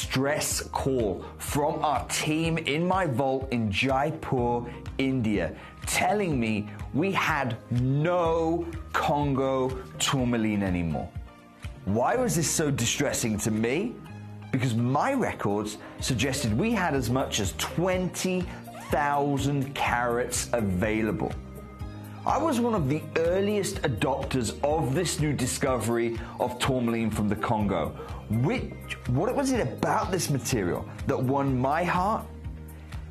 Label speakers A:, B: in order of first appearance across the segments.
A: distress call from our team in my vault in Jaipur, India, telling me we had no Congo tourmaline anymore. Why was this so distressing to me? Because my records suggested we had as much as 20,000 carats available. I was one of the earliest adopters of this new discovery of tourmaline from the Congo. What was it about this material that won my heart?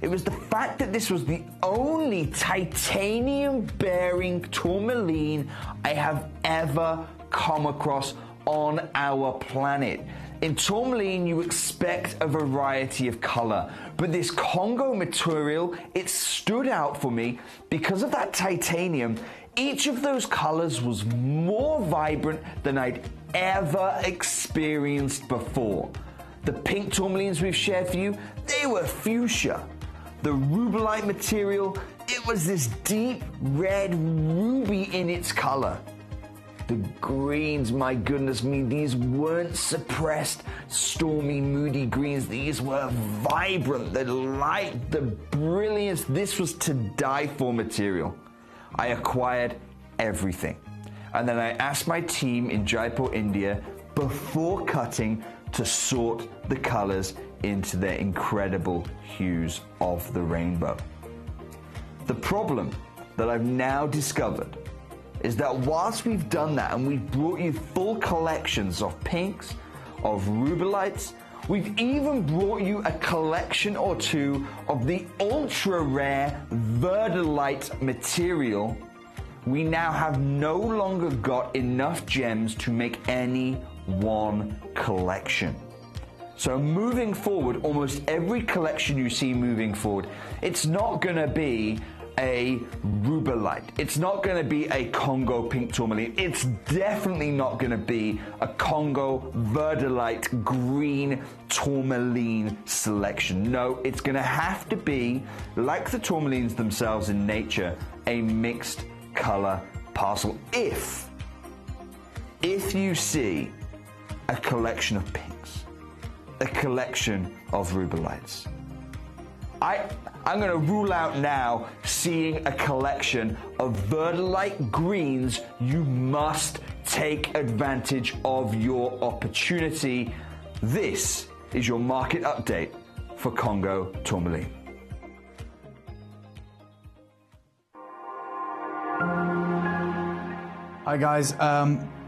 A: It was the fact that this was the only titanium-bearing tourmaline I have ever come across on our planet. In tourmaline, you expect a variety of color, but this Congo material, it stood out for me because of that titanium. Each of those colors was more vibrant than I'd ever experienced before. The pink tourmalines we've shared for you, they were fuchsia. The rubellite material, it was this deep red ruby in its color. The greens, my goodness me, these weren't suppressed, stormy, moody greens. These were vibrant, the light, the brilliance. This was to die for material. I acquired everything. And then I asked my team in Jaipur, India, before cutting, to sort the colors into their incredible hues of the rainbow. The problem that I've now discovered is that whilst we've done that and we've brought you full collections of pinks, of rubellites, we've even brought you a collection or two of the ultra rare verdolite material, we now have no longer got enough gems to make any one collection. So moving forward, almost every collection you see moving forward, it's not going to be a rubellite. It's not going to be a Congo pink tourmaline. It's definitely not going to be a Congo verdolite green tourmaline selection. No, it's going to have to be, like the tourmalines themselves in nature, a mixed color parcel. If you see a collection of pinks, a collection of rubellites, I'm going to rule out now seeing a collection of verdolite greens. You must take advantage of your opportunity. This is your market update for Congo tourmaline.
B: Hi guys,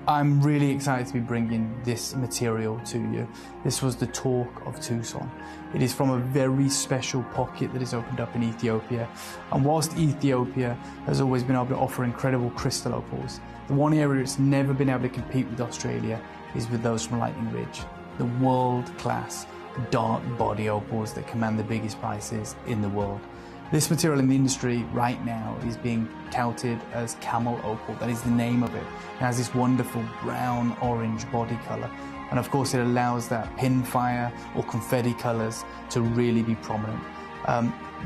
B: I'm really excited to be bringing this material to you. This was the talk of Tucson. It is from a very special pocket that is opened up in Ethiopia. And whilst Ethiopia has always been able to offer incredible crystal opals, the one area it's never been able to compete with Australia is with those from Lightning Ridge, the world-class dark body opals that command the biggest prices in the world. This material in the industry right now is being touted as camel opal. That is the name of it. It has this wonderful brown orange body color. And of course it allows that pinfire or confetti colors to really be prominent.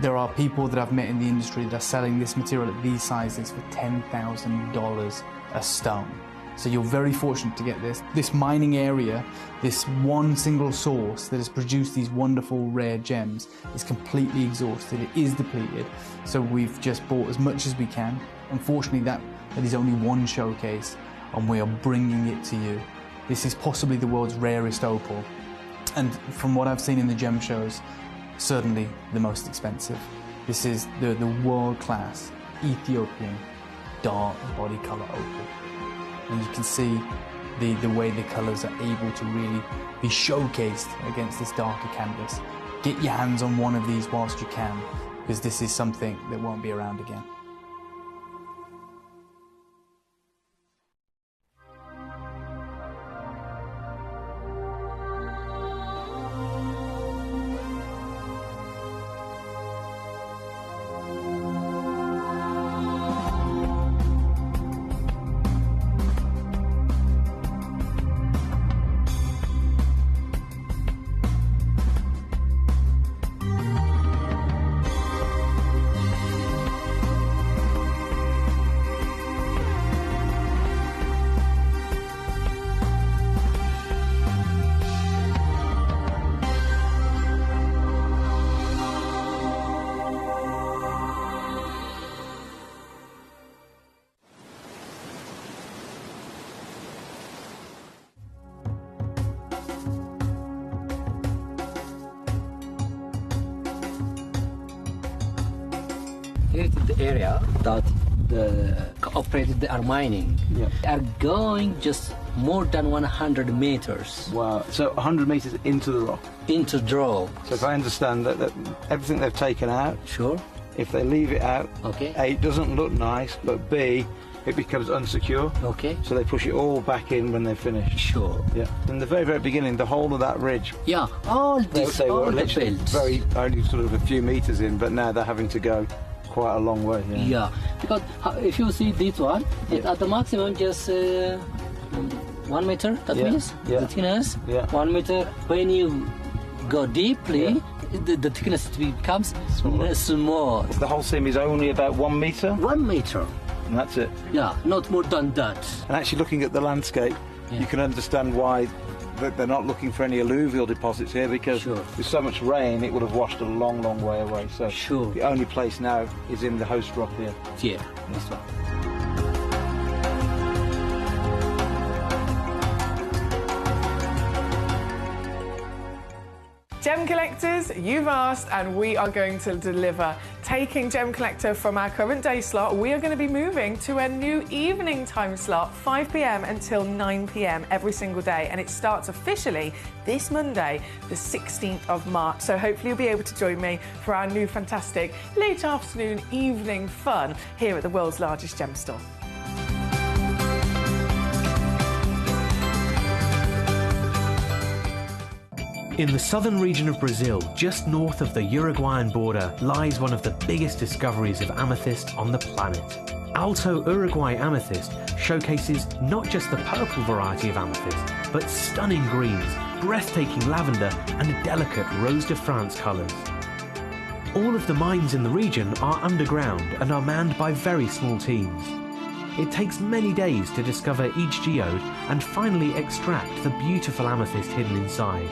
B: There are people that I've met in the industry that are selling this material at these sizes for $10,000 a stone. So you're very fortunate to get this. This mining area, this one single source that has produced these wonderful rare gems is completely exhausted. It is depleted. So we've just bought as much as we can. Unfortunately, that is only one showcase and we are bringing it to you. This is possibly the world's rarest opal. And from what I've seen in the gem shows, certainly the most expensive. This is the world-class Ethiopian dark body color opal. And you can see the way the colours are able to really be showcased against this darker canvas. Get your hands on one of these whilst you can, because this is something that won't be around again.
C: Here is the area that the operators they are mining.
D: Yeah.
C: They are going just more than 100 meters.
D: Wow. So 100 meters into the rock.
C: Into draw.
D: So if I understand that everything they've taken out,
C: Sure.
D: if they leave it out,
C: Okay.
D: A, it doesn't look nice, but B, it becomes unsecure.
C: Okay.
D: So they push it all back in when they're finished.
C: Sure.
D: Yeah. In the very, very beginning, the whole of that ridge,
C: Yeah. All this,
D: they
C: all
D: were
C: the
D: literally
C: belts.
D: very, only sort of a few meters in, but now they're having to go quite a long way. Yeah.
C: Yeah. Because if you see this one, it's at the maximum just 1 meter. That
D: Yeah.
C: means
D: Yeah.
C: the thickness.
D: Yeah.
C: 1 meter. When you go deeply, the thickness becomes small.
D: The whole seam is only about 1 meter,
C: 1 meter.
D: and that's it.
C: Yeah, not more than that.
D: And actually looking at the landscape, you can understand why they're not looking for any alluvial deposits here, because
C: Sure.
D: with so much rain it would have washed a long, long way away. So
C: Sure.
D: the only place now is in the host rock here.
C: Yeah, this one.
E: Gem collectors, you've asked and we are going to deliver. Taking Gem Collector from our current day slot, we are going to be moving to a new evening time slot, 5 p.m. until 9 p.m. every single day, and it starts officially this Monday, the 16th of March. So hopefully you'll be able to join me for our new fantastic late afternoon evening fun here at the world's largest gem store.
F: In the southern region of Brazil, just north of the Uruguayan border, lies one of the biggest discoveries of amethyst on the planet. Alto Uruguay amethyst showcases not just the purple variety of amethyst, but stunning greens, breathtaking lavender, and delicate Rose de France colours. All of the mines in the region are underground and are manned by very small teams. It takes many days to discover each geode and finally extract the beautiful amethyst hidden inside.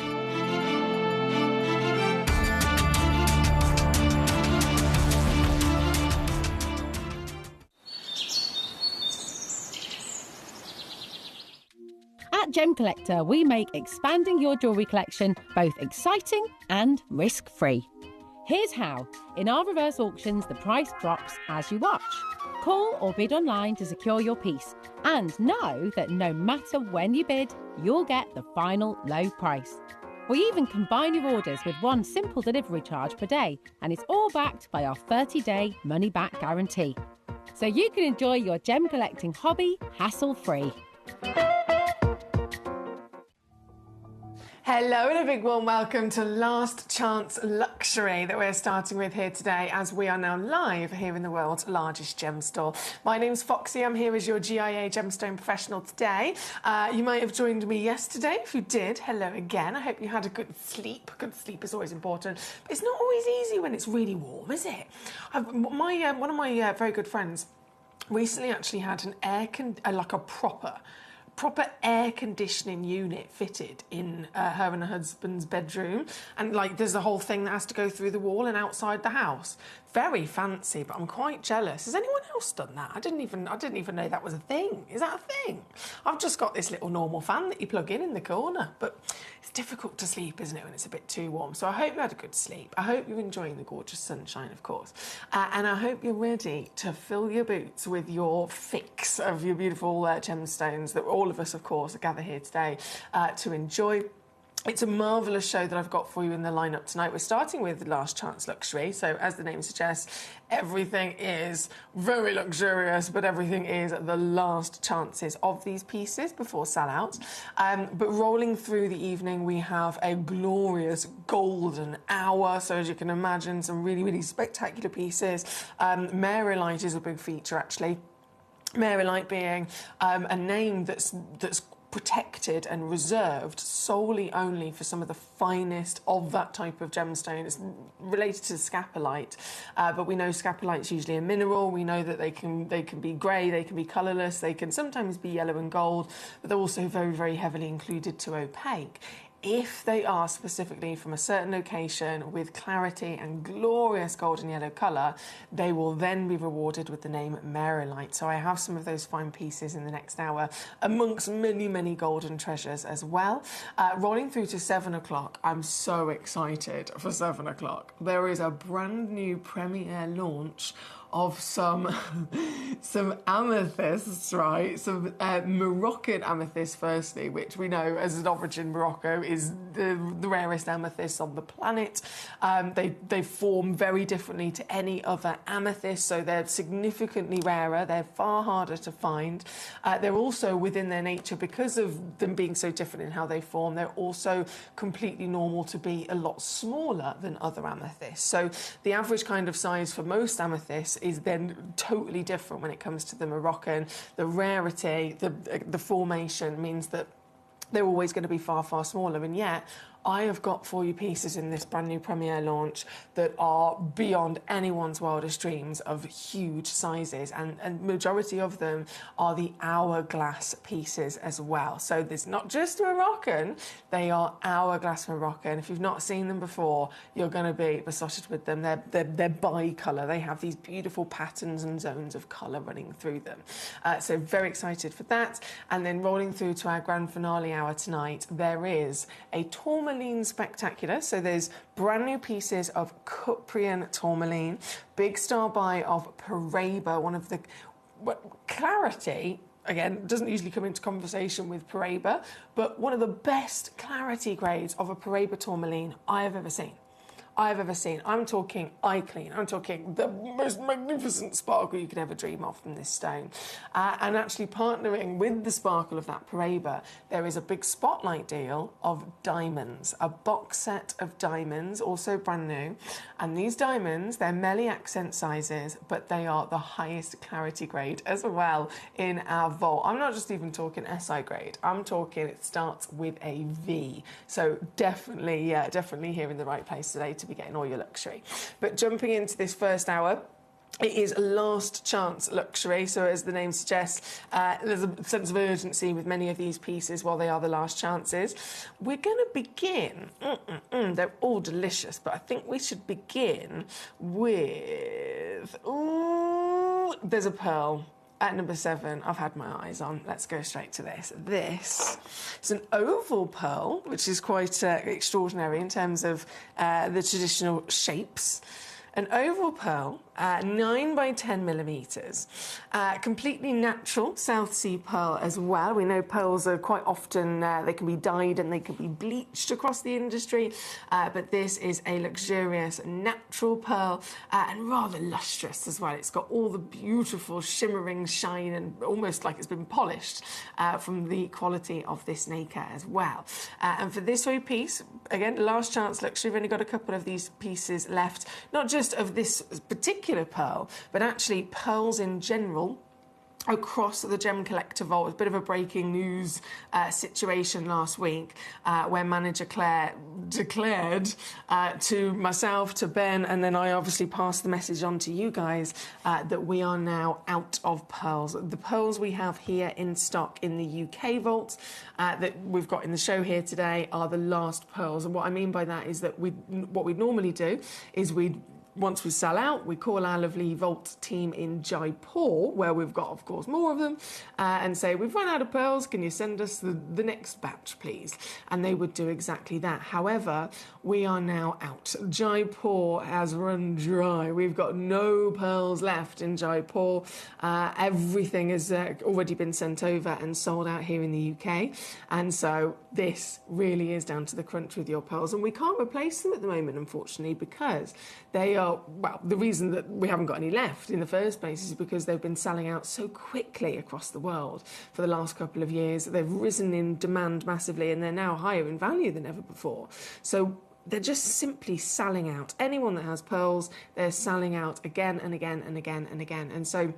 G: At Gem Collector, we make expanding your jewellery collection both exciting and risk-free. Here's how. In our reverse auctions, the price drops as you watch. Call or bid online to secure your piece, and know that no matter when you bid, you'll get the final low price. We even combine your orders with one simple delivery charge per day, and it's all backed by our 30-day money-back guarantee. So you can enjoy your gem collecting hobby hassle-free.
E: Hello and a big warm welcome to Last Chance Luxury that we're starting with here today, as we are now live here in the world's largest gem store. My name's Foxy, I'm here as your GIA gemstone professional today. You might have joined me yesterday. If you did, hello again. I hope you had a good sleep. Good sleep is always important, but it's not always easy when it's really warm, is it? One of my very good friends recently actually had an like a proper air conditioning unit fitted in her and her husband's bedroom, and like there's a whole thing that has to go through the wall and outside the house. Very fancy, but I'm quite jealous. Has anyone else done that? I didn't even know that was a thing. Is that a thing? I've just got this little normal fan that you plug in the corner, but it's difficult to sleep, isn't it, when it's a bit too warm? So I hope you had a good sleep. I hope you're enjoying the gorgeous sunshine, of course, and I hope you're ready to fill your boots with your fix of your beautiful gemstones that all of us, of course, gather here today to enjoy. It's a marvellous show that I've got for you in the lineup tonight. We're starting with Last Chance Luxury. So, as the name suggests, everything is very luxurious, but everything is the last chances of these pieces before sellouts. But rolling through the evening, we have a glorious golden hour. So, as you can imagine, some really, really spectacular pieces. Marilite is a big feature, actually. Marilite being a name that's protected and reserved solely only for some of the finest of that type of gemstone. It's related to scapolite, but we know scapolite's usually a mineral. We know that they can be grey, they can be colourless, they can sometimes be yellow and gold, but they're also very, very heavily included to opaque. If they are specifically from a certain location with clarity and glorious golden yellow colour, they will then be rewarded with the name Marilite. So I have some of those fine pieces in the next hour, amongst many, many golden treasures as well. Rolling through to 7 o'clock, I'm so excited for 7 o'clock. There is a brand new premiere launch of some some amethysts, right? Some Moroccan amethyst, firstly, which we know as an origin Morocco is the rarest amethyst on the planet. They form very differently to any other amethyst, so they're significantly rarer. They're far harder to find. They're also within their nature, because of them being so different in how they form, they're also completely normal to be a lot smaller than other amethysts. So the average kind of size for most amethysts is then totally different when it comes to the Moroccan. The rarity, the formation means that they're always going to be far, far smaller, and yet I have got for you pieces in this brand new premiere launch that are beyond anyone's wildest dreams of huge sizes, and majority of them are the hourglass pieces as well. So there's not just Moroccan, they are hourglass Moroccan. If you've not seen them before, you're going to be besotted with them. They're bi-colour. They have these beautiful patterns and zones of colour running through them. So very excited for that. And then rolling through to our grand finale hour tonight, there is a tourmaline spectacular. So there's brand new pieces of Cuprian tourmaline, big star buy of Paraiba, one of the clarity. Again, doesn't usually come into conversation with Paraiba, but one of the best clarity grades of a Paraiba tourmaline I have ever seen. I'm talking eye clean. I'm talking the most magnificent sparkle you could ever dream of from this stone. And actually partnering with the sparkle of that Paraiba, there is a big spotlight deal of diamonds, a box set of diamonds, also brand new. And these diamonds, they're Melly accent sizes, but they are the highest clarity grade as well in our vault. I'm not just even talking SI grade. I'm talking it starts with a V. So definitely here in the right place today to be getting all your luxury. But jumping into this first hour, it is last chance luxury, so as the name suggests, there's a sense of urgency with many of these pieces while they are the last chances. We're going to begin, they're all delicious, but I think we should begin with, there's a pearl. At number 7, I've had my eyes on. Let's go straight to this. This is an oval pearl, which is quite extraordinary in terms of the traditional shapes. An oval pearl, 9 by 10 millimetres, completely natural South Sea pearl as well. We know pearls are quite often, they can be dyed and they can be bleached across the industry, but this is a luxurious natural pearl and rather lustrous as well. It's got all the beautiful shimmering shine and almost like it's been polished from the quality of this nacre as well. And for this very piece, again, last chance luxury, we've only got a couple of these pieces left, not just of this particular pearl, but actually pearls in general across the Gemcollector vault. A bit of a breaking news situation last week where manager Claire declared to myself, to Ben, and then I obviously passed the message on to you guys that we are now out of pearls. The pearls we have here in stock in the UK vault that we've got in the show here today are the last pearls. And what I mean by that is that what we'd normally do is once we sell out, we call our lovely vault team in Jaipur, where we've got, of course, more of them, and say, we've run out of pearls, can you send us the next batch, please? And they would do exactly that. However, we are now out. Jaipur has run dry. We've got no pearls left in Jaipur. Everything has already been sent over and sold out here in the UK. And so this really is down to the crunch with your pearls. And we can't replace them at the moment, unfortunately, because they are, well, the reason that we haven't got any left in the first place is because they've been selling out so quickly across the world for the last couple of years. They've risen in demand massively and they're now higher in value than ever before. So they're just simply selling out. Anyone that has pearls, they're selling out again and again and again and again. And so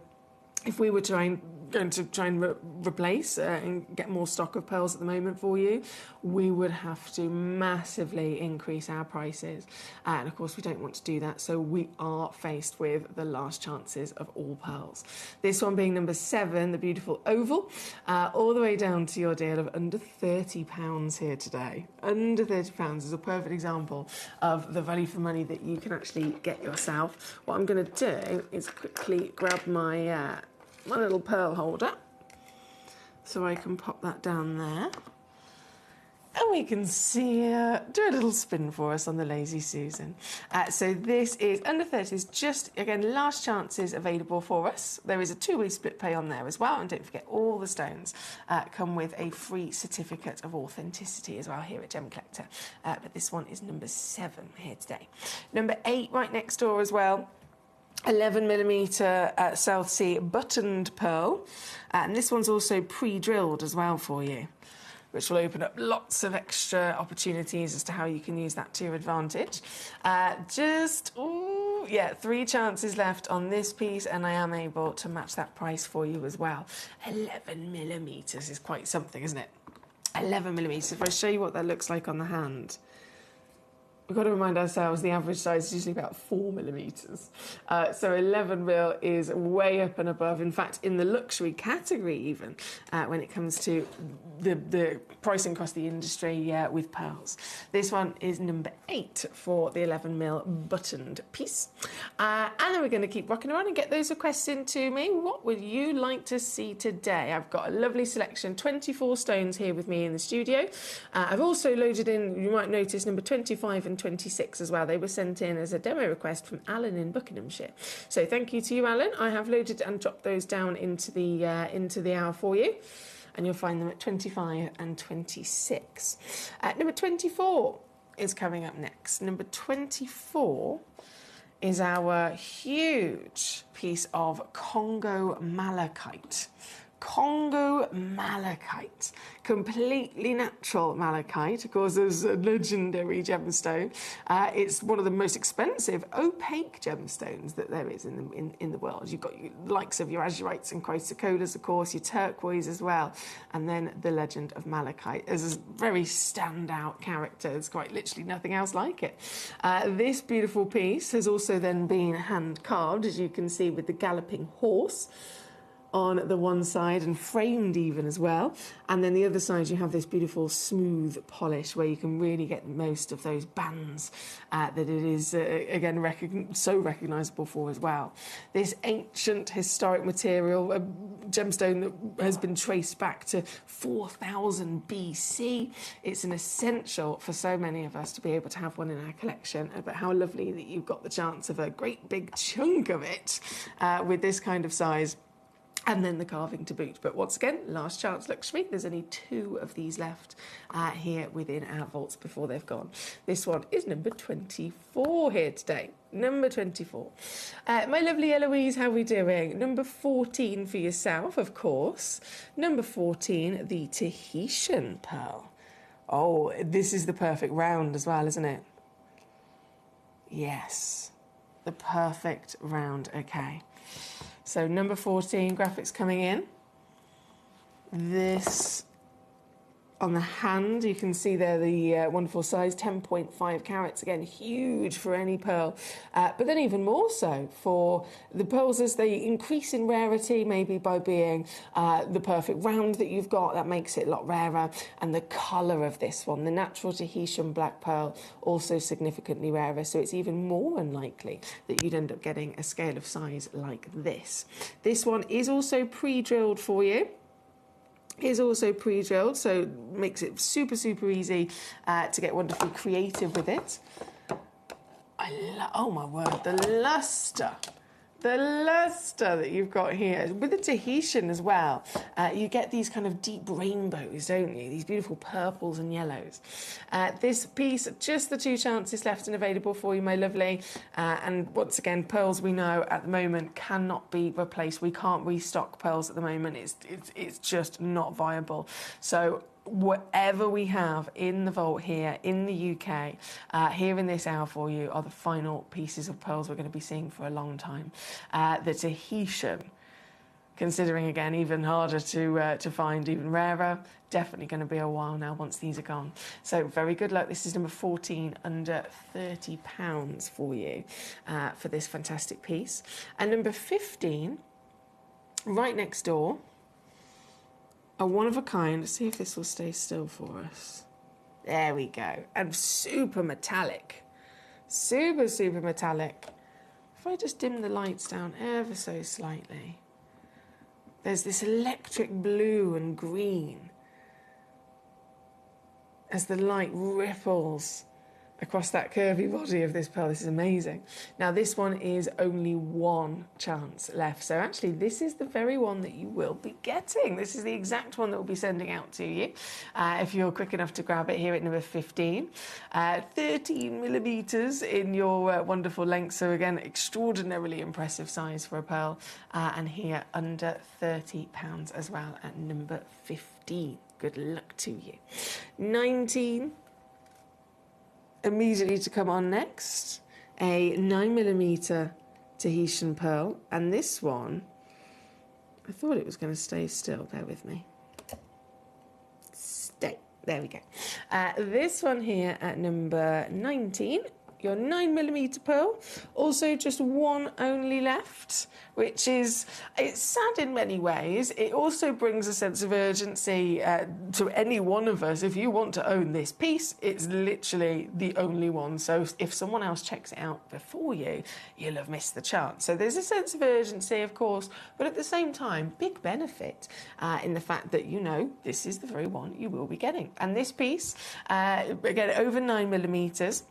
E: if we were going to try and replace and get more stock of pearls at the moment for you, we would have to massively increase our prices. And of course, we don't want to do that. So we are faced with the last chances of all pearls. This one being number 7, the beautiful oval, all the way down to your deal of under £30 here today. Under £30 is a perfect example of the value for money that you can actually get yourself. What I'm going to do is quickly grab my my little pearl holder so I can pop that down there. And we can see do a little spin for us on the Lazy Susan. So this is under 30s, just, again, last chances available for us. There is a 2-week split pay on there as well. And don't forget, all the stones come with a free certificate of authenticity as well here at Gemcollector. But this one is number 7 here today. Number 8 right next door as well. 11mm South Sea buttoned pearl. And this one's also pre-drilled as well for you, which will open up lots of extra opportunities as to how you can use that to your advantage. 3 chances left on this piece, and I am able to match that price for you as well. 11mm is quite something, isn't it? 11mm. If I show you what that looks like on the hand, we've got to remind ourselves the average size is usually about 4mm. So 11mm is way up and above. In fact, in the luxury category even, when it comes to the pricing across the industry with pearls. This one is number 8 for the 11mm buttoned piece. And then we're going to keep rocking around and get those requests into me. What would you like to see today? I've got a lovely selection, 24 stones here with me in the studio. I've also loaded in, you might notice, number 25 and 26 as well. They were sent in as a demo request from Alan in Buckinghamshire. So thank you to you, Alan. I have loaded and dropped those down into the hour for you, and you'll find them at 25 and 26. Number 24 is coming up next. Number 24 is our huge piece of Congo malachite. Congo malachite, completely natural malachite. Of course, there's a legendary gemstone. It's one of the most expensive opaque gemstones that there is in the world. You've got your likes of your azurites and chrysocolas, of course, your turquoise as well, and then the legend of malachite as a very standout character. There's quite literally nothing else like it. This beautiful piece has also then been hand carved, as you can see, with the galloping horse on the one side and framed even as well, and then the other side you have this beautiful smooth polish where you can really get most of those bands that it is again so recognisable for as well. This ancient historic material, a gemstone that has been traced back to 4000 BC. It's an essential for so many of us to be able to have one in our collection, but how lovely that you've got the chance of a great big chunk of it with this kind of size. And then the carving to boot. But once again, last chance luxury. There's only 2 of these left here within our vaults before they've gone. This one is number 24 here today. Number 24. My lovely Eloise, how are we doing? Number 14 for yourself, of course. Number 14, the Tahitian pearl. Oh, this is the perfect round as well, isn't it? Yes, the perfect round. Okay. So number 14, graphics coming in. This on the hand, you can see there the wonderful size, 10.5 carats, again, huge for any pearl. But then even more so for the pearls as they increase in rarity, maybe by being the perfect round that you've got, that makes it a lot rarer. And the colour of this one, the natural Tahitian black pearl, also significantly rarer. So it's even more unlikely that you'd end up getting a scale of size like this. This one is also pre-drilled for you. Is also pre-drilled, so makes it super, super easy to get wonderfully creative with it. Oh my word, the lustre that you've got here. With the Tahitian as well, you get these kind of deep rainbows, don't you? These beautiful purples and yellows. This piece, just the 2 chances left and available for you, my lovely. And once again, pearls we know at the moment cannot be replaced. We can't restock pearls at the moment. It's just not viable. So whatever we have in the vault here in the UK, here in this hour for you, are the final pieces of pearls we're going to be seeing for a long time. The Tahitian, considering again even harder to find, even rarer, definitely going to be a while now once these are gone. So very good luck. This is number 14, under £30 for you for this fantastic piece. And number 15, right next door, a one of a kind. Let's see if this will stay still for us. There we go. And super metallic. Super, super metallic. If I just dim the lights down ever so slightly, there's this electric blue and green. as the light ripples across that curvy body of this pearl. This is amazing. Now, this one is only one chance left. So actually, this is the very one that you will be getting. This is the exact one that we'll be sending out to you if you're quick enough to grab it here at number 15. 13 millimeters in your wonderful length. So again, extraordinarily impressive size for a pearl. And here under £30 as well at number 15. Good luck to you. 19. Immediately to come on next, a 9mm Tahitian pearl, and this one, I thought it was going to stay still, bear with me. Stay, there we go. This one here at number 19, your 9mm pearl, also just one only left, which is, it's sad in many ways. It also brings a sense of urgency to any one of us. If you want to own this piece, it's literally the only one. So if someone else checks it out before you, you'll have missed the chance. So there's a sense of urgency, of course, but at the same time, big benefit in the fact that, you know, this is the very one you will be getting. And this piece, again, over 9mm,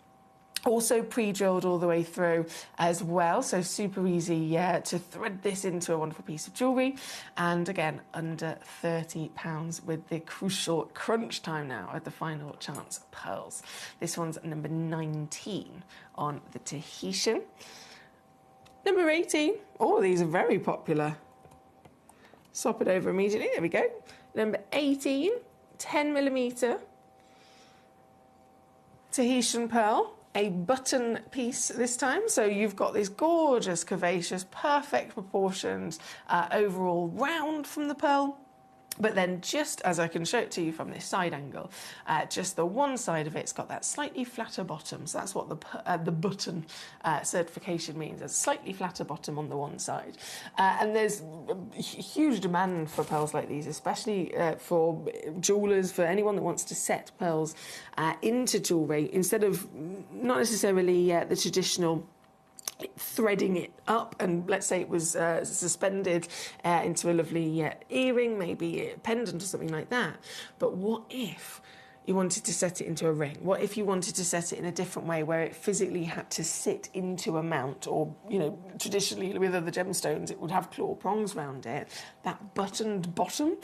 E: also pre-drilled all the way through as well, so super easy to thread this into a wonderful piece of jewellery. And again, under £30 with the crucial crunch time now at the final chance pearls. This one's number 19 on the Tahitian. Number 18. Oh, these are very popular. Swap it over immediately. There we go. Number 18, 10mm Tahitian pearl. A button piece this time, so you've got this gorgeous, curvaceous, perfect proportions, overall round from the pearl. But then just as I can show it to you from this side angle, just the one side of it's got that slightly flatter bottom. So that's what the button certification means. There's a slightly flatter bottom on the one side. And there's a huge demand for pearls like these, especially for jewellers, for anyone that wants to set pearls into jewellery, instead of not necessarily the traditional threading it up, and let's say it was suspended into a lovely earring, maybe a pendant or something like that. But what if you wanted to set it into a ring? What if you wanted to set it in a different way, where it physically had to sit into a mount, or, you know, traditionally with other gemstones it would have claw prongs around it? That buttoned bottom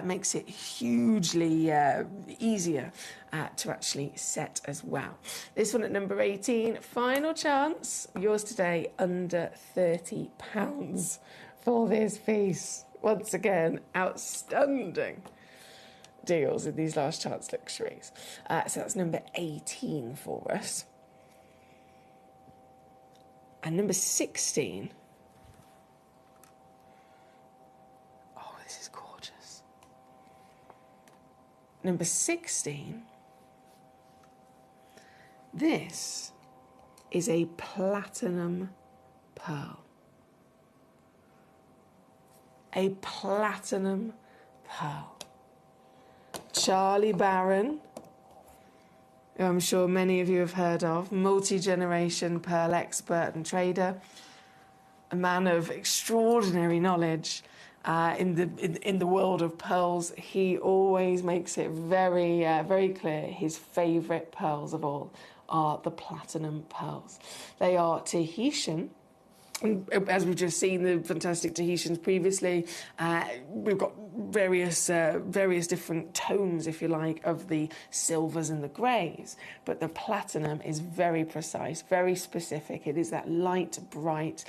E: makes it hugely easier to actually set as well. This one at number 18, final chance, yours today, under £30 for this piece. Once again, outstanding deals in these last chance luxuries. So that's number 18 for us. And number 16. Oh, this is gorgeous. Number 16. This is a platinum pearl. A platinum pearl. Charlie Barron, who I'm sure many of you have heard of, multi-generation pearl expert and trader, a man of extraordinary knowledge in the world of pearls. He always makes it very, very clear his favourite pearls of all are the platinum pearls. They are Tahitian. As we've just seen, the fantastic Tahitians previously, we've got various different tones, if you like, of the silvers and the greys. But the platinum is very precise, very specific. It is that light, bright,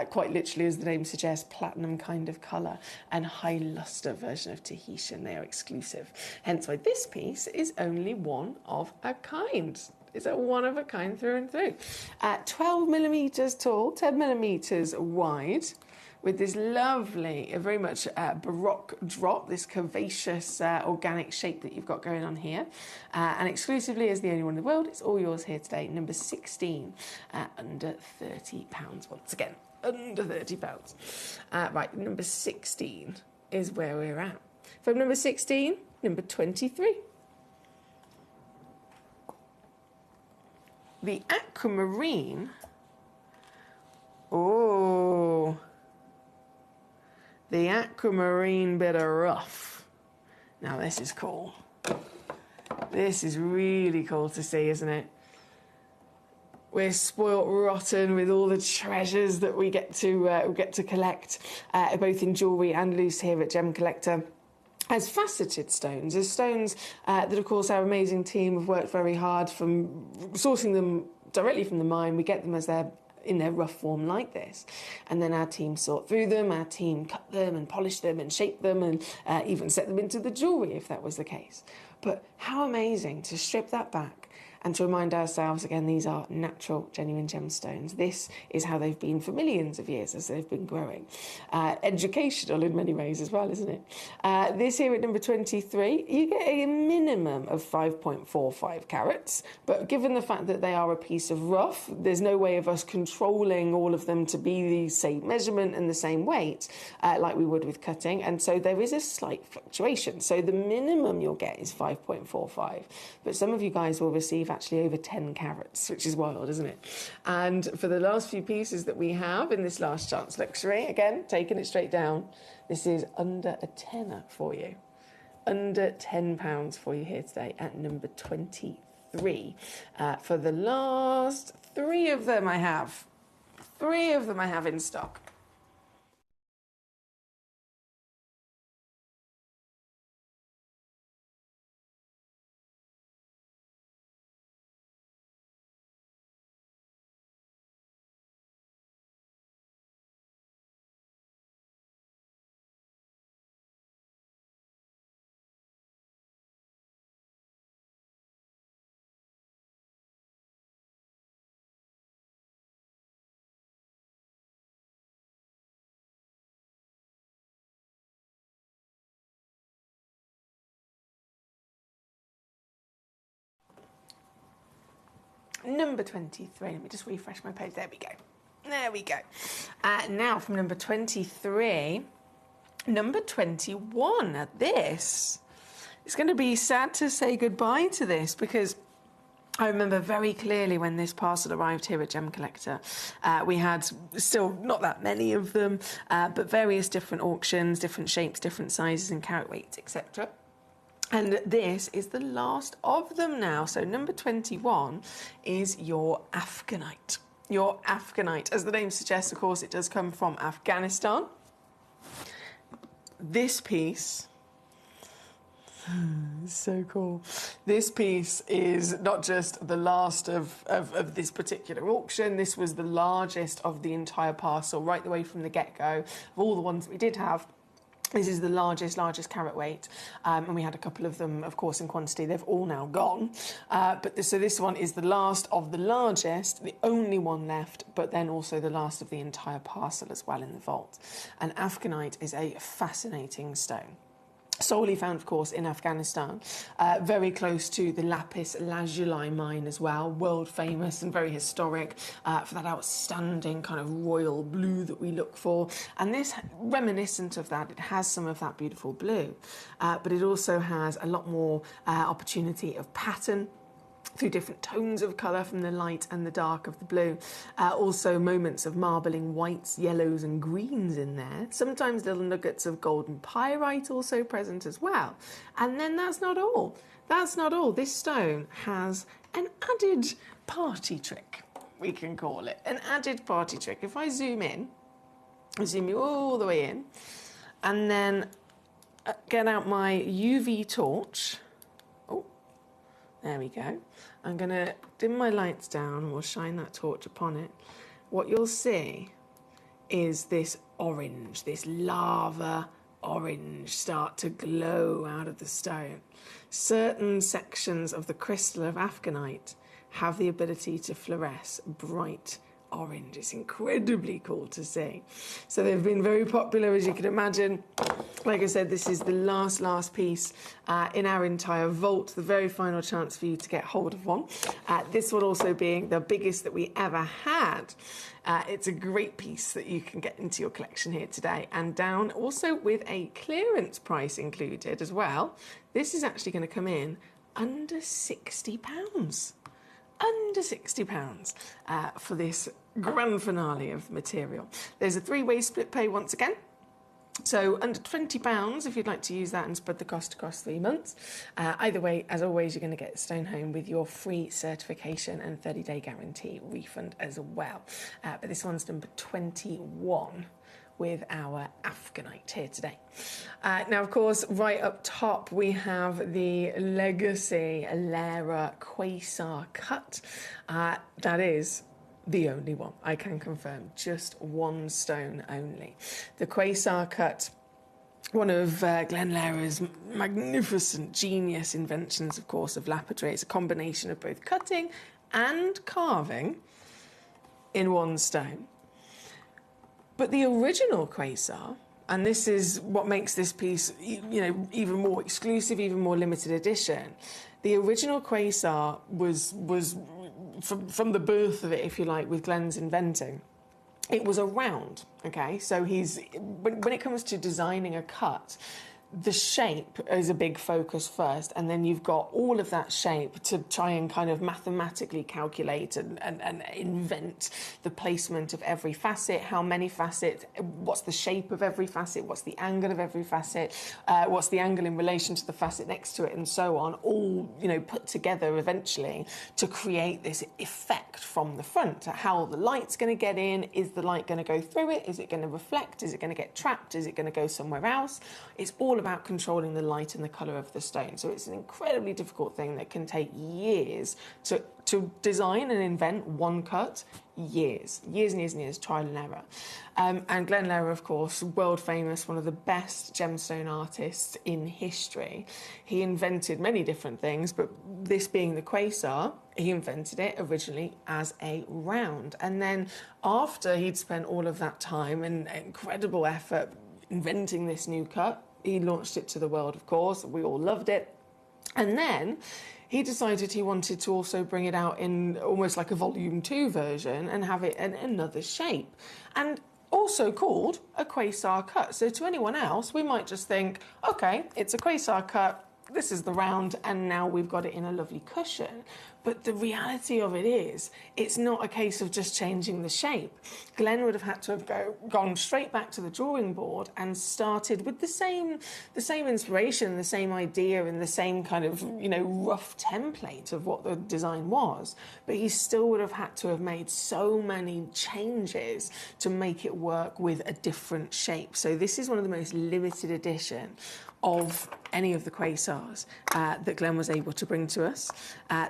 E: quite literally, as the name suggests, platinum kind of colour, and high lustre version of Tahitian. They are exclusive. Hence why this piece is only one of a kind. It's a one of a kind through and through. 12 millimetres tall, 10 millimetres wide, with this lovely, very much baroque drop, this curvaceous organic shape that you've got going on here. And exclusively as the only one in the world, it's all yours here today. Number 16, under £30 once again. Under £30. Right, number 16 is where we're at. From number 16, number 23. The aquamarine. Oh, the aquamarine bit of rough. Now this is cool. This is really cool to see, isn't it? We're spoilt rotten with all the treasures that we get to collect, both in jewellery and loose here at Gemcollector. As faceted stones, as stones that, of course, our amazing team have worked very hard from sourcing them directly from the mine. We get them as they're in their rough form like this, and then our team sort through them, our team cut them and polish them and shape them and even set them into the jewellery if that was the case. But how amazing to strip that back and to remind ourselves, again, these are natural, genuine gemstones. This is how they've been for millions of years as they've been growing. Educational in many ways as well, isn't it? This here at number 23, you get a minimum of 5.45 carats, but given the fact that they are a piece of rough, there's no way of us controlling all of them to be the same measurement and the same weight like we would with cutting, and so there is a slight fluctuation. So the minimum you'll get is 5.45, but some of you guys will receive actually over 10 carats, which is wild, isn't it? And for the last few pieces that we have in this last chance luxury, again, taking it straight down, this is under a tenner for you. Under £10 for you here today at number 23. For the last three of them I have. Three of them I have in stock. Number 23, let me just refresh my page, there we go. There we go. Now from number 23, number 21, now this, it's going to be sad to say goodbye to this because I remember very clearly when this parcel arrived here at Gemcollector, we had still not that many of them, but various different auctions, different shapes, different sizes and carat weights, etc. And this is the last of them now. So number 21 is your Afghanite. Your Afghanite. As the name suggests, of course, it does come from Afghanistan. This piece, so cool. This piece is not just the last of this particular auction. This was the largest of the entire parcel, right the way from the get-go. Of all the ones that we did have, this is the largest carat weight, and we had a couple of them, of course, in quantity. They've all now gone, so this one is the last of the largest, the only one left, but then also the last of the entire parcel as well in the vault. And Afghanite is a fascinating stone. Solely found, of course, in Afghanistan, very close to the lapis lazuli mine as well, world famous and very historic for that outstanding kind of royal blue that we look for. And this, reminiscent of that, it has some of that beautiful blue, but it also has a lot more opportunity of pattern through different tones of colour from the light and the dark of the blue. Also moments of marbling whites, yellows and greens in there. Sometimes little nuggets of golden pyrite also present as well. And then that's not all. That's not all. This stone has an added party trick, we can call it. An added party trick. If I zoom in, I zoom you all the way in, and then get out my UV torch. There we go. I'm going to dim my lights down and we'll shine that torch upon it. What you'll see is this orange, this lava orange start to glow out of the stone. Certain sections of the crystal of Afghanite have the ability to fluoresce bright orange. It's incredibly cool to see. So they've been very popular, as you can imagine. Like I said, this is the last piece in our entire vault, the very final chance for you to get hold of one. This one also being the biggest that we ever had. It's a great piece that you can get into your collection here today, and down also with a clearance price included as well. This is actually going to come in under £60. Under £60 for this grand finale of material. There's a three-way split pay once again. So under £20 if you'd like to use that and spread the cost across 3 months. Either way, as always, you're going to get the stone home with your free certification and 30-day guarantee refund as well. But this one's number 21 with our Afghanite here today. Now, of course, right up top we have the Legacy Lara Quasar cut. That is the only one, I can confirm, just one stone only. The Quasar cut, one of Glenn Lara's magnificent genius inventions, of course, of lapidary. It's a combination of both cutting and carving in one stone. But the original Quasar, and this is what makes this piece, you know, even more exclusive, even more limited edition. The original Quasar was from the birth of it, if you like, with Glenn's inventing. It was a round, okay? So when it comes to designing a cut, the shape is a big focus first, and then you've got all of that shape to try and kind of mathematically calculate and invent the placement of every facet, how many facets, what's the shape of every facet, what's the angle of every facet, what's the angle in relation to the facet next to it, and so on, all, you know, put together eventually to create this effect from the front. How the light's going to get in, is the light going to go through it, is it going to reflect, is it going to get trapped, is it going to go somewhere else? It's all about controlling the light and the colour of the stone. So it's an incredibly difficult thing that can take years to design and invent one cut. Years and years and years, trial and error. And Glenn Lara, of course, world famous, one of the best gemstone artists in history. He invented many different things, but this being the Quasar, he invented it originally as a round. And then after he'd spent all of that time and incredible effort inventing this new cut, he launched it to the world, of course. We all loved it. And then he decided he wanted to also bring it out in almost like a volume 2 version and have it in another shape. And also called a Quasar cut. So to anyone else, we might just think, okay, it's a Quasar cut, this is the round, and now we've got it in a lovely cushion. But the reality of it is, it's not a case of just changing the shape. Glenn would have had to have gone straight back to the drawing board and started with the same inspiration, the same idea, and the same kind of, you know, rough template of what the design was. But he still would have had to have made so many changes to make it work with a different shape. So this is one of the most limited edition of any of the Quasars that Glenn was able to bring to us.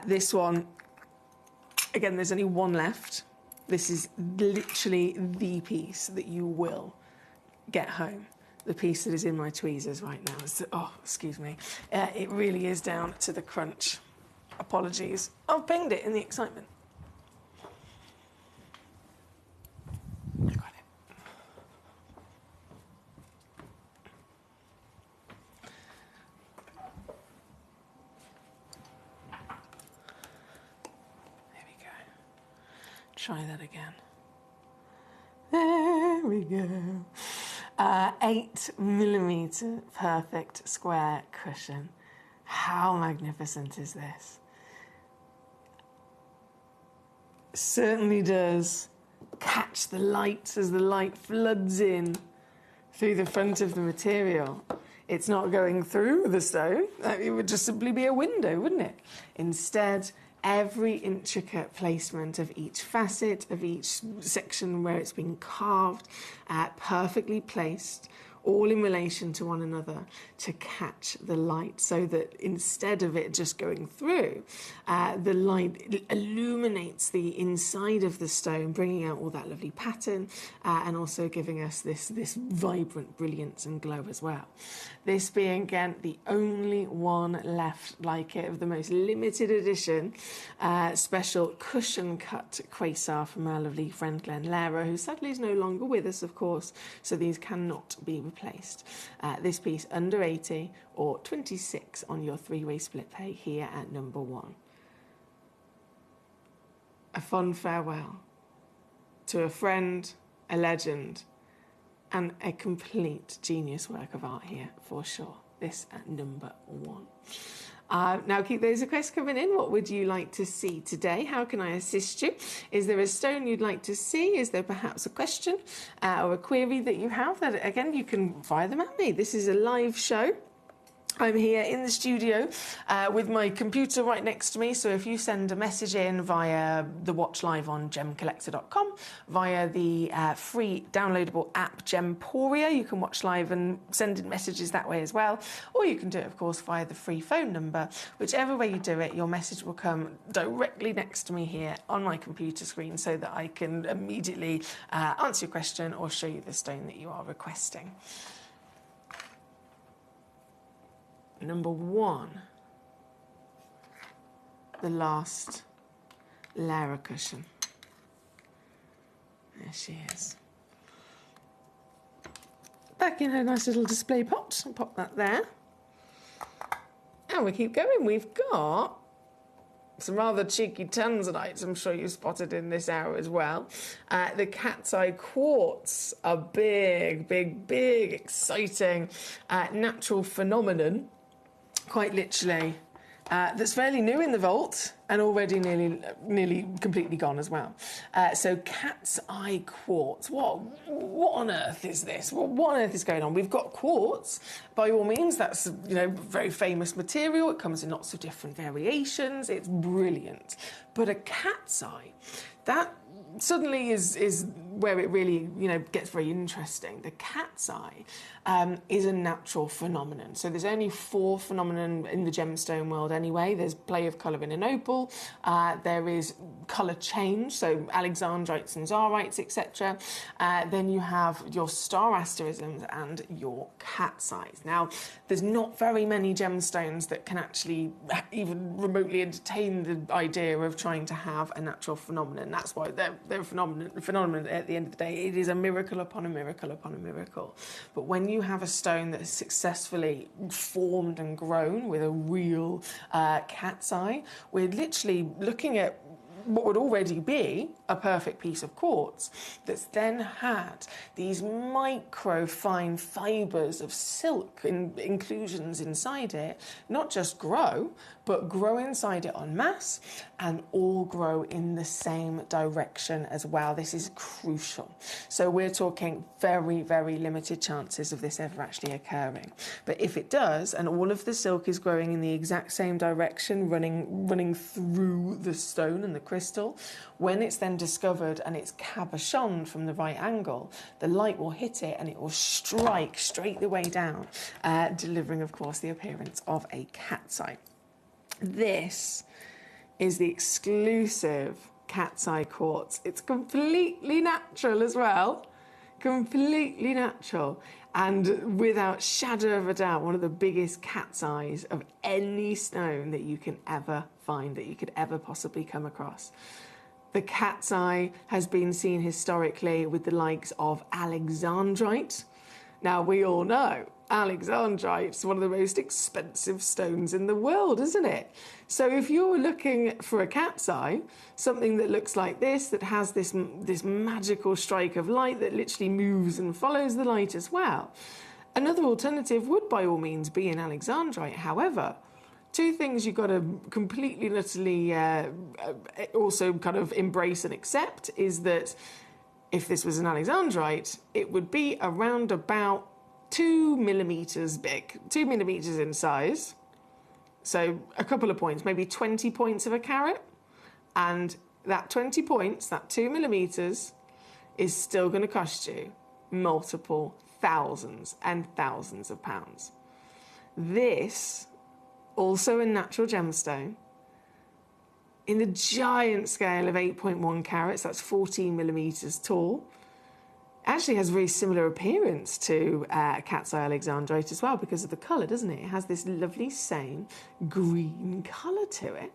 E: This one, again, there's only one left. This is literally the piece that you will get home. The piece that is in my tweezers right now. Oh, excuse me. It really is down to the crunch. Apologies. I've pinged it in the excitement. I got it. Try that again. There we go. 8mm perfect square cushion. How magnificent is this? Certainly does catch the light as the light floods in through the front of the material. It's not going through the stone. It would just simply be a window, wouldn't it? Instead, every intricate placement of each facet, of each section where it's been carved, perfectly placed, all in relation to one another to catch the light, so that instead of it just going through, the light illuminates the inside of the stone, bringing out all that lovely pattern and also giving us this vibrant brilliance and glow as well. This being, again, the only one left like it, of the most limited edition special cushion cut Quasar from our lovely friend Glenn Lara, who sadly is no longer with us, of course, so these cannot be replaced. This piece under 80 or 26 on your 3-way split pay here at number 1. A fond farewell to a friend, a legend, and a complete genius work of art here, for sure. This at number 1. Now keep those requests coming in. What would you like to see today? How can I assist you? Is there a stone you'd like to see? Is there perhaps a question or a query that you have? That, again, you can fire them at me. This is a live show. I'm here in the studio with my computer right next to me, so if you send a message in via the Watch Live on gemcollector.com, via the free downloadable app Gemporia, you can watch live and send in messages that way as well, or you can do it, of course, via the free phone number. Whichever way you do it, your message will come directly next to me here on my computer screen so that I can immediately answer your question or show you the stone that you are requesting. Number 1, the last Lara cushion. There she is. Back in her nice little display pot. I'll pop that there. And we keep going. We've got some rather cheeky tanzanites, I'm sure you spotted in this hour as well. The cat's eye quartz, a big, exciting natural phenomenon. Quite literally, that's fairly new in the vault and already nearly completely gone as well. So cat's eye quartz. What on earth is this? What on earth is going on? We've got quartz, by all means. That's very famous material. It comes in lots of different variations. It's brilliant. But a cat's eye, that suddenly is where it really gets very interesting. The cat's eye is a natural phenomenon. So there's only 4 phenomena in the gemstone world anyway. There's play of colour in an opal. There is colour change, so alexandrites and zarites, etc. Then you have your star asterisms and your cat's eyes. Now, there's not very many gemstones that can actually even remotely entertain the idea of trying to have a natural phenomenon. That's why they're a phenomenon at the end of the day. It is a miracle upon a miracle upon a miracle. But when you have a stone that is successfully formed and grown with a real cat's eye, we're literally looking at what would already be a perfect piece of quartz that's then had these micro fine fibres of silk inclusions inside it, not just grow, but grow inside it en masse and all grow in the same direction as well. This is crucial. So we're talking very, very limited chances of this ever actually occurring. But if it does, and all of the silk is growing in the exact same direction, running through the stone and the crystal, when it's then discovered and it's cabochoned from the right angle, the light will hit it and it will strike straight the way down, delivering, of course, the appearance of a cat's eye. This is the exclusive cat's eye quartz. It's completely natural as well. Completely natural. And without shadow of a doubt, one of the biggest cat's eyes of any stone that you can ever find, that you could ever possibly come across. The cat's eye has been seen historically with the likes of alexandrite. Now, we all know alexandrite is one of the most expensive stones in the world, isn't it? So if you're looking for a cat's eye, something that looks like this, that has this magical strike of light that literally moves and follows the light as well, another alternative would by all means be an alexandrite. However, 2 things you've got to completely and utterly also kind of embrace and accept is that if this was an alexandrite, it would be around about 2 millimeters big, 2 millimeters in size. So a couple of points, maybe 20 points of a carat. And that 20 points, that 2 millimeters, is still going to cost you multiple thousands and thousands of pounds. This, also a natural gemstone, in the giant scale of 8.1 carats, that's 14 millimeters tall, actually has a very similar appearance to cat's eye alexandrite as well because of the colour, doesn't it? It has this lovely same green colour to it.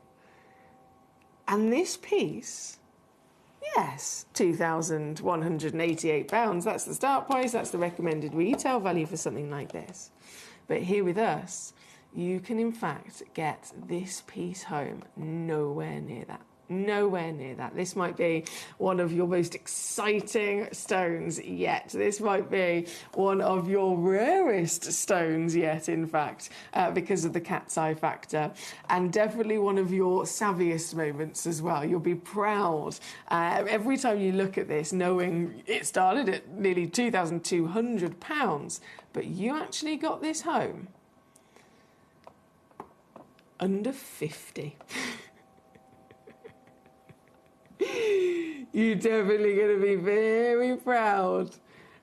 E: And this piece, yes, £2,188. That's the start price. That's the recommended retail value for something like this. But here with us, you can in fact get this piece home nowhere near that. Nowhere near that. This might be one of your most exciting stones yet. This might be one of your rarest stones yet, in fact, because of the cat's eye factor. And definitely one of your savviest moments as well. You'll be proud every time you look at this, knowing it started at nearly £2,200, but you actually got this home under 50. You're definitely going to be very proud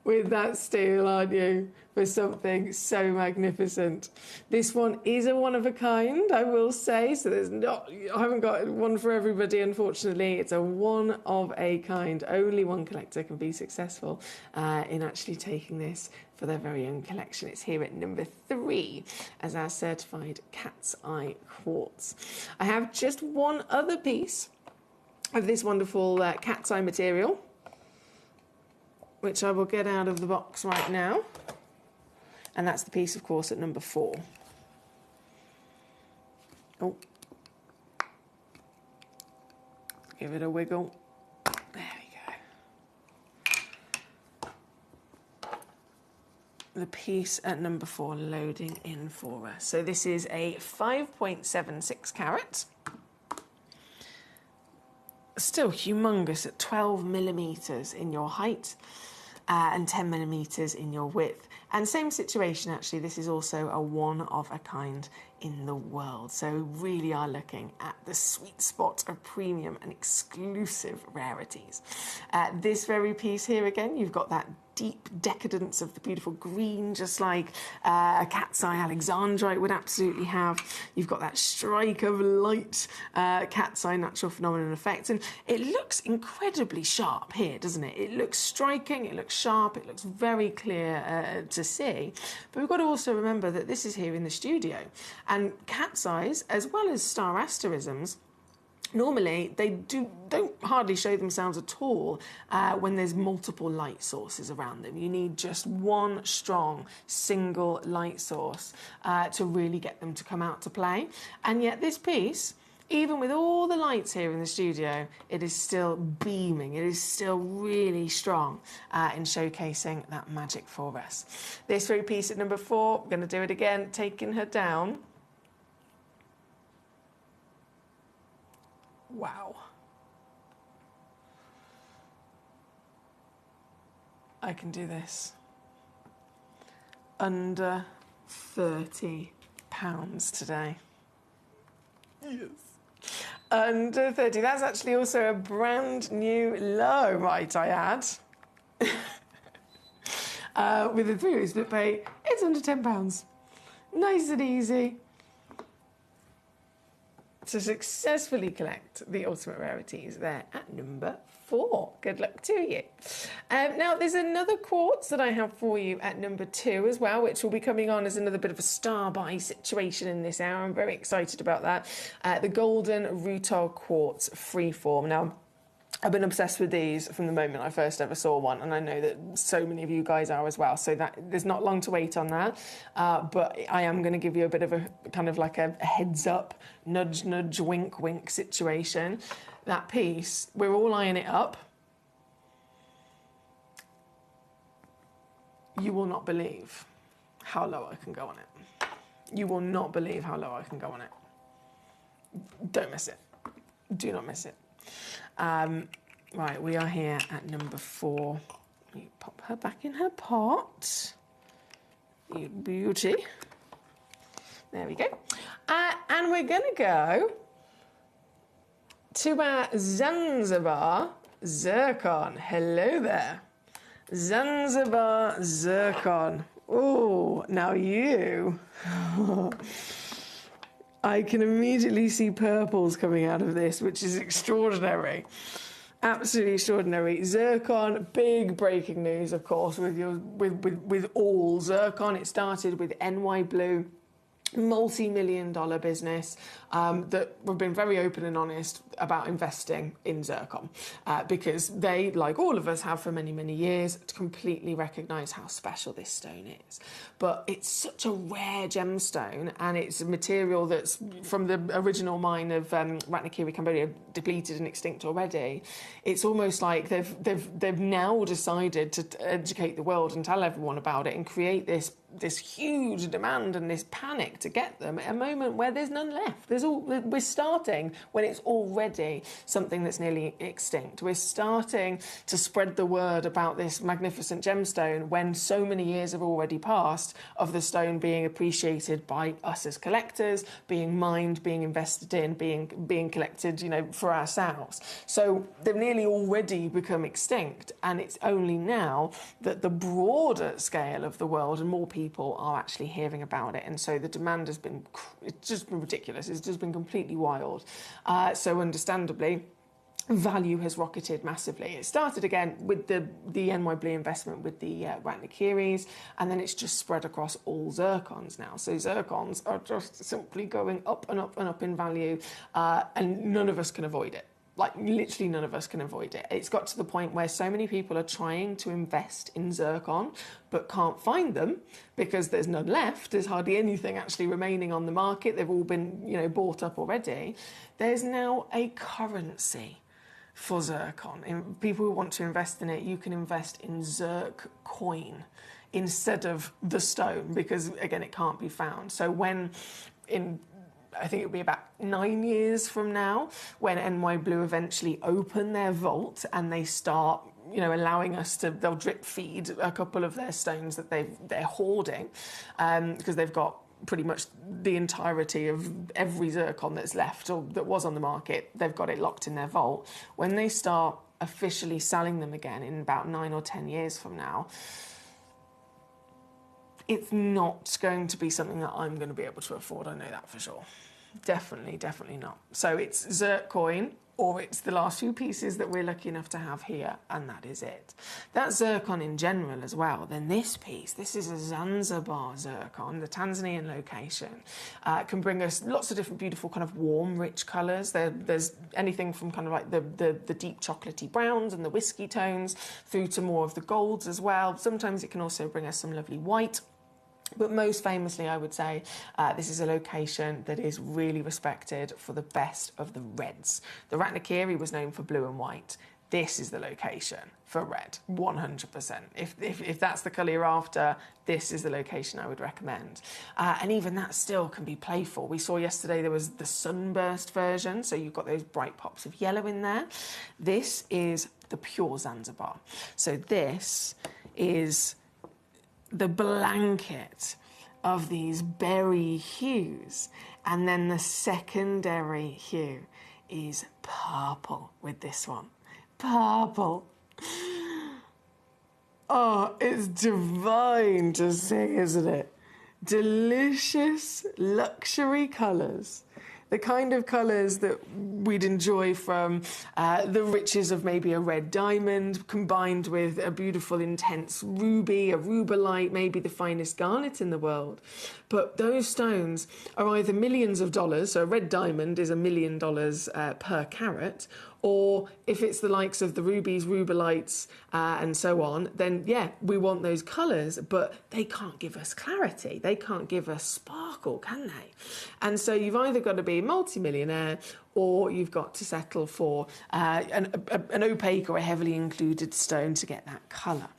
E: with that steel, aren't you? For something so magnificent. This one is a one of a kind, I will say. So I haven't got one for everybody, unfortunately. It's a one of a kind. Only one collector can be successful in actually taking this for their very own collection. It's here at number 3 as our certified cat's eye quartz. I have just one other piece of this wonderful cat's eye material, which I will get out of the box right now. And that's the piece, of course, at number 4. Oh. Give it a wiggle. There we go. The piece at number 4 loading in for us. So this is a 5.76 carat. Still humongous at 12 millimetres in your height and 10 millimetres in your width. And same situation, actually, this is also a one of a kind in the world. So really are looking at the sweet spot of premium and exclusive rarities. This very piece here, again, you've got that deep decadence of the beautiful green, just like a cat's eye alexandrite would absolutely have. You've got that strike of light cat's eye natural phenomenon effect, and it looks incredibly sharp here, doesn't it? It looks striking, it looks sharp, it looks very clear to see. But we've got to also remember that this is here in the studio, and cat's eyes, as well as star asterisms, normally they don't hardly show themselves at all when there's multiple light sources around them. You need just one strong single light source to really get them to come out to play. And yet this piece, even with all the lights here in the studio, it is still beaming. It is still really strong in showcasing that magic for us. This very piece at number 4, I'm going to do it again, taking her down. Wow. I can do this. Under £30 today. Yes. Under 30. That's actually also a brand new low, might I add. With a 3-week split pay, it's under £10. Nice and easy to successfully collect the ultimate rarities there at number 4. Good luck to you. Now, there's another quartz that I have for you at number 2 as well, which will be coming on as another bit of a star buy situation in this hour. I'm very excited about that. The golden rutile quartz freeform. Now, I've been obsessed with these from the moment I first ever saw one, and I know that so many of you guys are as well, so that there's not long to wait on that, but I am going to give you a bit of a kind of like a heads up, nudge, nudge, wink, wink situation. That piece, we're all eyeing it up. You will not believe how low I can go on it. You will not believe how low I can go on it. Don't miss it. Do not miss it. Right, we are here at number 4. You pop her back in her pot. You beauty. There we go. And we're going to go to our Zanzibar zircon. Hello there. Zanzibar zircon. Oh, now you. I can immediately see purples coming out of this, which is extraordinary. Absolutely extraordinary. Zircon, big breaking news, of course, with all zircon. It started with NY Blue multi-million-dollar business that we've been very open and honest about investing in zircon because they, like all of us have for many, many years, completely recognise how special this stone is. But it's such a rare gemstone, and it's a material that's from the original mine of Ratnakiri, Cambodia, depleted and extinct already. It's almost like they've now decided to educate the world and tell everyone about it and create this huge demand and this panic to get them at a moment where there's none left. We're starting when it's already something that's nearly extinct. We're starting to spread the word about this magnificent gemstone when so many years have already passed of the stone being appreciated by us as collectors, being mined, being invested in, being collected, for ourselves. So they've nearly already become extinct, and it's only now that the broader scale of the world and more people are actually hearing about it, and so the demand has been, it's just been ridiculous. It's just been completely wild. So understandably, value has rocketed massively. It started again with the NY Blue investment with the Ratnakiris, and then it's just spread across all zircons now. So zircons are just simply going up and up and up in value, and none of us can avoid it. Like, literally none of us can avoid it. It's got to the point where so many people are trying to invest in zircon but can't find them because there's none left. There's hardly anything actually remaining on the market. They've all been, bought up already. There's now a currency for zircon. And people who want to invest in it, you can invest in Zirc coin instead of the stone because, again, it can't be found. So I think it'll be about 9 years from now when NY Blue eventually open their vault and they start, allowing us they'll drip feed a couple of their stones that they're hoarding because they've got pretty much the entirety of every zircon that's left or that was on the market. They've got it locked in their vault. When they start officially selling them again in about 9 or 10 years from now, it's not going to be something that I'm going to be able to afford. I know that for sure. Definitely not. So it's Zirc coin, or it's the last few pieces that we're lucky enough to have here, and that is it. That's zircon in general as well. Then this piece, this is a Zanzibar zircon, the Tanzanian location. Can bring us lots of different beautiful kind of warm, rich colours. There's anything from kind of like the deep chocolatey browns and the whiskey tones through to more of the golds as well. Sometimes it can also bring us some lovely white. But most famously, I would say, this is a location that is really respected for the best of the reds. The Ratnakiri was known for blue and white. This is the location for red, 100%. If that's the colour you're after, this is the location I would recommend. And even that still can be playful. We saw yesterday there was the sunburst version, so you've got those bright pops of yellow in there. This is the pure Zanzibar. So this is the blanket of these berry hues, and then the secondary hue is purple with this one. Purple. Oh, it's divine to see, isn't it? Delicious luxury colours. The kind of colours that we'd enjoy from the riches of maybe a red diamond combined with a beautiful intense ruby, a rubellite, maybe the finest garnet in the world. But those stones are either millions of dollars, so a red diamond is $1 million per carat, or if it's the likes of the rubies, rubellites, and so on, then yeah, we want those colours, but they can't give us clarity. They can't give us sparkle, can they? And so you've either got to be a multi-millionaire or you've got to settle for an opaque or a heavily included stone to get that colour.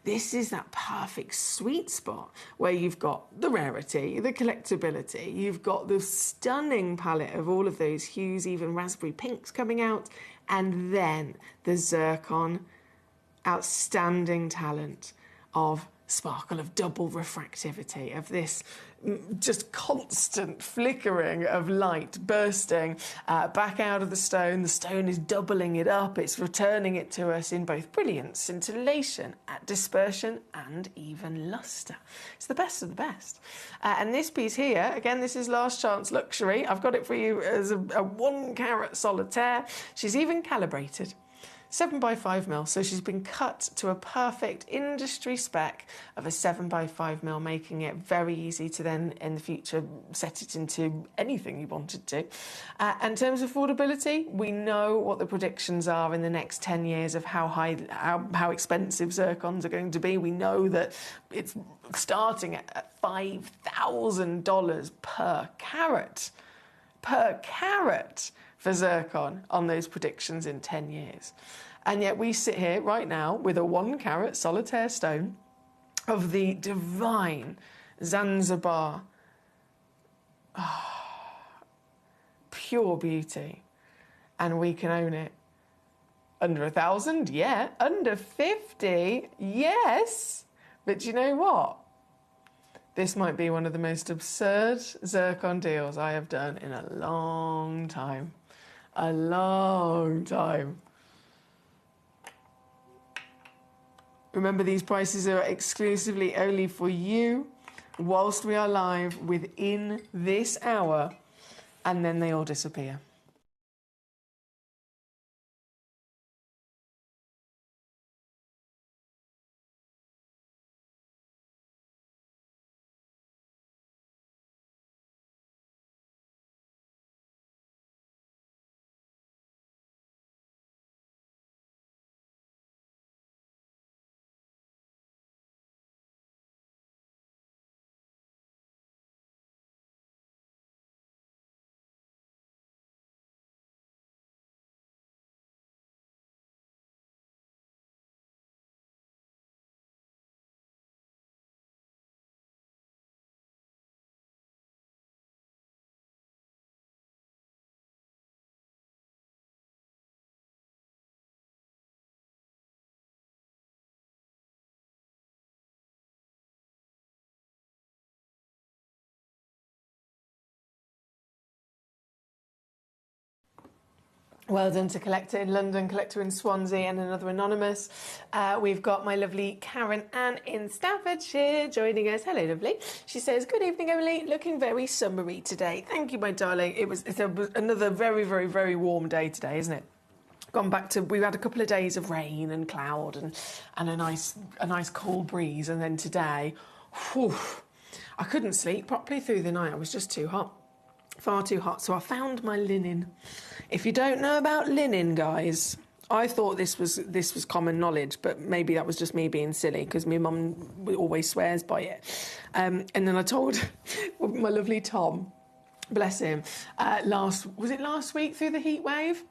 E: This is that perfect sweet spot where you've got the rarity, the collectability, you've got the stunning palette of all of those hues, even raspberry pinks coming out, and then the zircon outstanding talent of sparkle, of double refractivity, of this just constant flickering of light bursting back out of the stone. The stone is doubling it up. It's returning it to us in both brilliance, scintillation, dispersion, and even lustre. It's the best of the best. And this piece here, again, this is Last Chance Luxury. I've got it for you as a 1 carat solitaire. She's even calibrated. 7x5mm, so she's been cut to a perfect industry spec of a 7x5mm, making it very easy to then in the future set it into anything you wanted to. In terms of affordability, we know what the predictions are in the next 10 years of how expensive zircons are going to be. We know that it's starting at $5,000 per carat for zircon on those predictions in 10 years. And yet we sit here right now with a 1 carat solitaire stone of the divine Zanzibar. Pure beauty. And we can own it. Under 1,000? Yeah. Under 50? Yes. But do you know what? This might be one of the most absurd zircon deals I have done in a long time. A long time. Remember, these prices are exclusively only for you whilst we are live within this hour, and then they all disappear. Well done to Collector in London, Collector in Swansea, and another anonymous. We've got my lovely Karen Ann in Staffordshire joining us. Hello, lovely. She says, good evening, Emily. Looking very summery today. Thank you, my darling. It's another very, very, very warm day today, isn't it? Gone back to, we've had a couple of days of rain and cloud and a nice cool breeze, and then today, whew, I couldn't sleep properly through the night. I was just too hot. Far too hot. So I found my linen. If you don't know about linen, guys, I thought this was common knowledge, but maybe that was just me being silly because my mum always swears by it. And then I told my lovely Tom, bless him, last week through the heat wave?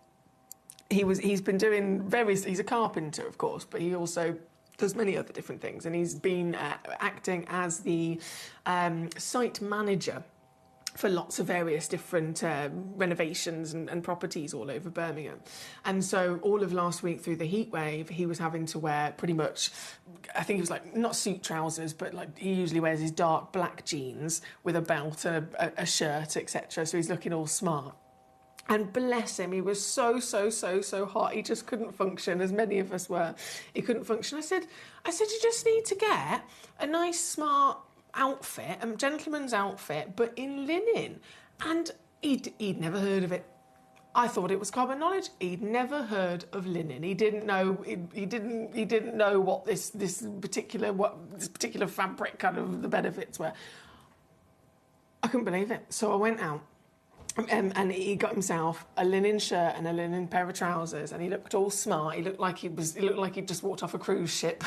E: He's been doing he's a carpenter, of course, but he also does many other different things, and he's been acting as the site manager for lots of various different renovations and properties all over Birmingham. And so all of last week through the heat wave, he was having to wear pretty much, I think it was like, not suit trousers, but like he usually wears his dark black jeans with a belt and a shirt, etc. So he's looking all smart. And bless him, he was so hot. He just couldn't function, as many of us were. He couldn't function. I said, you just need to get a nice, smart outfit, a gentleman's outfit, but in linen. And he'd never heard of it. I thought it was common knowledge. He'd never heard of linen. He didn't know. He didn't know what this particular fabric kind of the benefits were. I couldn't believe it. So I went out. And he got himself a linen shirt and a linen pair of trousers, and he looked all smart. He looked like he'd just walked off a cruise ship.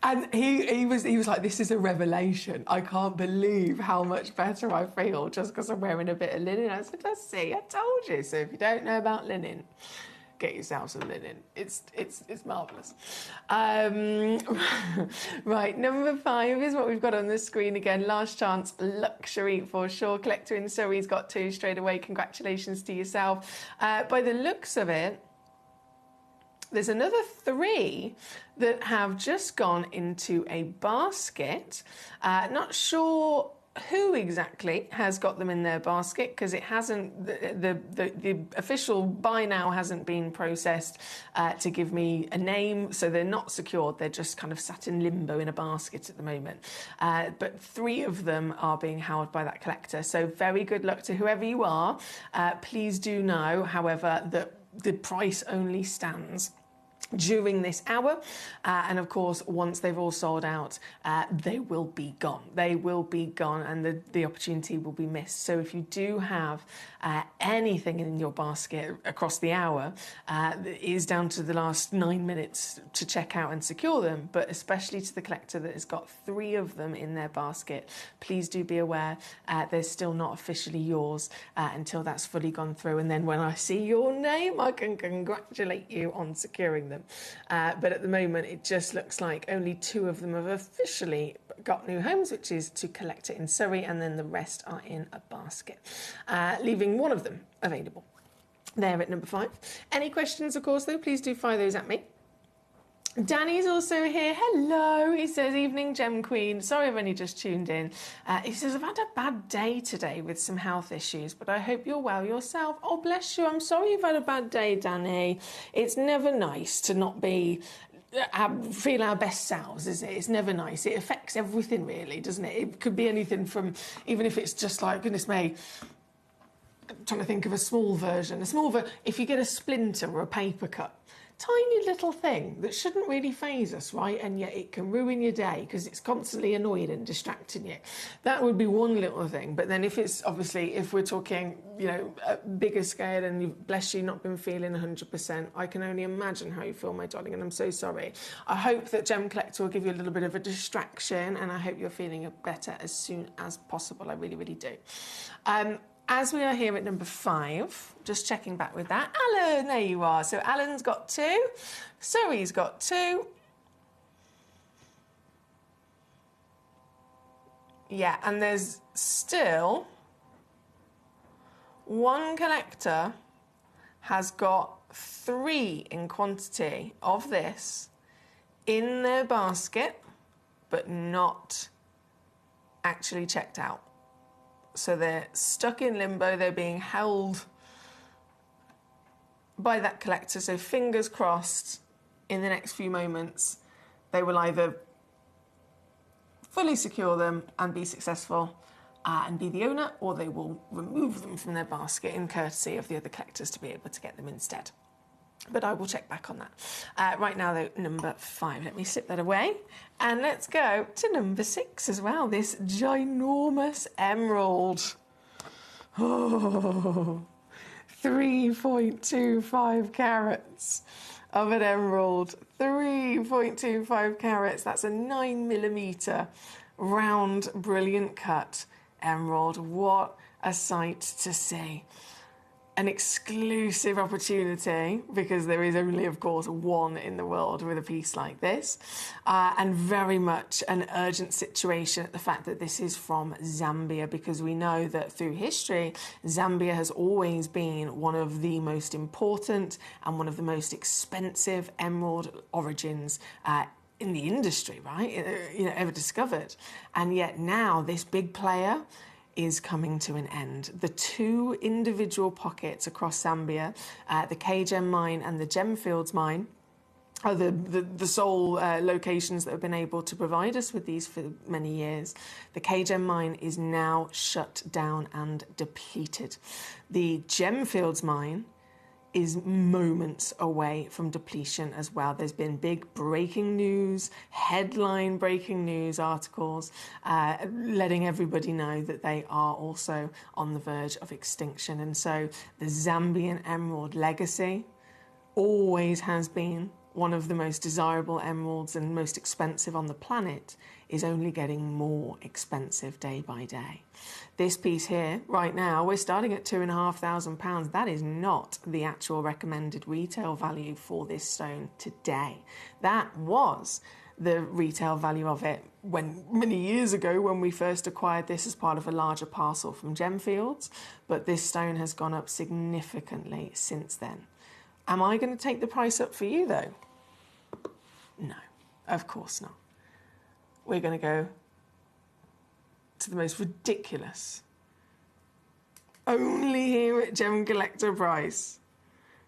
E: And he was like, this is a revelation. I can't believe how much better I feel just because I'm wearing a bit of linen. I said, I told you. So if you don't know about linen, get yourself some linen. It's marvellous. Right, number 5 is what we've got on the screen again. Last chance luxury for sure. Collector in Surrey's got 2 straight away. Congratulations to yourself. By the looks of it, there's another 3 that have just gone into a basket. Not sure who exactly has got them in their basket because it hasn't, the official buy now hasn't been processed to give me a name, so they're not secured. They're just kind of sat in limbo in a basket at the moment. But 3 of them are being held by that collector. So very good luck to whoever you are. Please do know, however, that the price only stands during this hour, and of course once they've all sold out, they will be gone. They will be gone, and the opportunity will be missed. So if you do have anything in your basket across the hour, it is down to the last 9 minutes to check out and secure them, but especially to the collector that has got 3 of them in their basket, please do be aware they're still not officially yours until that's fully gone through, and then when I see your name I can congratulate you on securing them. But at the moment it just looks like only 2 of them have officially got new homes, which is to Collector in Surrey, and then the rest are in a basket, leaving 1 of them available there at number 5. Any questions, of course, though, please do fire those at me. Danny's also here. Hello. He says, evening, Gem Queen. Sorry I've only just tuned in. He says, I've had a bad day today with some health issues, but I hope you're well yourself. Oh, bless you. I'm sorry you've had a bad day, Danny. It's never nice to not be... feel our best selves, is it? It's never nice. It affects everything, really, doesn't it? It could be anything from, even if it's just like, goodness me, I'm trying to think of a small version. If you get a splinter or a paper cut, tiny little thing that shouldn't really faze us, right? And yet it can ruin your day because it's constantly annoying and distracting you. That would be one little thing. But then if it's, obviously, if we're talking, you know, a bigger scale and you've, bless you, not been feeling 100%, I can only imagine how you feel, my darling, and I'm so sorry. I hope that Gemcollector will give you a little bit of a distraction, and I hope you're feeling better as soon as possible. I really, really do. As we are here at number 5, just checking back with that. Alan, there you are. So Alan's got 2. Zoe's got 2. Yeah, and there's still 1 collector has got 3 in quantity of this in their basket, but not actually checked out. So they're stuck in limbo, they're being held by that collector. So fingers crossed, in the next few moments, they will either fully secure them and be successful and be the owner, or they will remove them from their basket in courtesy of the other collectors to be able to get them instead. But I will check back on that. Right now, though, number 5. Let me slip that away. And let's go to number 6 as well. This ginormous emerald. Oh, 3.25 carats of an emerald. 3.25 carats. That's a 9mm round, brilliant cut emerald. What a sight to see. An exclusive opportunity, because there is only, of course, 1 in the world with a piece like this, and very much an urgent situation at the fact that this is from Zambia, because we know that through history, Zambia has always been one of the most important and one of the most expensive emerald origins in the industry, right? You know, ever discovered. And yet now this big player is coming to an end. The 2 individual pockets across Zambia, the K-Gem mine and the Gemfields mine, are the sole locations that have been able to provide us with these for many years. The K-Gem mine is now shut down and depleted. The Gemfields mine is moments away from depletion as well. There's been big breaking news, headline breaking news articles, letting everybody know that they are also on the verge of extinction. And so the Zambian emerald legacy always has been one of the most desirable emeralds and most expensive on the planet, is only getting more expensive day by day. This piece here, right now, we're starting at £2,500. That is not the actual recommended retail value for this stone today. That was the retail value of it when many years ago when we first acquired this as part of a larger parcel from Gemfields, but this stone has gone up significantly since then. Am I going to take the price up for you, though? No, of course not. We're going to go to the most ridiculous, only here at Gemcollector price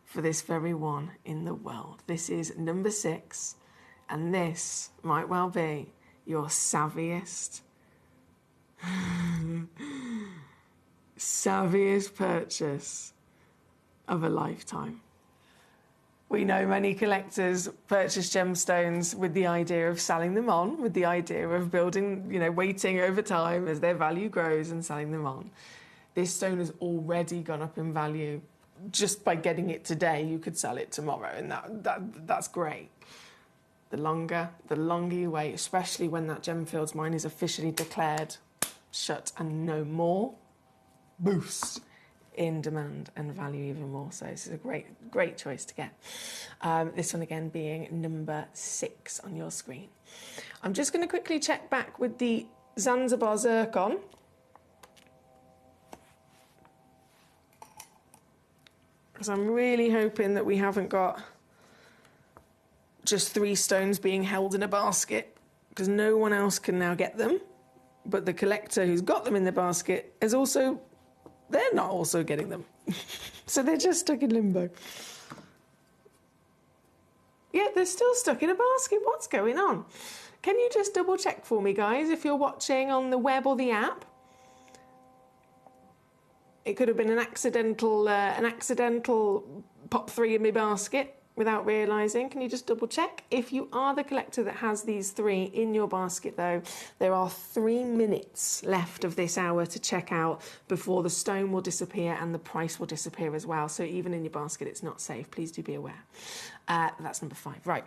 E: for this very one in the world. This is number 6, and this might well be your savviest purchase of a lifetime. We know many collectors purchase gemstones with the idea of selling them on, with the idea of building, waiting over time as their value grows and selling them on. This stone has already gone up in value. Just by getting it today, you could sell it tomorrow, and that's great. The longer you wait, especially when that Gemfields mine is officially declared shut and no more, boost in demand and value even more. So this is a great choice to get. This one again being number 6 on your screen. I'm just going to quickly check back with the Zanzibar zircon. Because I'm really hoping that we haven't got just 3 stones being held in a basket, because no one else can now get them. But the collector who's got them in the basket is also, they're not also getting them. So they're just stuck in limbo. Yeah, they're still stuck in a basket. What's going on? Can you just double check for me, guys, if you're watching on the web or the app? It could have been an accidental pop 3 in my basket without realising. Can you just double check? If you are the collector that has these 3 in your basket, though, there are 3 minutes left of this hour to check out before the stone will disappear and the price will disappear as well. So even in your basket, it's not safe. Please do be aware. That's number 5. Right.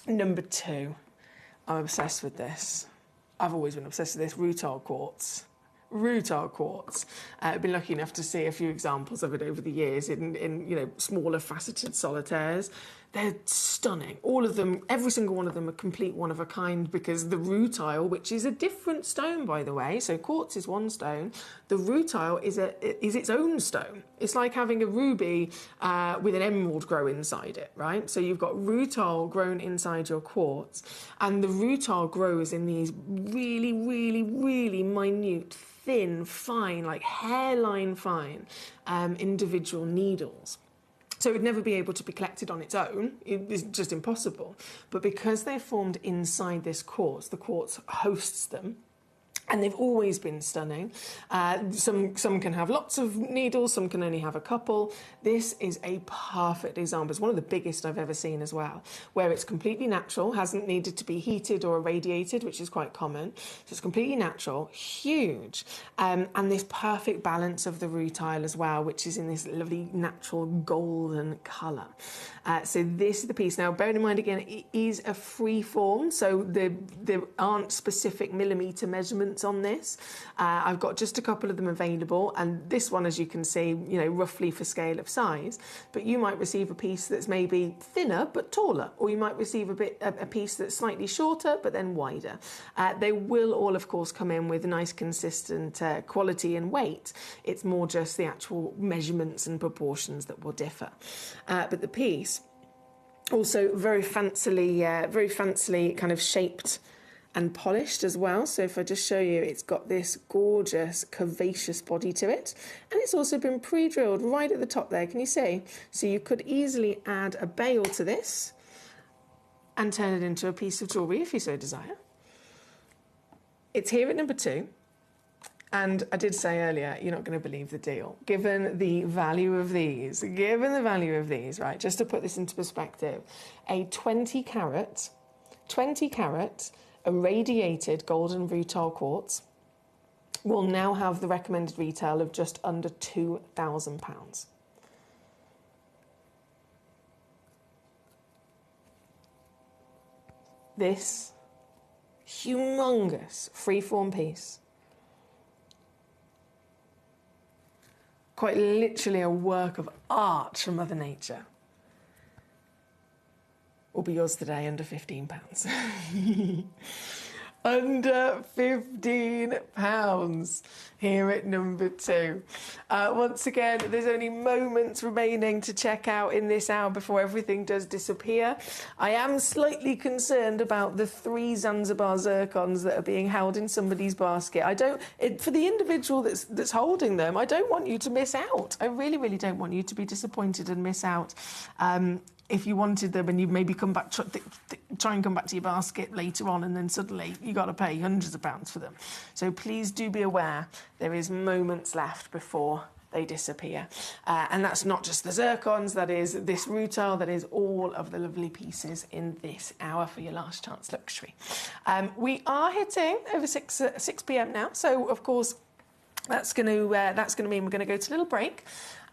E: Number 2. I'm obsessed with this. I've always been obsessed with this. Rutile quartz. Rutile quartz. I've been lucky enough to see a few examples of it over the years in smaller faceted solitaires. They're stunning. All of them, every single one of them, a complete one of a kind, because the rutile, which is a different stone, by the way, so quartz is one stone, the rutile is its own stone. It's like having a ruby with an emerald grow inside it, right? So you've got rutile grown inside your quartz, and the rutile grows in these really, really, really minute, thin, fine, like hairline fine individual needles. So it would never be able to be collected on its own. It's just impossible. But because they're formed inside this quartz, the quartz hosts them. And they've always been stunning. Some can have lots of needles, some can only have a couple. This is a perfect example. It's one of the biggest I've ever seen as well, where it's completely natural, hasn't needed to be heated or irradiated, which is quite common. So it's completely natural, huge. And this perfect balance of the rutile as well, which is in this lovely natural golden colour. So this is the piece. Now, bearing in mind, again, it is a free form, so there aren't specific millimetre measurements on this. I've got just a couple of them available, and this one, as you can see, roughly for scale of size, but you might receive a piece that's maybe thinner but taller, or you might receive a piece that's slightly shorter but then wider. They will all, of course, come in with nice consistent quality and weight. It's more just the actual measurements and proportions that will differ. But the piece also very fancily kind of shaped and polished as well. So if I just show you, it's got this gorgeous curvaceous body to it, and it's also been pre-drilled right at the top there. Can you see? So you could easily add a bail to this and turn it into a piece of jewellery if you so desire. It's here at number 2. And I did say earlier, you're not going to believe the deal. Given the value of these, right, just to put this into perspective, a 20 carat irradiated golden rutile quartz will now have the recommended retail of just under £2,000. This humongous freeform piece, quite literally a work of art from Mother Nature, will be yours today under £15. Under £15 here at number 2. Once again, there's only moments remaining to check out in this hour before everything does disappear. I am slightly concerned about the 3 Zanzibar zircons that are being held in somebody's basket. For the individual that's holding them, I don't want you to miss out. I really, really don't want you to be disappointed and miss out. If you wanted them and you maybe come back, try and come back to your basket later on, and then suddenly you got to pay hundreds of pounds for them. So please do be aware, there is moments left before they disappear. And that's not just the zircons, that is this rutile, that is all of the lovely pieces in this hour for your last chance luxury. We are hitting over 6 p.m. now, so of course that's going to mean we're going to go to a little break.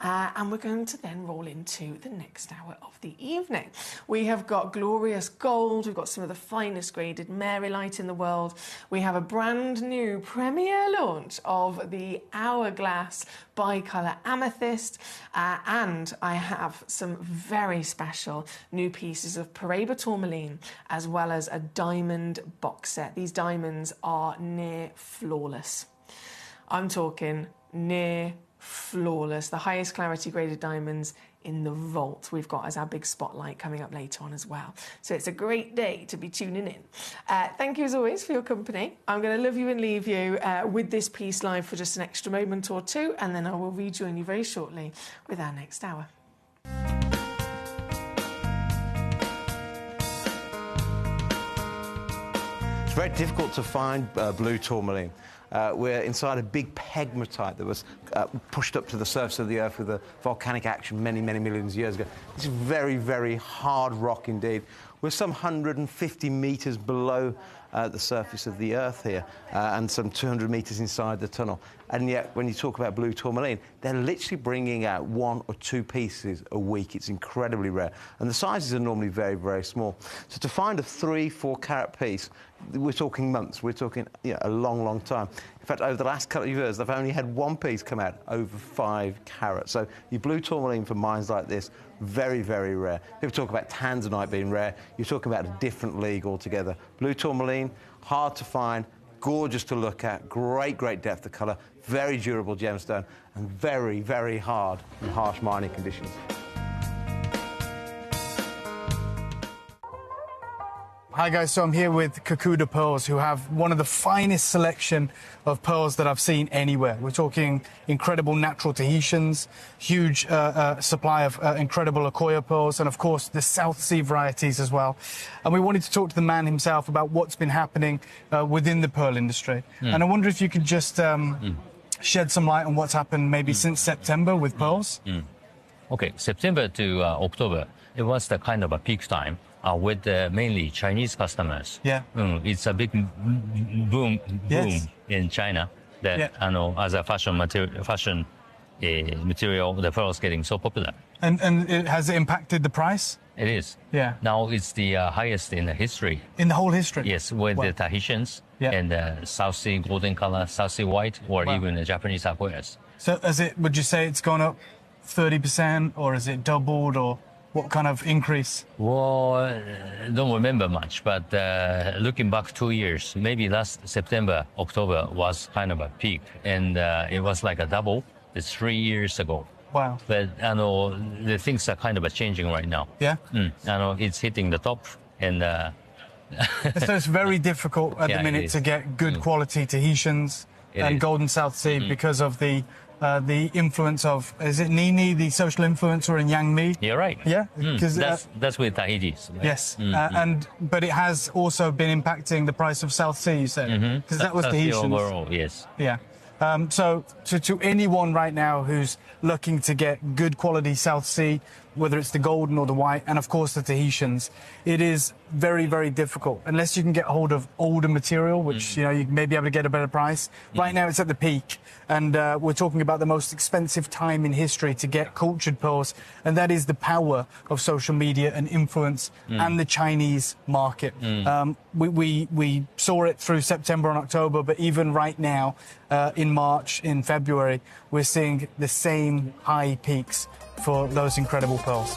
E: And we're going to then roll into the next hour of the evening. We have got glorious gold, we've got some of the finest graded Marylite in the world. We have a brand new premiere launch of the Hourglass Bicolour Amethyst. And I have some very special new pieces of Paraiba Tourmaline, as well as a diamond box set. These diamonds are near flawless. I'm talking near flawless, the highest clarity graded diamonds in the vault we've got as our big spotlight coming up later on as well. So it's a great day to be tuning in. Thank you as always for your company. I'm going to love you and leave you with this piece live for just an extra moment or two, and then I will rejoin you very shortly with our next hour.
H: It's very difficult to find blue tourmaline. We're inside a big pegmatite that was pushed up to the surface of the Earth with a volcanic action many, many millions of years ago. It's very, very hard rock indeed. We're some 150 metres below the surface of the Earth here, and some 200 metres inside the tunnel. And yet, when you talk about blue tourmaline, they're literally bringing out 1 or 2 pieces a week. It's incredibly rare. And the sizes are normally very, very small. So to find a 3-4 carat piece, we're talking months. We're talking a long, long time. In fact, over the last couple of years, they've only had 1 piece come out over 5 carats. So your blue tourmaline for mines like this, very, very rare. People talk about tanzanite being rare. You're talking about a different league altogether. Blue tourmaline, hard to find, gorgeous to look at, great, great depth of colour, very durable gemstone, and very, very hard in harsh mining conditions.
B: Hi guys, so I'm here with Kakuda Pearls, who have one of the finest selection of pearls that I've seen anywhere. We're talking incredible natural Tahitians, huge supply of incredible Akoya pearls, and of course the South Sea varieties as well. And we wanted to talk to the man himself about what's been happening within the pearl industry. And I wonder if you could just shed some light on what's happened maybe since September with pearls.
I: Okay, September to October, it was the kind of a peak time. With mainly Chinese customers.
B: Yeah.
I: It's a big boom in China that as a fashion material, the pearl is getting so popular.
B: And has it impacted the price?
I: It is.
B: Yeah.
I: Now it's the highest in the history.
B: In the whole history?
I: Yes, with the Tahitians and the South Sea golden color, South Sea white, or even the Japanese Akoyas.
B: So would you say it's gone up 30%, or is it doubled, or what kind of increase?
I: Well, don't remember much, but looking back 2 years, maybe last September, October was kind of a peak, and it was like a double. It's 3 years ago.
B: Wow.
I: But the things are kind of changing right now.
B: Yeah.
I: It's hitting the top, and
B: so it's very difficult at the minute to get good quality Tahitians and Golden South Sea because of the influence of, is it Nini, the social influencer in Yang Mi?
I: You're right.
B: Yeah, because
I: that's with Tahiti's. Right?
B: Yes, but it has also been impacting the price of South Sea. You said because that was Tahitians.
I: Overall, yes.
B: Yeah. So to anyone right now who's looking to get good quality South Sea, whether it's the golden or the white, and of course the Tahitians, it is very, very difficult unless you can get hold of older material, which you may be able to get a better price. Right now it's at the peak, and we're talking about the most expensive time in history to get cultured pearls, and that is the power of social media and influence and the Chinese market. We saw it through September and October, but even right now in March, in February, we're seeing the same high peaks for those incredible pearls.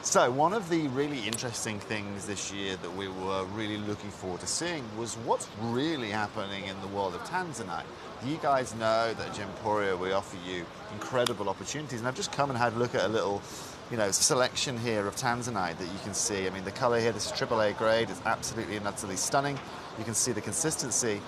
J: So one of the really interesting things this year that we were really looking forward to seeing was what's really happening in the world of tanzanite. You guys know that at Gemporia we offer you incredible opportunities, and I've just come and had a look at a little selection here of tanzanite that you can see. I mean, the color here, this is AAA grade, is absolutely and utterly stunning. You can see the consistency.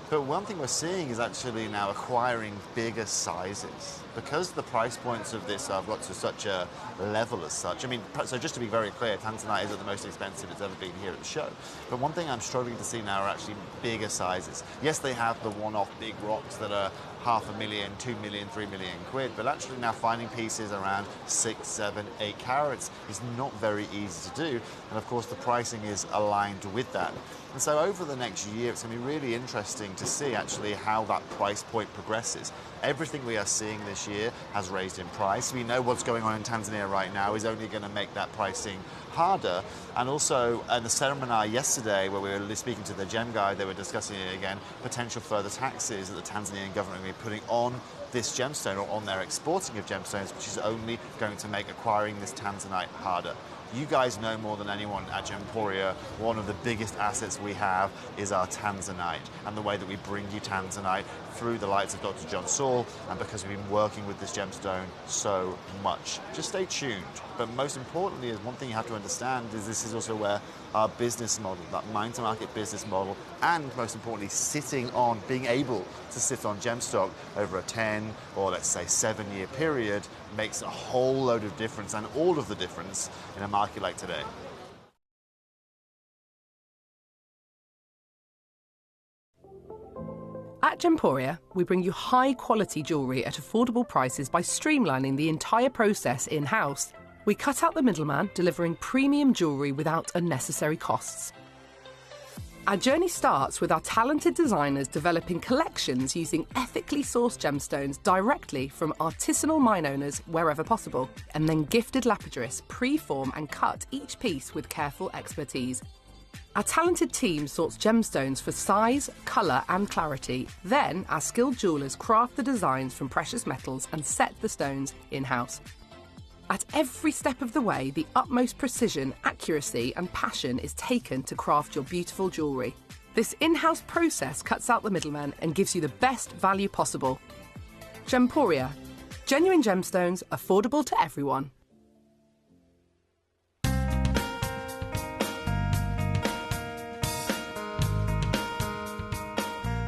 J: But one thing we're seeing is actually now acquiring bigger sizes. Because the price points of this have got to such a level as such. I mean, so just to be very clear, tanzanite isn't the most expensive it's ever been here at the show. But one thing I'm struggling to see now are actually bigger sizes. Yes, they have the one-off big rocks that are $500,000, 2 million, 3 million quid, but actually now finding pieces around 6, 7, 8 carats is not very easy to do. And of course, the pricing is aligned with that. And so over the next year, it's going to be really interesting to see actually how that price point progresses. Everything we are seeing this year has raised in price. We know what's going on in Tanzania right now is only going to make that pricing harder. And also, in the seminar yesterday, where we were speaking to the gem guy, they were discussing it again, potential further taxes that the Tanzanian government will be putting on this gemstone or on their exporting of gemstones, which is only going to make acquiring this tanzanite harder. You guys know more than anyone at Gemporia, one of the biggest assets we have is our tanzanite, and the way that we bring you tanzanite through the lights of Dr. John Saul, and because we've been working with this gemstone so much. Just stay tuned. But most importantly, is one thing you have to understand is this is also where our business model, that mine-to-market business model, and most importantly, being able to sit on gemstock over a 10 or let's say 7-year period makes a whole load of difference, and all of the difference in a market like today.
K: At Gemporia, we bring you high-quality jewellery at affordable prices by streamlining the entire process in-house. We cut out the middleman, delivering premium jewellery without unnecessary costs. Our journey starts with our talented designers developing collections using ethically sourced gemstones directly from artisanal mine owners wherever possible, and then gifted lapidarists pre-form and cut each piece with careful expertise. Our talented team sorts gemstones for size, colour and clarity. Then our skilled jewellers craft the designs from precious metals and set the stones in-house. At every step of the way, the utmost precision, accuracy and passion is taken to craft your beautiful jewellery. This in-house process cuts out the middleman and gives you the best value possible. Gemporia. Genuine gemstones, affordable to everyone.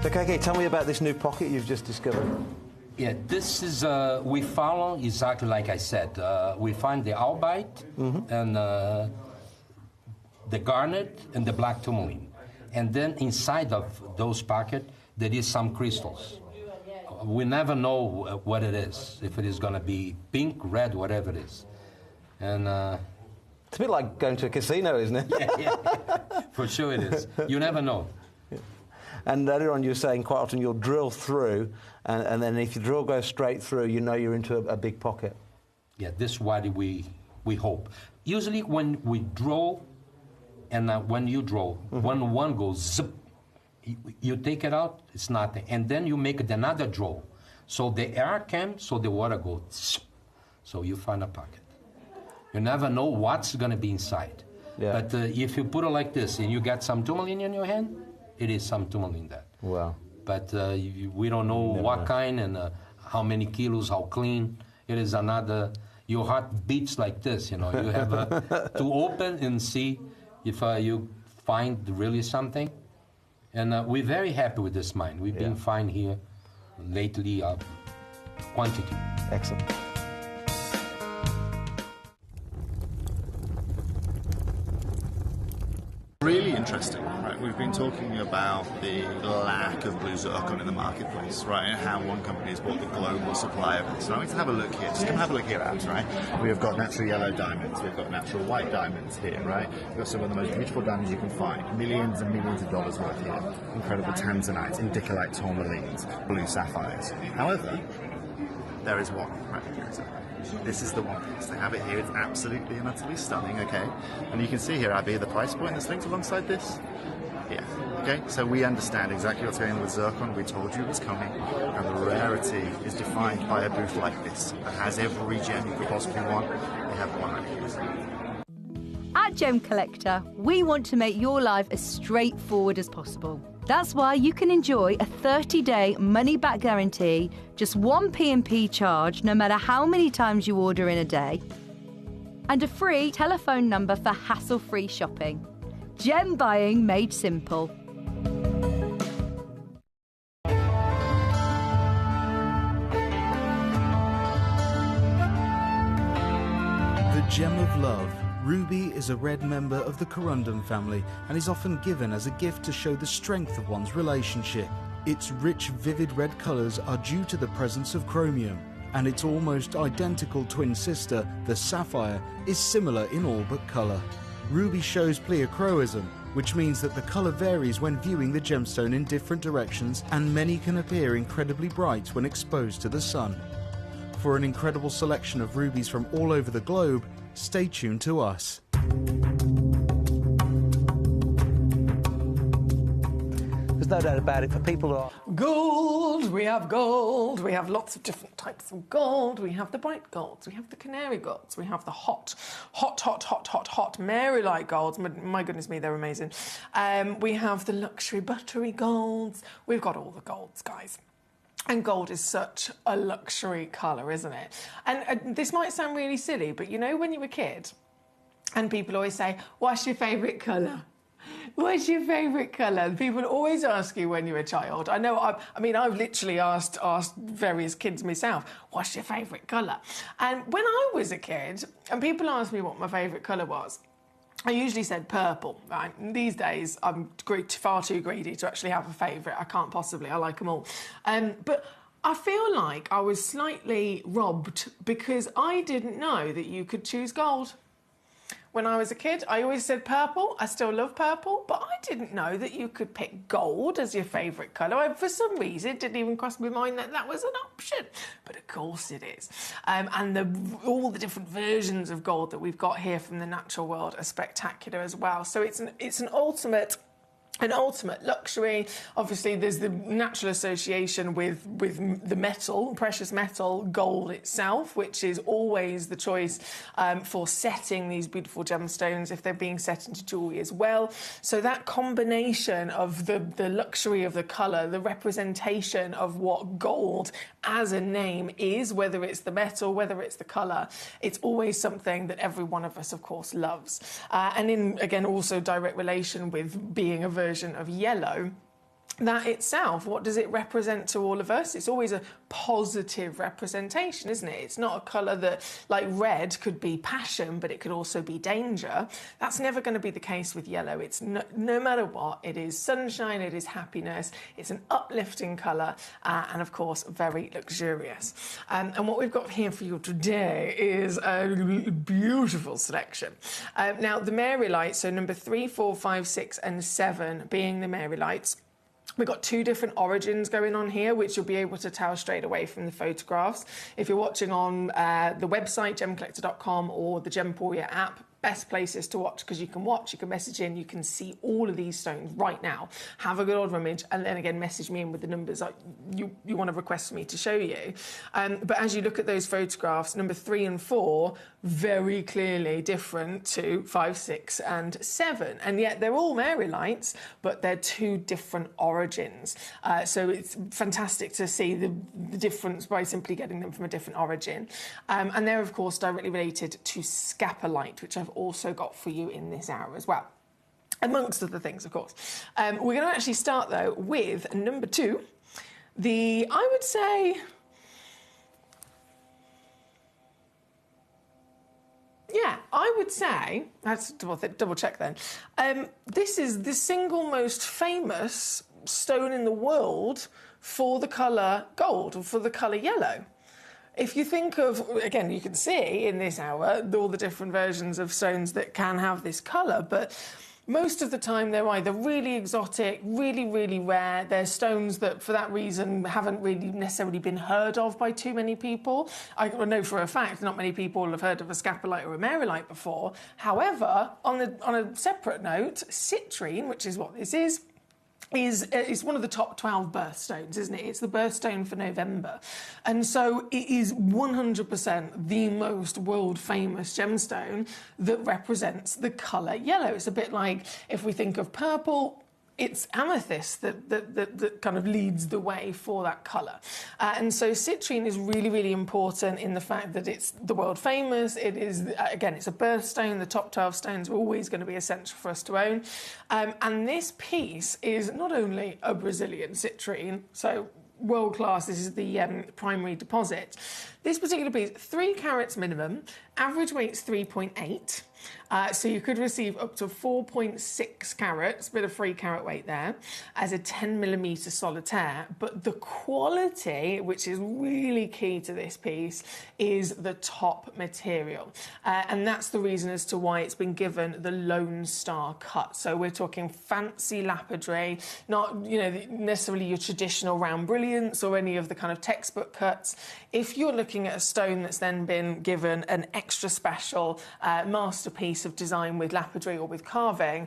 H: So, KK, tell me about this new pocket you've just discovered.
L: Yeah, this is, we found exactly like I said. We find the albite and the garnet and the black tourmaline. And then inside of those pockets, there is some crystals. We never know what it is, if it is going to be pink, red, whatever it is. And
H: it's a bit like going to a casino, isn't it?
L: Yeah, for sure it is. You never know.
H: And earlier on you were saying quite often you'll drill through, and then if your drill goes straight through, you know you're into a big pocket.
L: Yeah, this is what we hope. Usually when we draw, and when you draw, when one goes zip, you take it out, it's nothing. And then you make another draw. So the air comes, so the water goes zip. So you find a pocket. You never know what's going to be inside. Yeah. But if you put it like this and you get some tourmaline in your hand, it is some tourmaline there. Wow. But we don't know what kind and how many kilos, how clean. It is another, your heart beats like this, you know. You have to open and see if you find really something. And we're very happy with this mine. We've been finding here lately quantity.
H: Excellent.
J: Really interesting, right? We've been talking about the lack of blue zircon in the marketplace, right? And how one company has bought the global supply of it. So I want to have a look here. Just come have a look here, Abs, right? We've got natural yellow diamonds. We've got natural white diamonds here, right? We've got some of the most beautiful diamonds you can find. Millions and millions of dollars worth here. Incredible tanzanites, indicolite tourmalines, blue sapphires. However, there is one right here. This is the one piece. They have it here. It's absolutely and utterly stunning, okay? And you can see here, Abby, the price point that's linked alongside this. Yeah, okay? So we understand exactly what's going on with zircon. We told you it was coming. And the rarity is defined by a booth like this that has every gem you could possibly want. They have one right here.
M: At Gemcollector, we want to make your life as straightforward as possible. That's why you can enjoy a 30-day money-back guarantee, just one P&P charge no matter how many times you order in a day, and a free telephone number for hassle-free shopping. Gem buying made simple.
N: gem of love, ruby is a red member of the corundum family and is often given as a gift to show the strength of one's relationship. Its rich, vivid red colours are due to the presence of chromium, and its almost identical twin sister, the sapphire, is similar in all but colour. Ruby shows pleochroism, which means that the colour varies when viewing the gemstone in different directions, and many can appear incredibly bright when exposed to the sun. For an incredible selection of rubies from all over the globe, stay tuned to us.
H: There's no doubt about it, for people who are...
E: Gold, we have gold. We have lots of different types of gold. We have the bright golds, we have the canary golds, we have the hot Mary-like golds. My goodness me, they're amazing. We have the luxury buttery golds. We've got all the golds, guys. And gold is such a luxury colour, isn't it? And this might sound really silly, but you know when you were a kid and people always say, what's your favourite colour? What's your favourite colour? People always ask you when you're a child. I know, I've literally asked various kids myself, what's your favourite colour? And when I was a kid and people asked me what my favourite colour was, I usually said purple, right? These days, I'm far too greedy to actually have a favourite. I can't possibly. I like them all. But I feel like I was slightly robbed because I didn't know that you could choose gold. When I was a kid, I always said purple. I still love purple, but I didn't know that you could pick gold as your favourite colour. For some reason, it didn't even cross my mind that that was an option. But of course it is. And all the different versions of gold that we've got here from the natural world are spectacular as well. So it's an ultimate luxury. Obviously, there's the natural association with the metal, precious metal, gold itself, which is always the choice for setting these beautiful gemstones if they're being set into jewellery as well. So that combination of the luxury of the colour, the representation of what gold as a name is, whether it's the metal, whether it's the colour, it's always something that every one of us, of course, loves. And in, again, also direct relation with being a version of yellow, that itself, what does it represent to all of us? It's always a positive representation, isn't it? It's not a colour that, like red, could be passion, but it could also be danger. That's never going to be the case with yellow. It's no matter what, it is sunshine, it is happiness, it's an uplifting colour, and of course, very luxurious. And what we've got here for you today is a beautiful selection. Now, the Mary lights, so number 3, 4, 5, 6, and 7 being the Mary lights. We've got two different origins going on here, which you'll be able to tell straight away from the photographs. If you're watching on the website, gemcollector.com, or the Gemporia app, best places to watch, because you can watch, you can message in, you can see all of these stones right now. Have a good old rummage, and then again message me in with the numbers you want to request for me to show you. But as you look at those photographs, number 3 and 4 very clearly different to 5, 6 and 7, and yet they're all Mary lights, but they're two different origins. So it's fantastic to see the difference by simply getting them from a different origin. And they're of course directly related to scapolite, which I've also got for you in this hour as well, amongst other things, of course. We're going to actually start though with number 2, I would say, that's double check then. This is the single most famous stone in the world for the colour gold, or for the colour yellow. If you think of, again, you can see in this hour all the different versions of stones that can have this colour, but most of the time they're either really exotic, really, really rare. They're stones that, for that reason, haven't really necessarily been heard of by too many people. I know for a fact not many people have heard of a scapolite or a Marylite before. However, on a separate note, citrine, which is what this is one of the top 12 birthstones, isn't it? It's the birthstone for November. And so it is 100% the most world-famous gemstone that represents the colour yellow. It's a bit like, if we think of purple, it's amethyst that kind of leads the way for that colour. And so citrine is really, really important in the fact that it's the world famous. It is, again, it's a birthstone. The top 12 stones are always going to be essential for us to own. And this piece is not only a Brazilian citrine, so world class. This is the primary deposit. This particular piece, 3 carats minimum, average weight's 3.8. So you could receive up to 4.6 carats, bit of 3 carat weight there, as a 10mm solitaire. But the quality, which is really key to this piece, is the top material. And that's the reason as to why it's been given the Lone Star cut. So we're talking fancy lapidary, not necessarily your traditional round brilliance or any of the kind of textbook cuts. If you're looking at a stone that's then been given an extra special masterpiece of design with lapidary or with carving,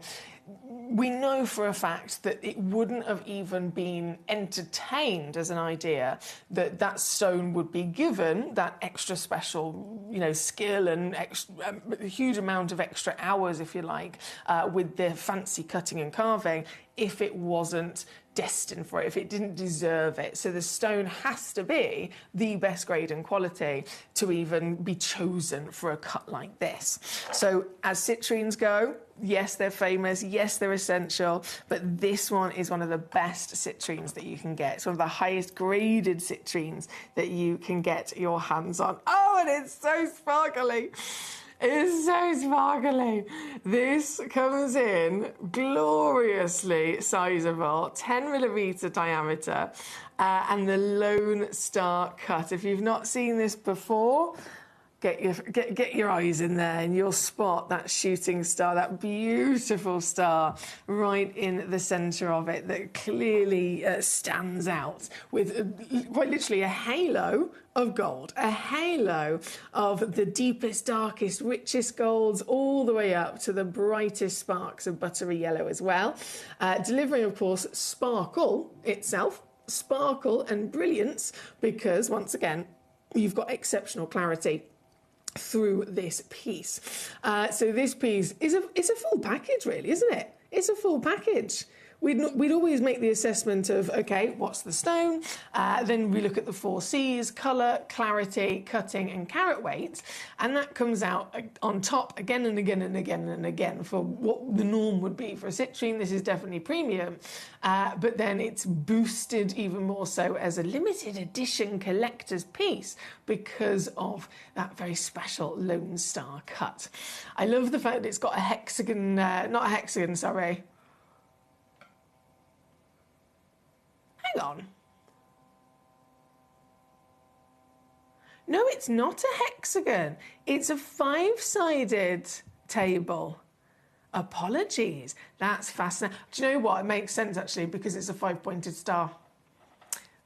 E: we know for a fact that it wouldn't have even been entertained as an idea that that stone would be given that extra special, skill and a huge amount of extra hours, if you like, with the fancy cutting and carving, if it wasn't destined for it, if it didn't deserve it. So the stone has to be the best grade and quality to even be chosen for a cut like this. So as citrines go, yes, they're famous, yes, they're essential, but this one is one of the best citrines that you can get. It's one of the highest graded citrines that you can get your hands on. Oh, and it's so sparkly. It's so sparkly. This comes in gloriously sizable, 10mm diameter, and the Lone Star cut. If you've not seen this before, get your eyes in there and you'll spot that shooting star, that beautiful star right in the centre of it that clearly stands out with quite literally a halo of gold, a halo of the deepest, darkest, richest golds all the way up to the brightest sparks of buttery yellow as well. Delivering, of course, sparkle itself, sparkle and brilliance, because once again, you've got exceptional clarity through this piece. So this piece is a full package, really, isn't it? It's a full package. We'd always make the assessment of, OK, what's the stone? Then we look at the 4 C's, colour, clarity, cutting and carat weight. And that comes out on top again and again and again and again for what the norm would be for a citrine. This is definitely premium. But then it's boosted even more so as a limited edition collector's piece because of that very special Lone Star cut. I love the fact that it's got a hexagon, not a hexagon, sorry. Hang on. No, it's not a hexagon. It's a 5-sided table. Apologies. That's fascinating. Do you know what? It makes sense, actually, because it's a 5-pointed star.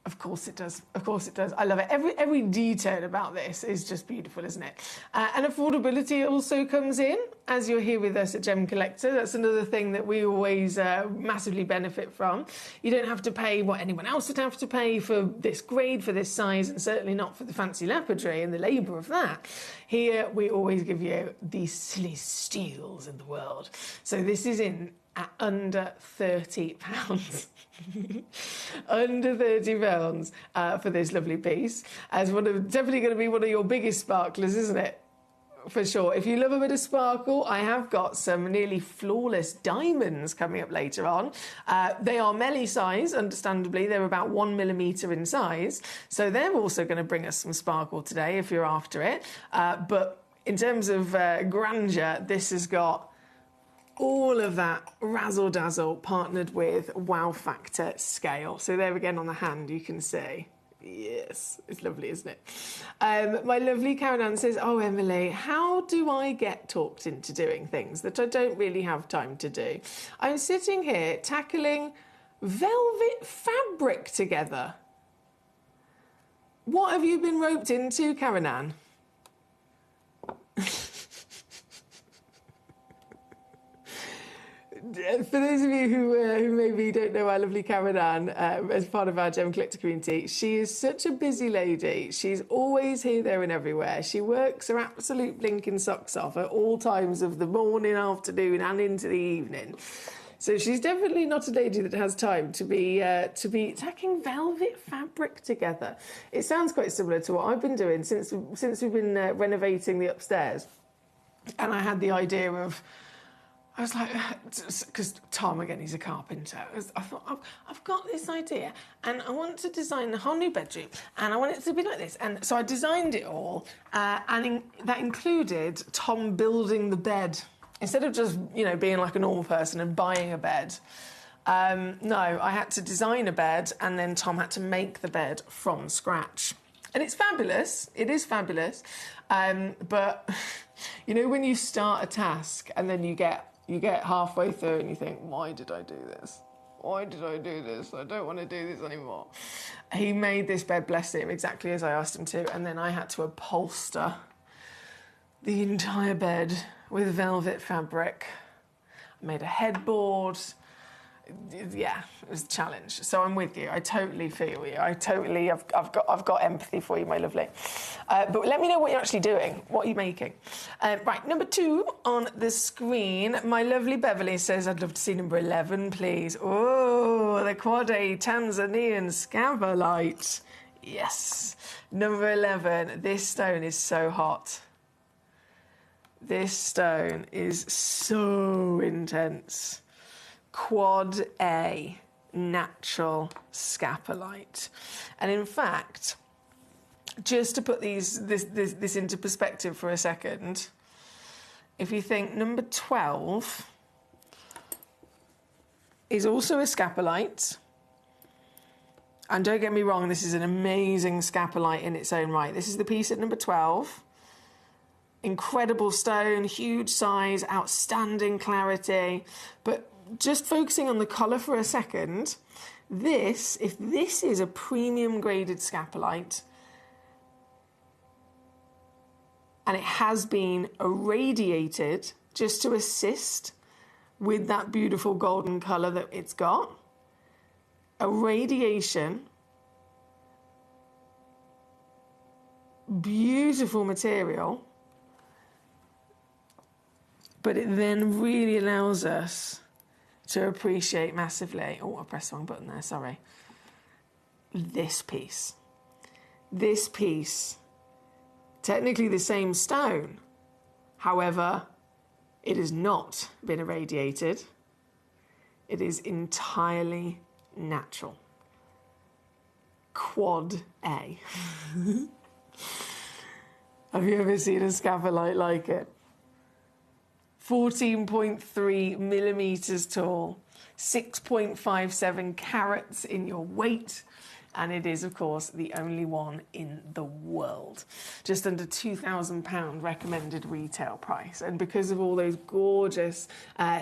E: Of course it does. Of course it does. I love it. Every detail about this is just beautiful, isn't it? And affordability also comes in as you're here with us at Gemcollector. That's another thing that we always massively benefit from. You don't have to pay what anyone else would have to pay for this grade, for this size, and certainly not for the fancy lapidary and the labour of that. Here, we always give you the silly steals in the world. So this is in at under £30. Under £30 for this lovely piece. As definitely going to be one of your biggest sparklers, isn't it? For sure. If you love a bit of sparkle, I have got some nearly flawless diamonds coming up later on. They are melee size, understandably. They're about 1mm in size. So they're also going to bring us some sparkle today if you're after it. But in terms of grandeur, this has got all of that razzle-dazzle partnered with wow factor scale. So there again on the hand you can see. Yes, it's lovely, isn't it? My lovely Karen Ann says, oh, Emily, how do I get talked into doing things that I don't really have time to do? I'm sitting here tackling velvet fabric together. What have you been roped into, Karen Ann? For those of you who maybe don't know our lovely Karen Ann as part of our Gemcollector community, she is such a busy lady. She's always here, there and everywhere. She works her absolute blinking socks off at all times of the morning, afternoon and into the evening. So she's definitely not a lady that has time to be tacking velvet fabric together. It sounds quite similar to what I've been doing since we've been renovating the upstairs. And I had the idea of, I was like, because Tom, again, he's a carpenter. I thought, I've got this idea, and I want to design a whole new bedroom, and I want it to be like this. And so I designed it all, and that included Tom building the bed. Instead of just, being like a normal person and buying a bed, no, I had to design a bed, and then Tom had to make the bed from scratch. And it's fabulous. It is fabulous. But, when you start a task and then you get halfway through and you think, why did I do this? Why did I do this? I don't want to do this anymore. He made this bed, bless him, exactly as I asked him to, and then I had to upholster the entire bed with velvet fabric. I made a headboard. Yeah, it was a challenge. So I'm with you. I totally feel you. I've got empathy for you, my lovely. But let me know what you're actually doing. What are you making? Right, number 2 on the screen. My lovely Beverly says, I'd love to see number 11, please. Oh, the Quad A Tanzanian Scavolite. Yes. Number 11. This stone is so hot. This stone is so intense. Quad A natural scapolite. And in fact, just to put this into perspective for a second, if you think number 12 is also a scapolite, and don't get me wrong, this is an amazing scapolite in its own right. This is the piece at number 12. Incredible stone, huge size, outstanding clarity, but just focusing on the colour for a second, if this is a premium graded scapolite and it has been irradiated just to assist with that beautiful golden colour that it's got, irradiation, beautiful material, but it then really allows us to appreciate massively. Oh, I pressed the wrong button there, sorry. This piece. This piece, technically the same stone. However, it has not been irradiated. It is entirely natural. Quad A. Have you ever seen a scapolite like it? 14.3 millimetres tall, 6.57 carats in your weight, and it is, of course, the only one in the world. Just under £2,000 recommended retail price. And because of all those gorgeous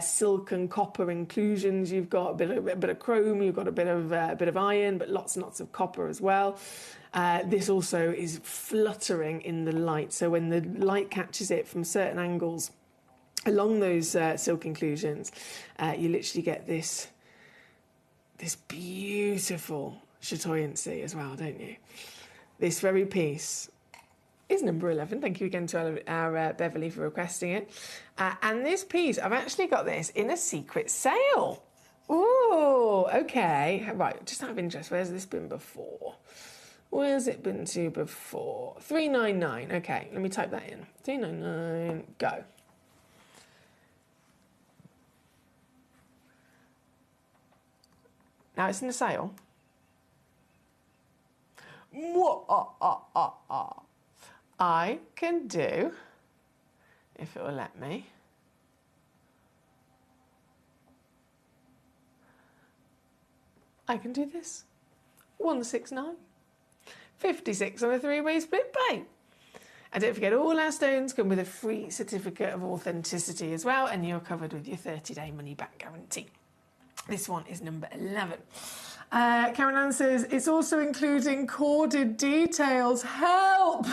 E: silk and copper inclusions, you've got a bit of chrome, you've got a bit of iron, but lots and lots of copper as well. This also is fluttering in the light. So when the light catches it from certain angles, along those silk inclusions, you literally get this beautiful chatoyancy as well, don't you? This very piece is number 11. Thank you again to our Beverly for requesting it. And this piece, I've actually got this in a secret sale. Ooh, okay. Right, just out of interest, where's this been before? Where's it been to before? $399. Okay, let me type that in. $399, go. Now it's in the sale. I can do, if it will let me, I can do this. 169. 56 on a 3-way split pay. And don't forget, all our stones come with a free certificate of authenticity as well, and you're covered with your 30-day money-back guarantee. This one is number 11. Karen Ann says, it's also including corded details. Help!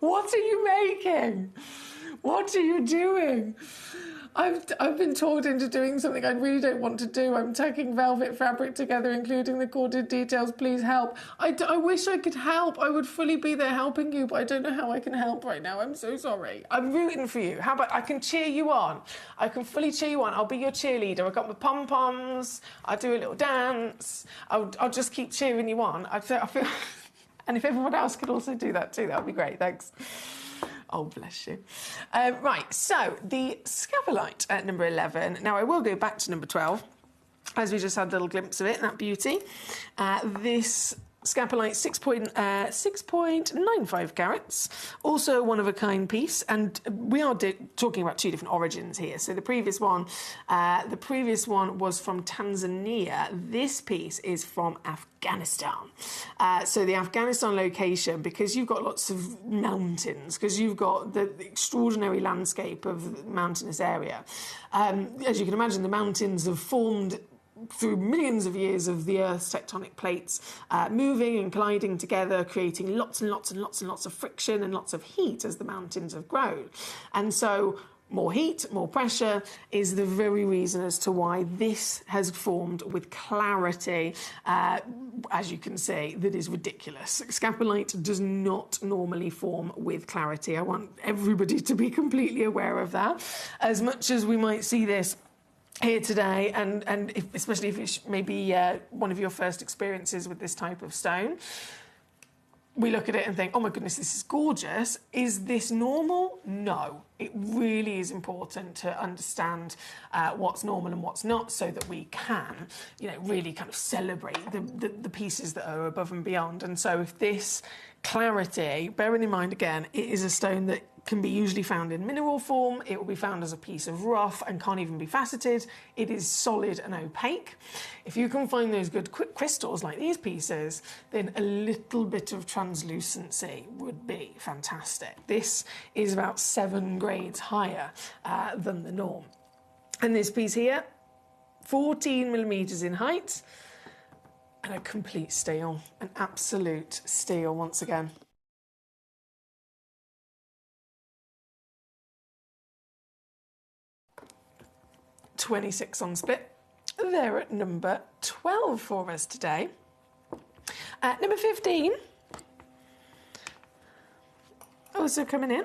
E: What are you making? What are you doing? I've been talked into doing something I really don't want to do. I'm taking velvet fabric together, including the corded details. Please help. I wish I could help. I would fully be there helping you, but I don't know how I can help right now. I'm so sorry. I'm rooting for you. How about I can cheer you on? I can fully cheer you on. I'll be your cheerleader. I've got my pom-poms. I'll do a little dance. I'll just keep cheering you on. I feel... And if everyone else could also do that too, that would be great. Thanks. Oh, bless you. Right, so the scapolite at number 11. Now, I will go back to number 12, as we just had a little glimpse of it, that beauty. This scapolite, 6.95 carats, also a one-of-a-kind piece, and we are talking about two different origins here. So the previous one was from Tanzania. This piece is from Afghanistan. So the Afghanistan location, because you've got lots of mountains, because you've got the extraordinary landscape of the mountainous area. As you can imagine, the mountains have formed through millions of years of the Earth's tectonic plates moving and colliding together, creating lots and lots and lots and lots of friction and lots of heat as the mountains have grown. And so more heat, more pressure is the very reason as to why this has formed with clarity, as you can see, that is ridiculous. Scapolite does not normally form with clarity. I want everybody to be completely aware of that. As much as we might see this here today, and especially if it's maybe one of your first experiences with this type of stone, we look at it and think, oh my goodness, this is gorgeous. Is this normal? No. It really is important to understand what's normal and what's not, so that we can, really kind of celebrate the pieces that are above and beyond. And so if this clarity, bearing in mind again, it is a stone that can be usually found in mineral form. It will be found as a piece of rough and can't even be faceted. It is solid and opaque. If you can find those good crystals like these pieces, then a little bit of translucency would be fantastic. This is about 7 grades higher than the norm. And this piece here, 14 millimeters in height, and a complete steal, an absolute steal once again. $26 on split. They're at number 12 for us today. Number 15, also coming in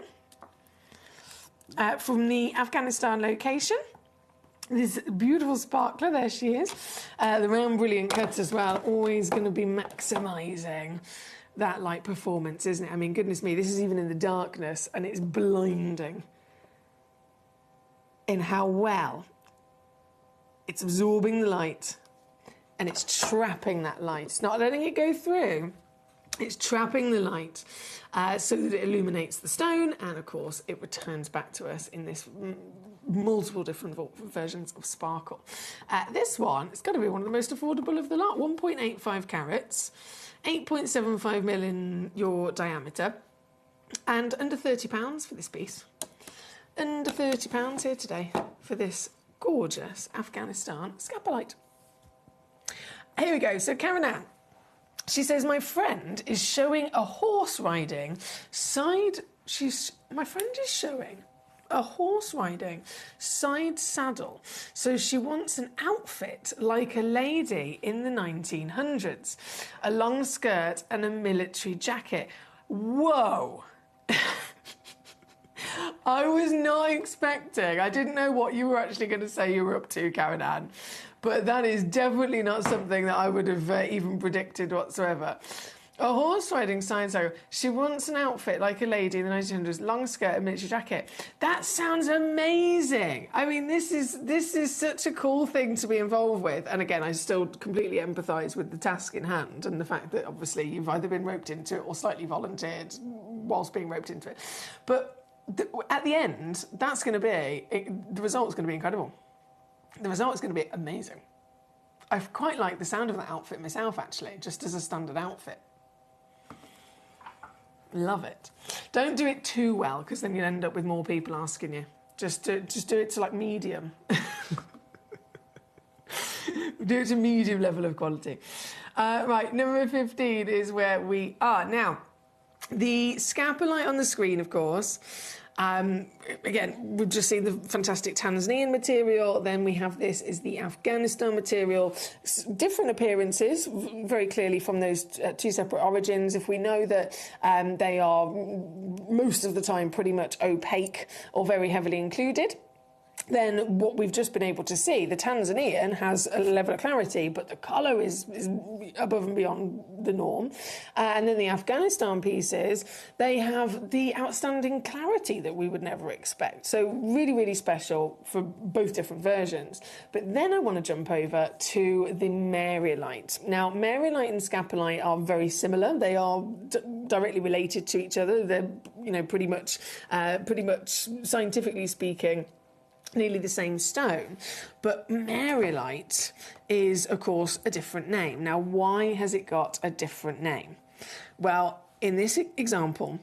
E: from the Afghanistan location. This beautiful sparkler, there she is. The round brilliant cut as well, always going to be maximising that light performance, isn't it? I mean, goodness me, this is even in the darkness, and it's blinding in how well it's absorbing the light, and it's trapping that light. It's not letting it go through. It's trapping the light so that it illuminates the stone, and of course it returns back to us in this multiple different versions of sparkle. This one, it's got to be one of the most affordable of the lot. 1.85 carats, 8.75 mil in your diameter, and under £30 for this piece. Under £30 here today for this gorgeous Afghanistan scapolite. Here we go. So Karen Ann, she says, my friend is showing a horse riding side. My friend is showing a horse riding side saddle. So she wants an outfit like a lady in the 1900s, a long skirt and a military jacket. Whoa. I was not expecting, I didn't know what you were actually going to say you were up to, Karen Ann, but that is definitely not something that I would have even predicted whatsoever. A horse riding side saddle. She wants an outfit like a lady in the 1900s, long skirt and military jacket. That sounds amazing. I mean, this is such a cool thing to be involved with. And again, I still completely empathise with the task in hand and the fact that obviously you've either been roped into it or slightly volunteered whilst being roped into it. But at the end, that's going to be, the result's going to be incredible. The result is going to be amazing. I quite like the sound of that outfit myself, actually, just as a standard outfit. Love it. Don't do it too well, because then you'll end up with more people asking you. Just do it to like medium. Do it to medium level of quality. Right, number 15 is where we are now. The scapolite on the screen, of course. Again, we've just seen the fantastic Tanzanian material. Then we have this is the Afghanistan material. Different appearances, very clearly from those two separate origins. If we know that they are most of the time pretty much opaque or very heavily included. then what we've just been able to see, the Tanzanian has a level of clarity, but the colour is above and beyond the norm. And then the Afghanistan pieces, they have the outstanding clarity that we would never expect. So really, really special for both different versions. But then I want to jump over to the Maryolite. Now, Maryolite and Scapolite are very similar. They are directly related to each other. They're, pretty much scientifically speaking, nearly the same stone. But Maryolite is, of course, a different name. Now, why has it got a different name? Well, in this example,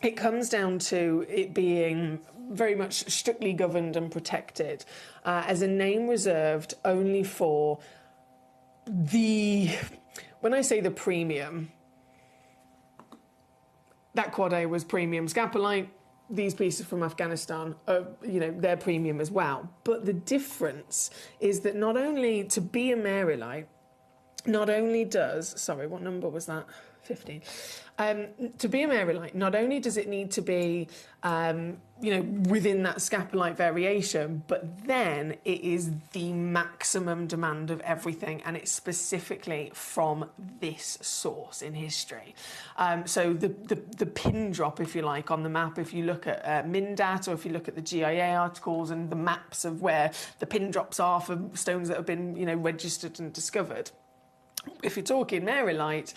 E: it comes down to it being very much strictly governed and protected as a name reserved only for when I say the premium, that quad A was premium Scapolite. These pieces from Afghanistan are, they're premium as well. But the difference is that not only to be a Maryolite, not only does, sorry, what number was that? 15. To be a Maryolite, not only does it need to be, within that Scapolite variation, but then it is the maximum demand of everything, and it's specifically from this source in history. So the pin drop, if you like, on the map, if you look at MinDat, or if you look at the GIA articles and the maps of where the pin drops are for stones that have been, registered and discovered, if you're talking Maryolite,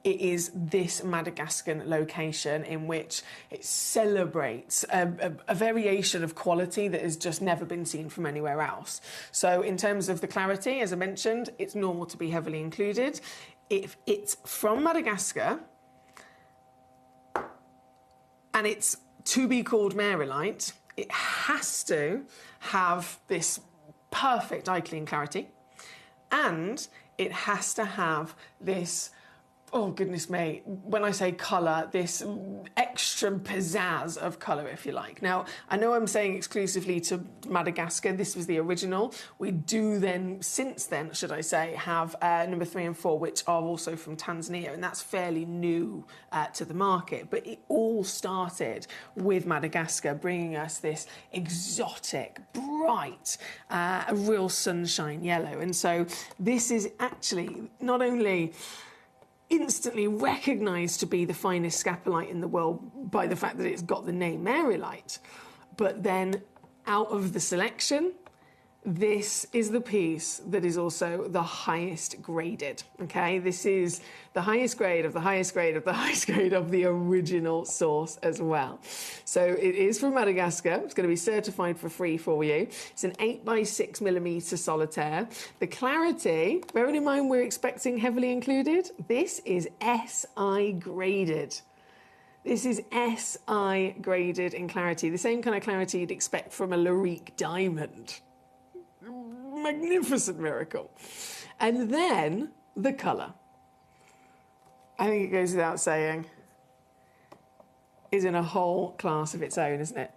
E: it is this Madagascan location in which it celebrates a variation of quality that has just never been seen from anywhere else. So in terms of the clarity, as I mentioned, it's normal to be heavily included. If it's from Madagascar and it's to be called Maryolite, it has to have this perfect eye clean clarity, and it has to have this, oh goodness me, when I say colour, this extra pizzazz of colour, if you like. Now, I know I'm saying exclusively to Madagascar, this was the original. We do then, since then, should I say, have number 3 and 4, which are also from Tanzania, and that's fairly new to the market. But it all started with Madagascar, bringing us this exotic, bright, a real sunshine yellow. And so this is actually not only instantly recognised to be the finest Scapolite in the world by the fact that it's got the name Maryolite, but then out of the selection, this is the piece that is also the highest graded, okay? This is the highest grade of the highest grade of the highest grade of the original source as well. So it is from Madagascar. It's going to be certified for free for you. It's an 8x6mm solitaire. The clarity, bearing in mind we're expecting heavily included, this is SI graded. This is SI graded in clarity, the same kind of clarity you'd expect from a Larique diamond. Magnificent miracle. And then the colour, I think it goes without saying, is in a whole class of its own, isn't it?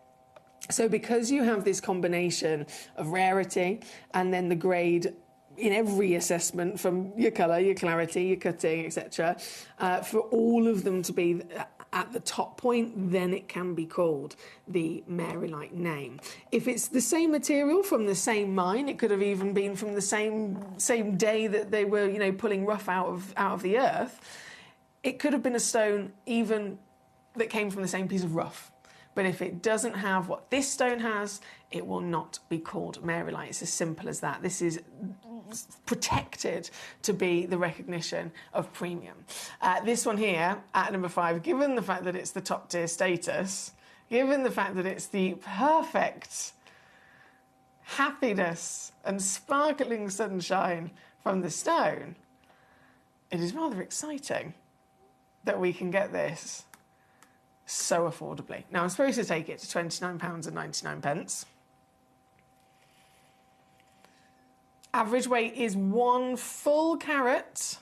E: So because you have this combination of rarity and then the grade in every assessment, from your colour, your clarity, your cutting, etc., for all of them to be at the top point, then it can be called the Maryolite name. If it's the same material from the same mine, it could have even been from the same day that they were, pulling rough out of the earth. It could have been a stone even that came from the same piece of rough. But if it doesn't have what this stone has, it will not be called Maryolite. It's as simple as that. This is protected to be the recognition of premium. This one here, at number 5, given the fact that it's the top tier status, given the fact that it's the perfect happiness and sparkling sunshine from the stone, it is rather exciting that we can get this so affordably. Now, I'm supposed to take it to £29.99. Average weight is 1 full carat.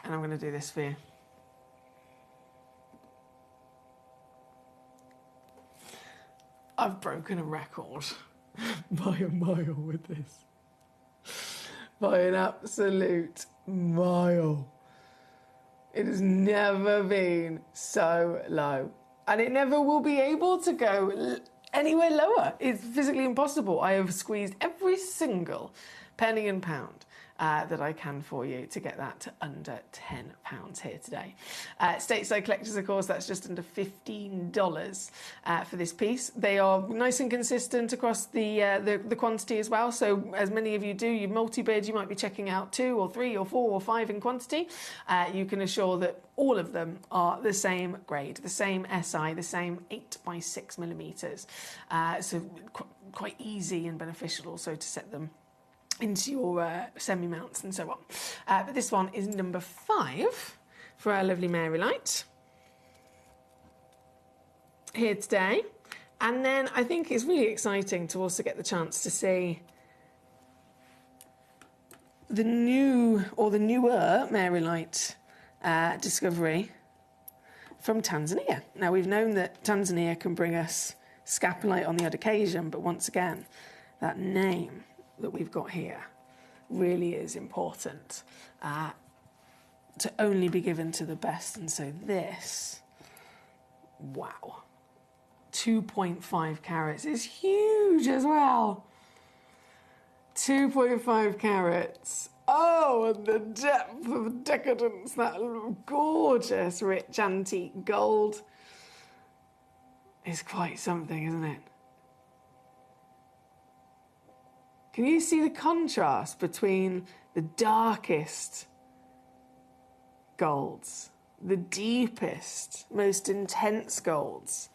E: And I'm going to do this for you. I've broken a record by a mile with this. By an absolute mile. It has never been so low. And it never will be able to go anywhere lower. It's physically impossible. I have squeezed every single penny and pound that I can for you to get that to under £10 here today. Stateside collectors, of course, that's just under $15 for this piece. They are nice and consistent across the quantity as well. So as many of you do, you multi-bid, you might be checking out 2 or 3 or 4 or 5 in quantity. You can assure that all of them are the same grade, the same SI, the same 8x6 millimeters. So quite easy and beneficial also to set them into your semi-mounts and so on. But this one is number 5 for our lovely Mary Light here today. And then I think it's really exciting to also get the chance to see the new or the newer Mary Light discovery from Tanzania. Now, we've known that Tanzania can bring us scapulite on the odd occasion, but once again, that name that we've got here really is important to only be given to the best. And so this, wow, 2.5 carats is huge as well. 2.5 carats. Oh, and the depth of decadence, that gorgeous rich antique gold is quite something, isn't it? Can you see the contrast between the darkest golds, the deepest, most intense golds,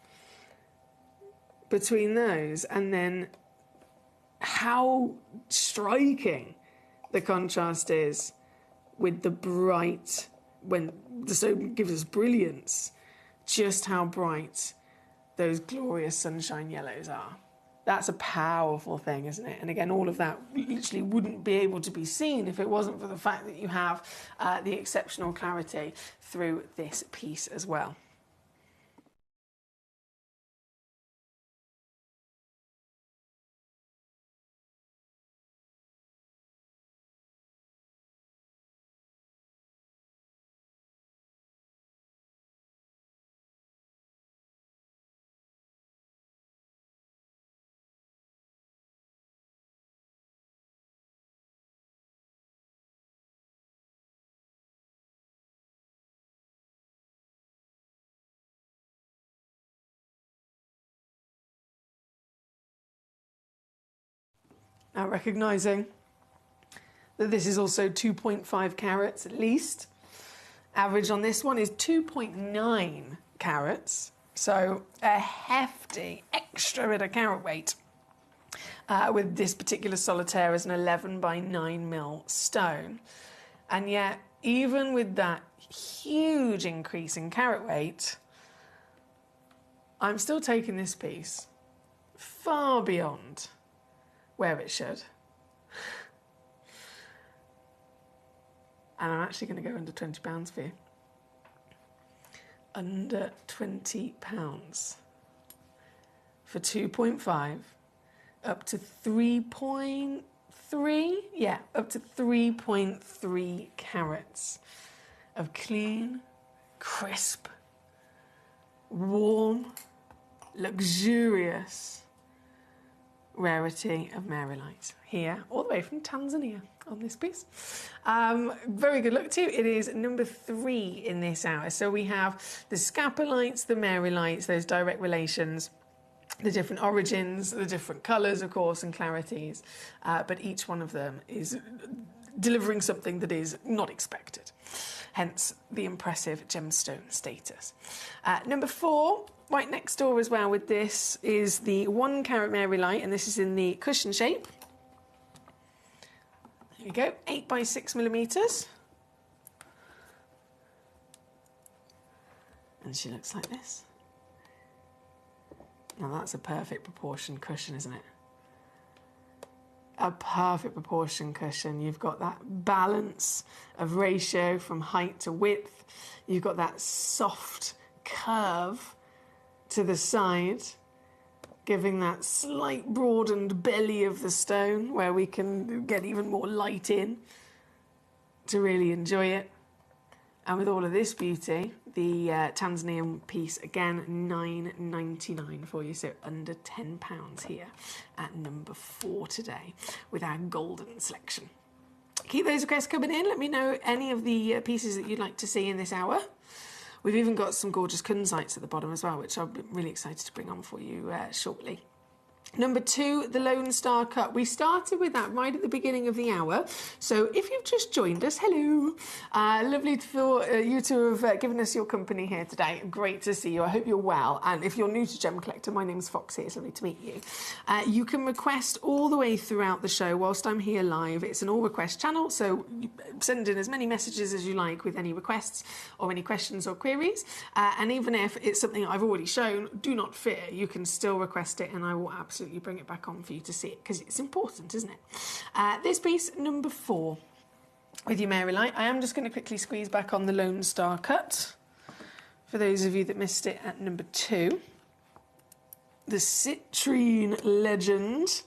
E: between those, and then how striking the contrast is with the bright, when the stone gives us brilliance, just how bright those glorious sunshine yellows are. That's a powerful thing, isn't it? And again, all of that literally wouldn't be able to be seen if it wasn't for the fact that you have the exceptional clarity through this piece as well. Now, recognising that this is also 2.5 carats at least. Average on this one is 2.9 carats, so a hefty extra bit of carat weight with this particular solitaire as an 11 by 9 mil stone. And yet, even with that huge increase in carat weight, I'm still taking this piece far beyond where it should. And I'm actually going to go under £20 for you. Under £20 for 2.5 up to 3.3, yeah, up to 3.3 carats of clean, crisp, warm, luxurious rarity of Mary Light here, all the way from Tanzania on this piece. Very good look too. It is number 3 in this hour. So we have the scapullites, the Mary Lights, those direct relations, the different origins, the different colours, of course, and clarities. But each one of them is delivering something that is not expected. Hence the impressive gemstone status. Number 4, right next door as well with this, is the 1 carat Mary Light, and this is in the cushion shape. There we go, 8 by 6 millimeters. And she looks like this. Now that's a perfect proportion cushion, isn't it? A perfect proportion cushion. You've got that balance of ratio from height to width. You've got that soft curve to the side, giving that slight broadened belly of the stone where we can get even more light in to really enjoy it. And with all of this beauty, the Tanzanian piece, again, $9.99 for you, so under £10 here at number 4 today with our golden selection. Keep those requests coming in. Let me know any of the pieces that you'd like to see in this hour. We've even got some gorgeous kunzites at the bottom as well, which I'm really excited to bring on for you shortly. Number 2, the Lone Star Cut. We started with that right at the beginning of the hour. So if you've just joined us, hello. Lovely for you to have given us your company here today. Great to see you. I hope you're well. And if you're new to Gemcollector, my name's Foxy. It's lovely to meet you. You can request all the way throughout the show whilst I'm here live. It's an all request channel, so send in as many messages as you like with any requests or any questions or queries. And even if it's something I've already shown, do not fear. You can still request it and I will absolutely bring it back on for you to see it, because it's important, isn't it? This piece, number 4, with your Mary Light. I am just going to quickly squeeze back on the Lone Star Cut for those of you that missed it at number 2. The citrine legend.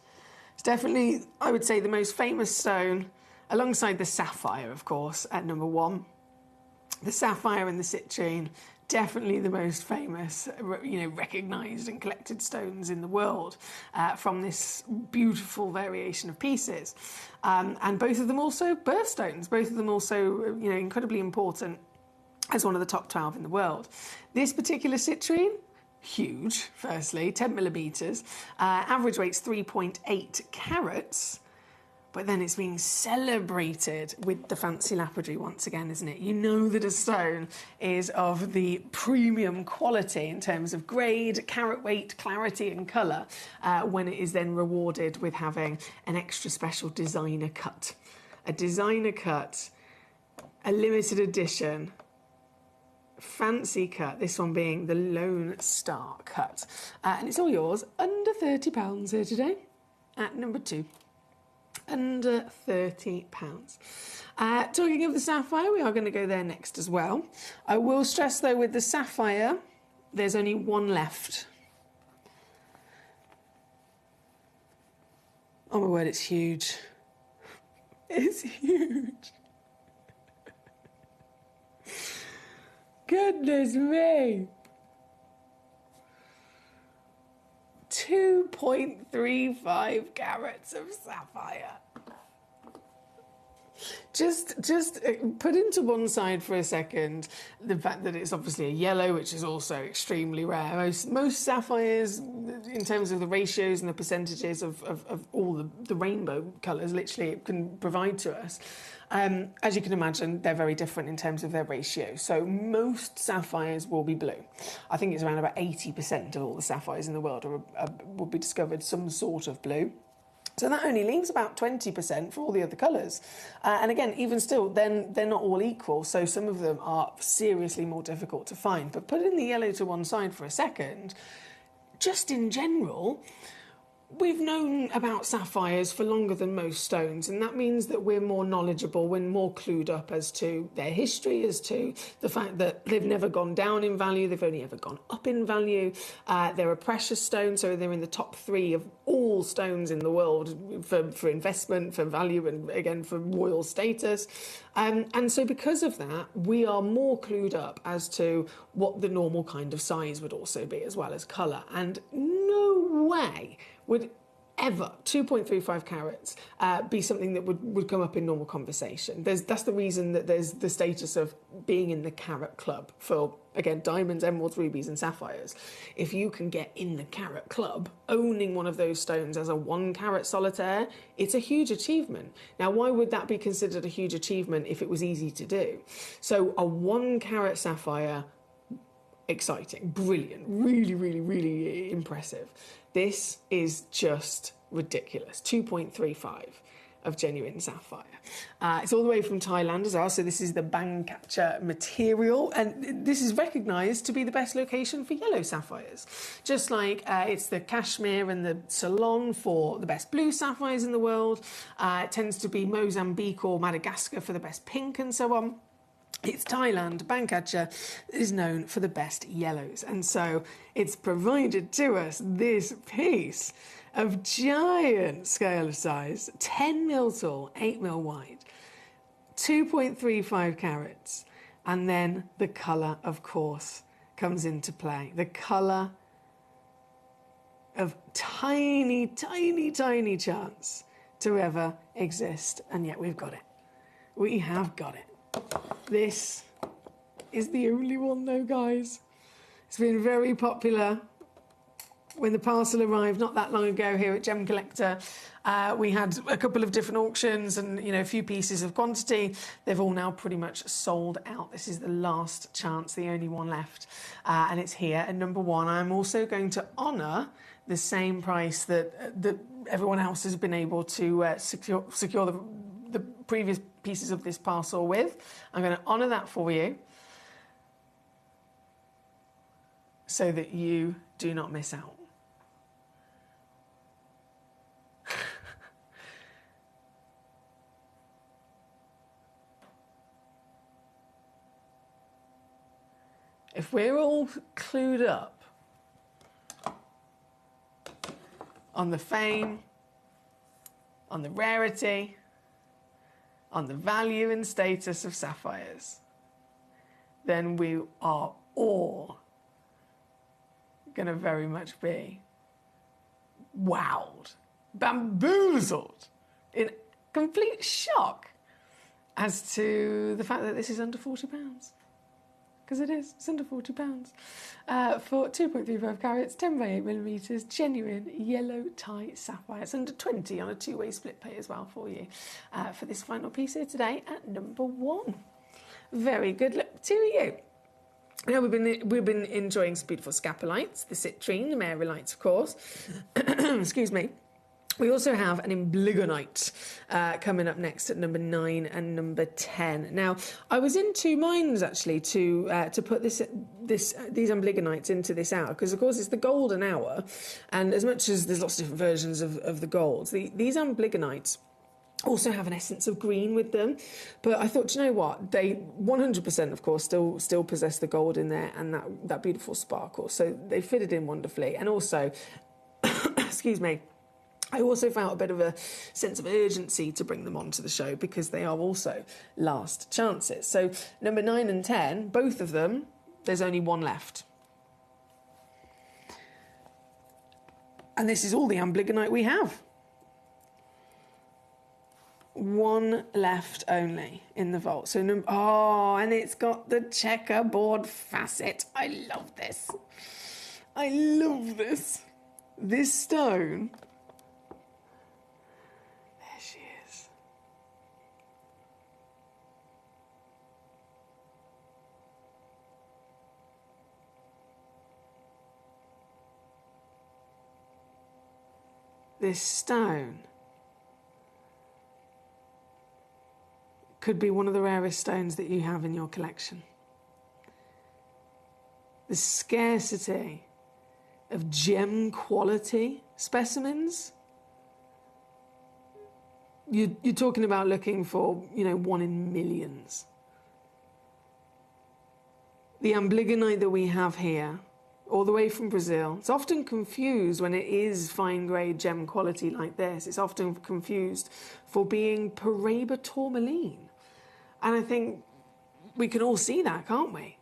E: It's definitely, I would say, the most famous stone, alongside the sapphire, of course, at number 1. The sapphire and the citrine, definitely the most famous, recognised and collected stones in the world from this beautiful variation of pieces. And both of them also birthstones, both of them also, incredibly important as one of the top 12 in the world. This particular citrine, huge, firstly, 10 millimetres, average weight's 3.8 carats. But then it's being celebrated with the fancy lapidary once again, isn't it? You know that a stone is of the premium quality in terms of grade, carat weight, clarity and colour when it is then rewarded with having an extra special designer cut. A designer cut, a limited edition, fancy cut, this one being the Lone Star Cut. And it's all yours, under £30 here today at number 2. Under £30. Talking of the sapphire, we are going to go there next as well. I will stress, though, with the sapphire, there's only one left. Oh my word, it's huge. It's huge. Goodness me. 2.35 carats of sapphire. Just put into one side for a second the fact that it's obviously a yellow, which is also extremely rare. Most sapphires, in terms of the ratios and the percentages of all the rainbow colours, literally it can provide to us. As you can imagine, they're very different in terms of their ratio. So most sapphires will be blue. I think it's around about 80% of all the sapphires in the world will be discovered some sort of blue. So that only leaves about 20% for all the other colours. And again, even still, then they're not all equal. So some of them are seriously more difficult to find. But putting the yellow to one side for a second, just in general, we've known about sapphires for longer than most stones, and that means that we're more knowledgeable, we're more clued up as to their history, as to the fact that they've never gone down in value, they've only ever gone up in value. They're a precious stone, so they're in the top 3 of all stones in the world for investment, for value, and again for royal status. And so because of that, we are more clued up as to what the normal kind of size would also be, as well as colour. And no way would ever 2.35 carats be something that would come up in normal conversation. That's the reason that there's the status of being in the carat club for, again, diamonds, emeralds, rubies and sapphires. If you can get in the carat club, owning one of those stones as a 1 carat solitaire, it's a huge achievement. Now, why would that be considered a huge achievement if it was easy to do? So a 1 carat sapphire, exciting, brilliant, really, really, really impressive. This is just ridiculous. 2.35 of genuine sapphire. It's all the way from Thailand as well, so this is the Bangkacha material, and this is recognised to be the best location for yellow sapphires. Just like it's the Kashmir and the Ceylon for the best blue sapphires in the world, it tends to be Mozambique or Madagascar for the best pink and so on. It's Thailand, Bangkacha, is known for the best yellows. And so it's provided to us this piece of giant scale of size, 10 mil tall, 8 mil wide, 2.35 carats, And then the colour, of course, comes into play. The colour of tiny, tiny, tiny chance to ever exist. And yet we've got it. We have got it. This is the only one though, guys. It's been very popular. When the parcel arrived not that long ago here at Gemcollector, we had a couple of different auctions and, you know, a few pieces of quantity. They've all now pretty much sold out. This is the last chance, the only one left. And it's here at number 1. I'm also going to honour the same price that everyone else has been able to secure the previous pieces of this parcel with. I'm going to honour that for you so that you do not miss out. If we're all clued up on the fame, on the rarity, on the value and status of sapphires, then we are all going to very much be wowed, bamboozled, in complete shock as to the fact that this is under £40. Because it is, it's under £40 for 2.35 carats, 10 by 8 millimetres, genuine yellow tie sapphire. It's under 20 on a 2-way split pay as well for you for this final piece here today at number 1. Very good luck to you. Now we've been enjoying some beautiful scapullites, the citrine, the marilites, of course. Excuse me. We also have an emblygonite coming up next at number 9 and number 10. Now, I was in two minds actually to put these emblyganites into this hour because, of course, it's the golden hour, and as much as there's lots of different versions of the golds, these emblyganites also have an essence of green with them, but I thought, you know what, they 100% of course still possess the gold in there and that beautiful sparkle, so they fitted in wonderfully. And also excuse me, I also felt a bit of a sense of urgency to bring them onto the show because they are also last chances. So number 9 and 10, both of them, there's only one left. And this is all the amblygonite we have. One left only in the vault. So, and it's got the checkerboard facet. I love this. I love this. This stone. There she is. This stone could be one of the rarest stones that you have in your collection. The scarcity of gem quality specimens, you're talking about looking for, you know, 1 in millions. The amblygonite that we have here, all the way from Brazil, it's often confused when it is fine grade gem quality like this. It's often confused for being Paraiba tourmaline. And I think we can all see that, can't we?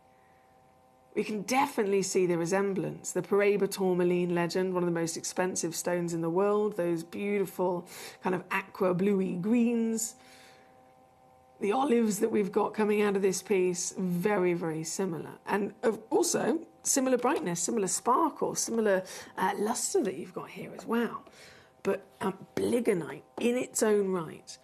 E: We can definitely see the resemblance. The Paraiba tourmaline legend, one of the most expensive stones in the world, those beautiful kind of aqua bluey greens. The olives that we've got coming out of this piece, very, very similar. And also, similar brightness, similar sparkle, similar luster that you've got here as well. But amblygonite, in its own right,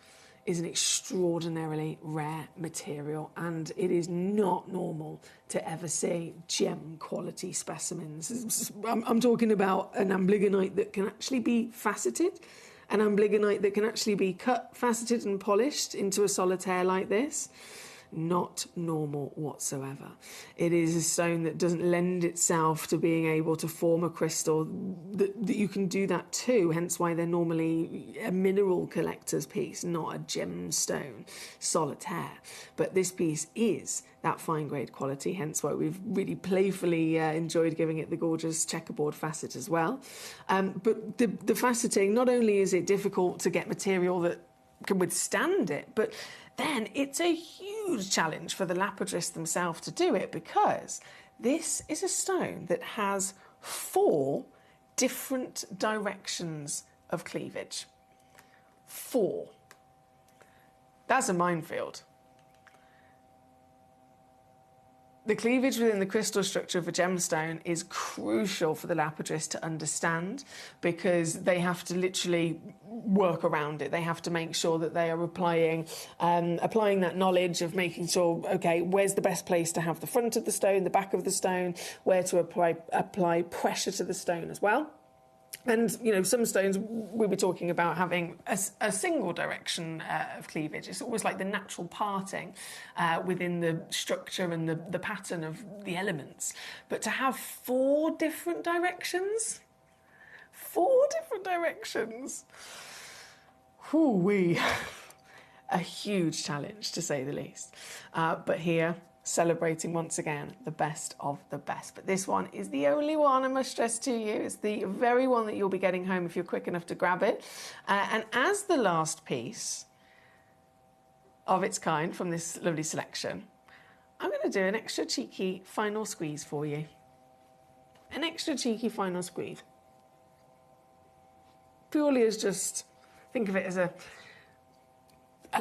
E: is an extraordinarily rare material, and it is not normal to ever see gem quality specimens. I'm talking about an amblygonite that can actually be faceted, an amblygonite that can actually be cut, faceted and polished into a solitaire like this. Not normal whatsoever. It is a stone that doesn't lend itself to being able to form a crystal that you can do that too, hence why they're normally a mineral collector's piece, not a gemstone solitaire. But this piece is that fine grade quality, hence why we've really playfully enjoyed giving it the gorgeous checkerboard facet as well. But the faceting, not only is it difficult to get material that can withstand it, but then it's a huge challenge for the lapidarists themselves to do it, because this is a stone that has 4 different directions of cleavage. 4. That's a minefield. The cleavage within the crystal structure of a gemstone is crucial for the lapidarist to understand, because they have to literally work around it. They have to make sure that they are applying that knowledge of making sure, okay, where's the best place to have the front of the stone, the back of the stone, where to apply pressure to the stone as well. And, you know, some stones we'll be talking about having a single direction of cleavage. It's almost like the natural parting within the structure and the pattern of the elements. But to have 4 different directions, 4 different directions, whoo-wee, a huge challenge to say the least. But here, celebrating once again the best of the best. But this one is the only one, I must stress to you. It's the very one that you'll be getting home if you're quick enough to grab it. And as the last piece of its kind from this lovely selection, I'm going to do an extra cheeky final squeeze for you. An extra cheeky final squeeze. Purely as just, think of it as a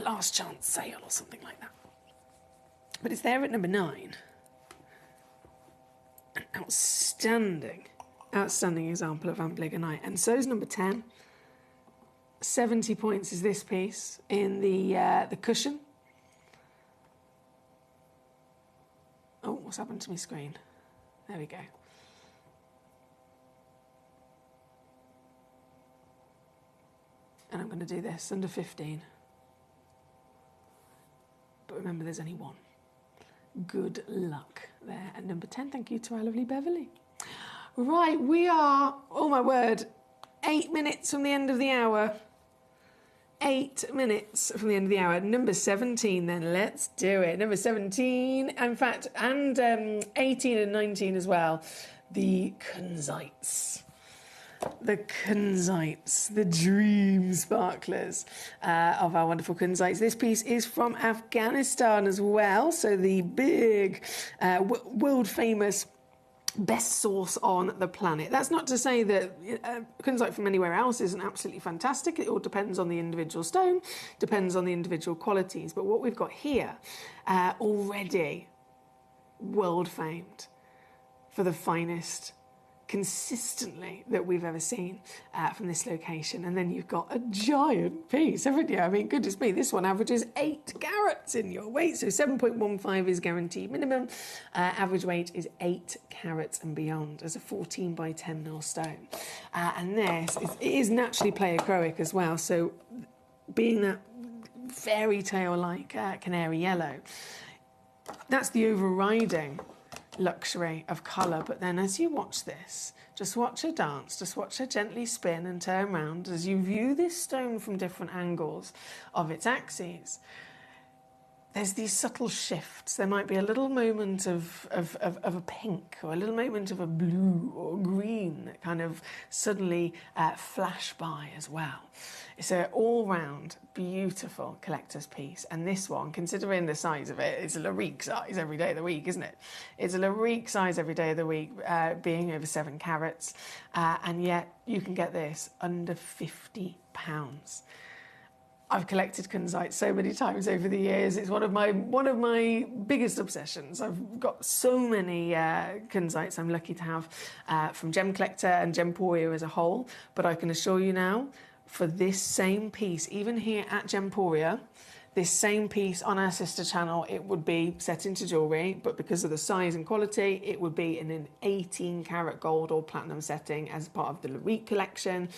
E: last chance sale or something like that. But it's there at number 9. An outstanding example of amblygonite. And so is number 10. 70 points is this piece in the cushion. Oh, what's happened to my screen? There we go. And I'm going to do this under 15. But remember, there's only one. Good luck there at number 10. Thank you to our lovely Beverly. Right, we are, oh my word, 8 minutes from the end of the hour. 8 minutes from the end of the hour. Number 17 then, let's do it. Number 17, in fact, and 18 and 19 as well. The kunzites. The kunzites, the dream sparklers of our wonderful kunzites. This piece is from Afghanistan as well, so the big, world-famous best source on the planet. That's not to say that kunzite from anywhere else isn't absolutely fantastic. It all depends on the individual stone, depends on the individual qualities. But what we've got here, already world-famed for the finest consistently that we've ever seen from this location. And then you've got a giant piece, haven't you? I mean, goodness me, this one averages 8 carats in your weight, so 7.15 is guaranteed minimum. Average weight is 8 carats and beyond as a 14 by 10 mil stone. And this is naturally pleochroic as well, so being that fairy tale like canary yellow, that's the overriding luxury of colour. But then as you watch this, just watch her dance, just watch her gently spin and turn around as you view this stone from different angles of its axes. There's these subtle shifts. There might be a little moment of a pink, or a little moment of a blue or green that kind of suddenly flash by as well. It's an all-round beautiful collector's piece. And this one, considering the size of it, it's a Larique size every day of the week, isn't it? It's a Larique size every day of the week, being over 7 carats. And yet you can get this under £50. I've collected kunzite so many times over the years. It's one of my biggest obsessions. I've got so many kunzites I'm lucky to have from Gemcollector and Gemporia as a whole. But I can assure you now, for this same piece, even here at Gemporia, this same piece on our sister channel, it would be set into jewellery, but because of the size and quality, it would be in an 18 karat gold or platinum setting as part of the Larique collection.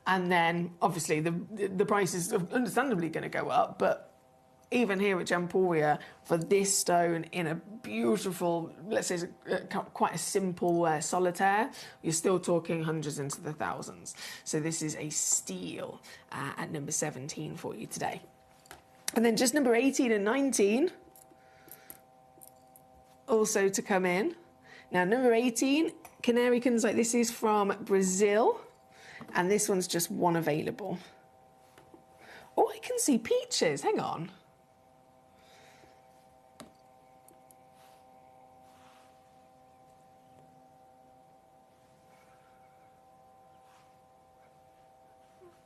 E: And then, obviously, the price is understandably going to go up, but even here at Gemporia, for this stone in a beautiful, let's say quite a simple solitaire, you're still talking hundreds into the thousands. So this is a steal at number 17 for you today. And then just number 18 and 19 also to come in. Now, number 18, Canary Kunzite. This is from Brazil. And this one's just one available. Oh, I can see peaches. Hang on.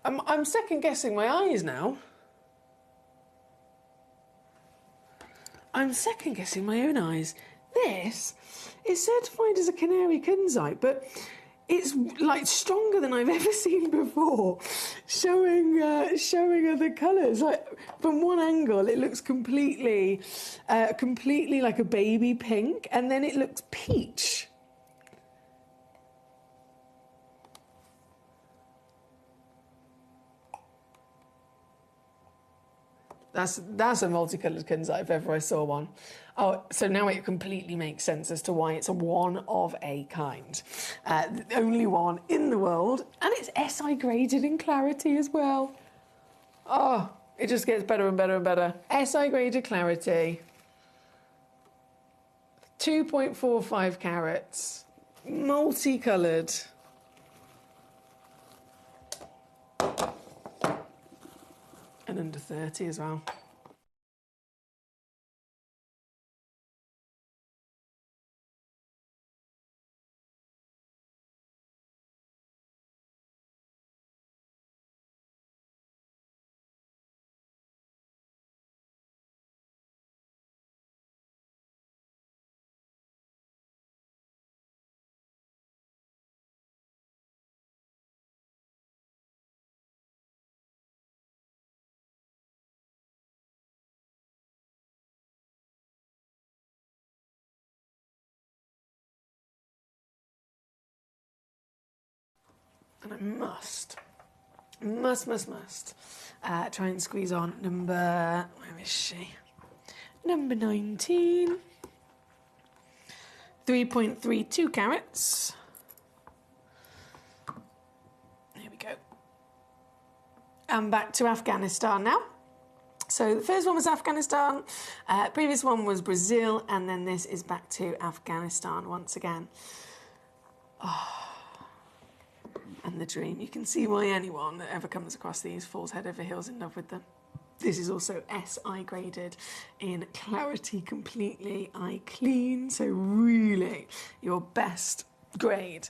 E: I'm second guessing my eyes now. I'm second guessing my own eyes. This is certified as a canary kunzite, but it's like stronger than I've ever seen before, showing other colours. Like from one angle, it looks completely like a baby pink, and then it looks peach. That's a multicoloured kunzite if ever I saw one. Oh, so now it completely makes sense as to why it's a one of a kind. The only one in the world, and it's SI graded in clarity as well. Oh, it just gets better and better and better. SI graded clarity. 2.45 carats. Multicoloured. And under 30 as well. And I must try and squeeze on number, where is she? Number 19. 3.32 carats. There we go. And back to Afghanistan now. So the first one was Afghanistan, previous one was Brazil, and then this is back to Afghanistan once again. Oh. And the dream. You can see why anyone that ever comes across these falls head over heels in love with them. This is also SI graded in clarity completely, eye clean, so really your best grade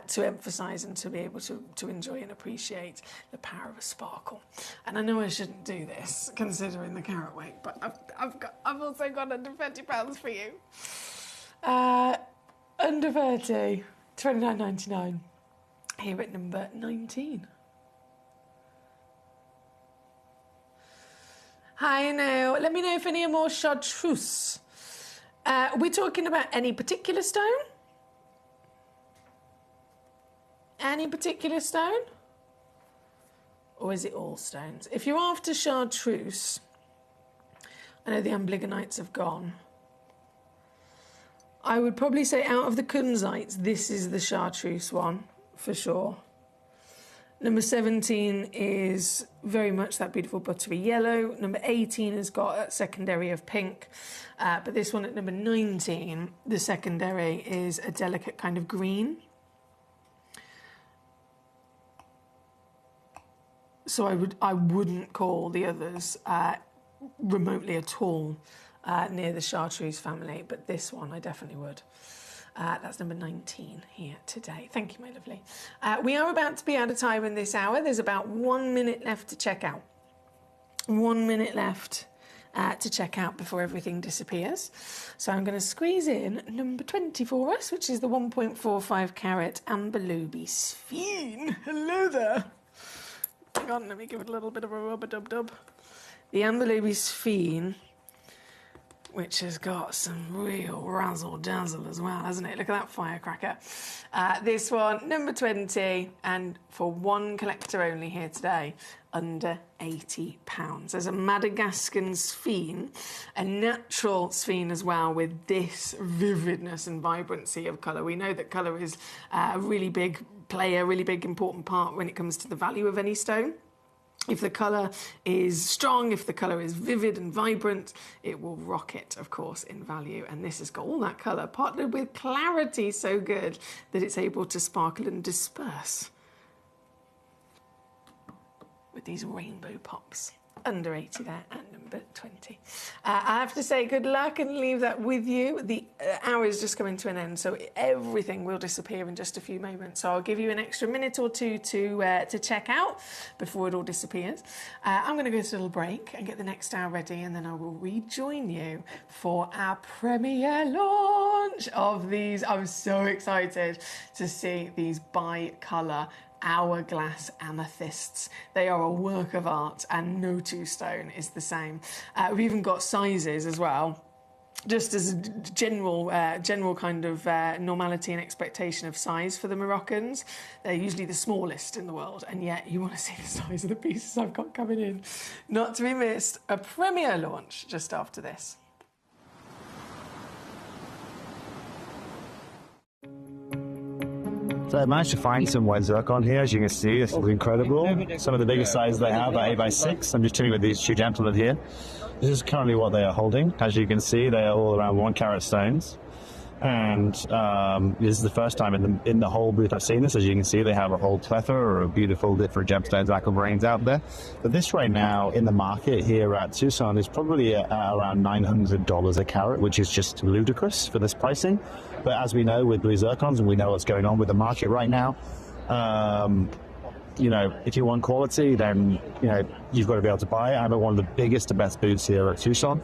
E: to emphasise and to be able to enjoy and appreciate the power of a sparkle. And I know I shouldn't do this considering the carat weight, but I've also got under £30 for you. Under 30, £29.99. Here at number 19. Hi, now. Let me know if any are more chartreuse. We're talking about any particular stone? Any particular stone? Or is it all stones? If you're after chartreuse, I know the ambligonites have gone. I would probably say out of the kunzites, this is the chartreuse one. For sure. Number 17 is very much that beautiful buttery yellow. Number 18 has got a secondary of pink. But this one at number 19, the secondary is a delicate kind of green. So I wouldn't call the others remotely at all near the chartreuse family, but this one I definitely would. That's number 19 here today. Thank you, my lovely. We are about to be out of time in this hour. There's about 1 minute left to check out. 1 minute left to check out before everything disappears. So I'm going to squeeze in number 20 for us, which is the 1.45 carat Amber Ruby Sphene. Hello there. Hang on, let me give it a little bit of a rub-a-dub-dub. The Amber Ruby Sphene, which has got some real razzle-dazzle as well, hasn't it? Look at that firecracker. This one, number 20, and for one collector only here today, under £80. There's a Madagascan Sphene, a natural Sphene as well, with this vividness and vibrancy of colour. We know that colour is a really big player, really big important part when it comes to the value of any stone. If the colour is strong, if the colour is vivid and vibrant, it will rocket, of course, in value. And this has got all that colour, partnered with clarity so good that it's able to sparkle and disperse with these rainbow pops. under 80 there at number 20. I have to say good luck and leave that with you. The hour is just coming to an end, so everything will disappear in just a few moments. So I'll give you an extra minute or two to check out before it all disappears. I'm going to go to a little break and get the next hour ready, and then I will rejoin you for our premiere launch of these. I'm so excited to see these bi-colour hourglass amethysts. They are a work of art, and no two stone is the same. We've even got sizes as well, just as a general kind of normality and expectation of size for the Moroccans. They're usually the smallest in the world, and yet you want to see the size of the pieces I've got coming in. Not to be missed, a premiere launch just after this.
O: So I managed to find some white zircon here. As you can see, this is incredible. Some of the biggest sizes they have are 8x6. I'm just chilling with these two gentlemen here. This is currently what they are holding. As you can see, they are all around 1 carat stones. And this is the first time in the whole booth I've seen this. As you can see, they have a whole plethora of beautiful different gemstones, aquamarines out there. But this right now in the market here at Tucson is probably around $900 a carat, which is just ludicrous for this pricing. But as we know with blue zircons, and we know what's going on with the market right now, you know, if you want quality, then, you know, you've got to be able to buy it. I'm at one of the biggest and best booths here at Tucson.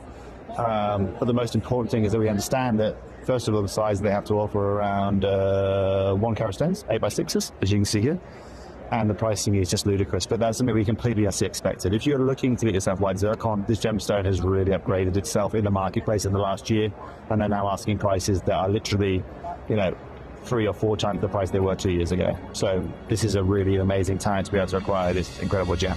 O: But the most important thing is that we understand that, first of all, the size they have to offer around 1 carat stones, 8x6s, as you can see here. And the pricing is just ludicrous, but that's something we completely expected. If you're looking to get yourself white zircon, this gemstone has really upgraded itself in the marketplace in the last year, and they're now asking prices that are literally, you know, 3 or 4 times the price they were 2 years ago. So this is a really amazing time to be able to acquire this incredible gem.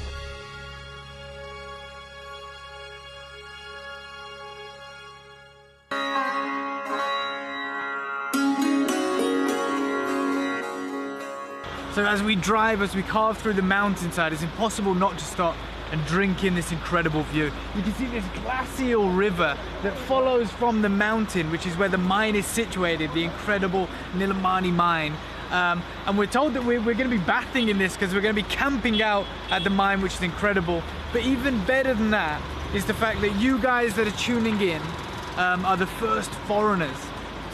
B: So as we drive, as we carve through the mountainside, it's impossible not to stop and drink in this incredible view. You can see this glacial river that follows from the mountain, which is where the mine is situated, the incredible Nilamani mine. And we're told that we're going to be bathing in this because we're going to be camping out at the mine, which is incredible. But even better than that is the fact that you guys that are tuning in are the first foreigners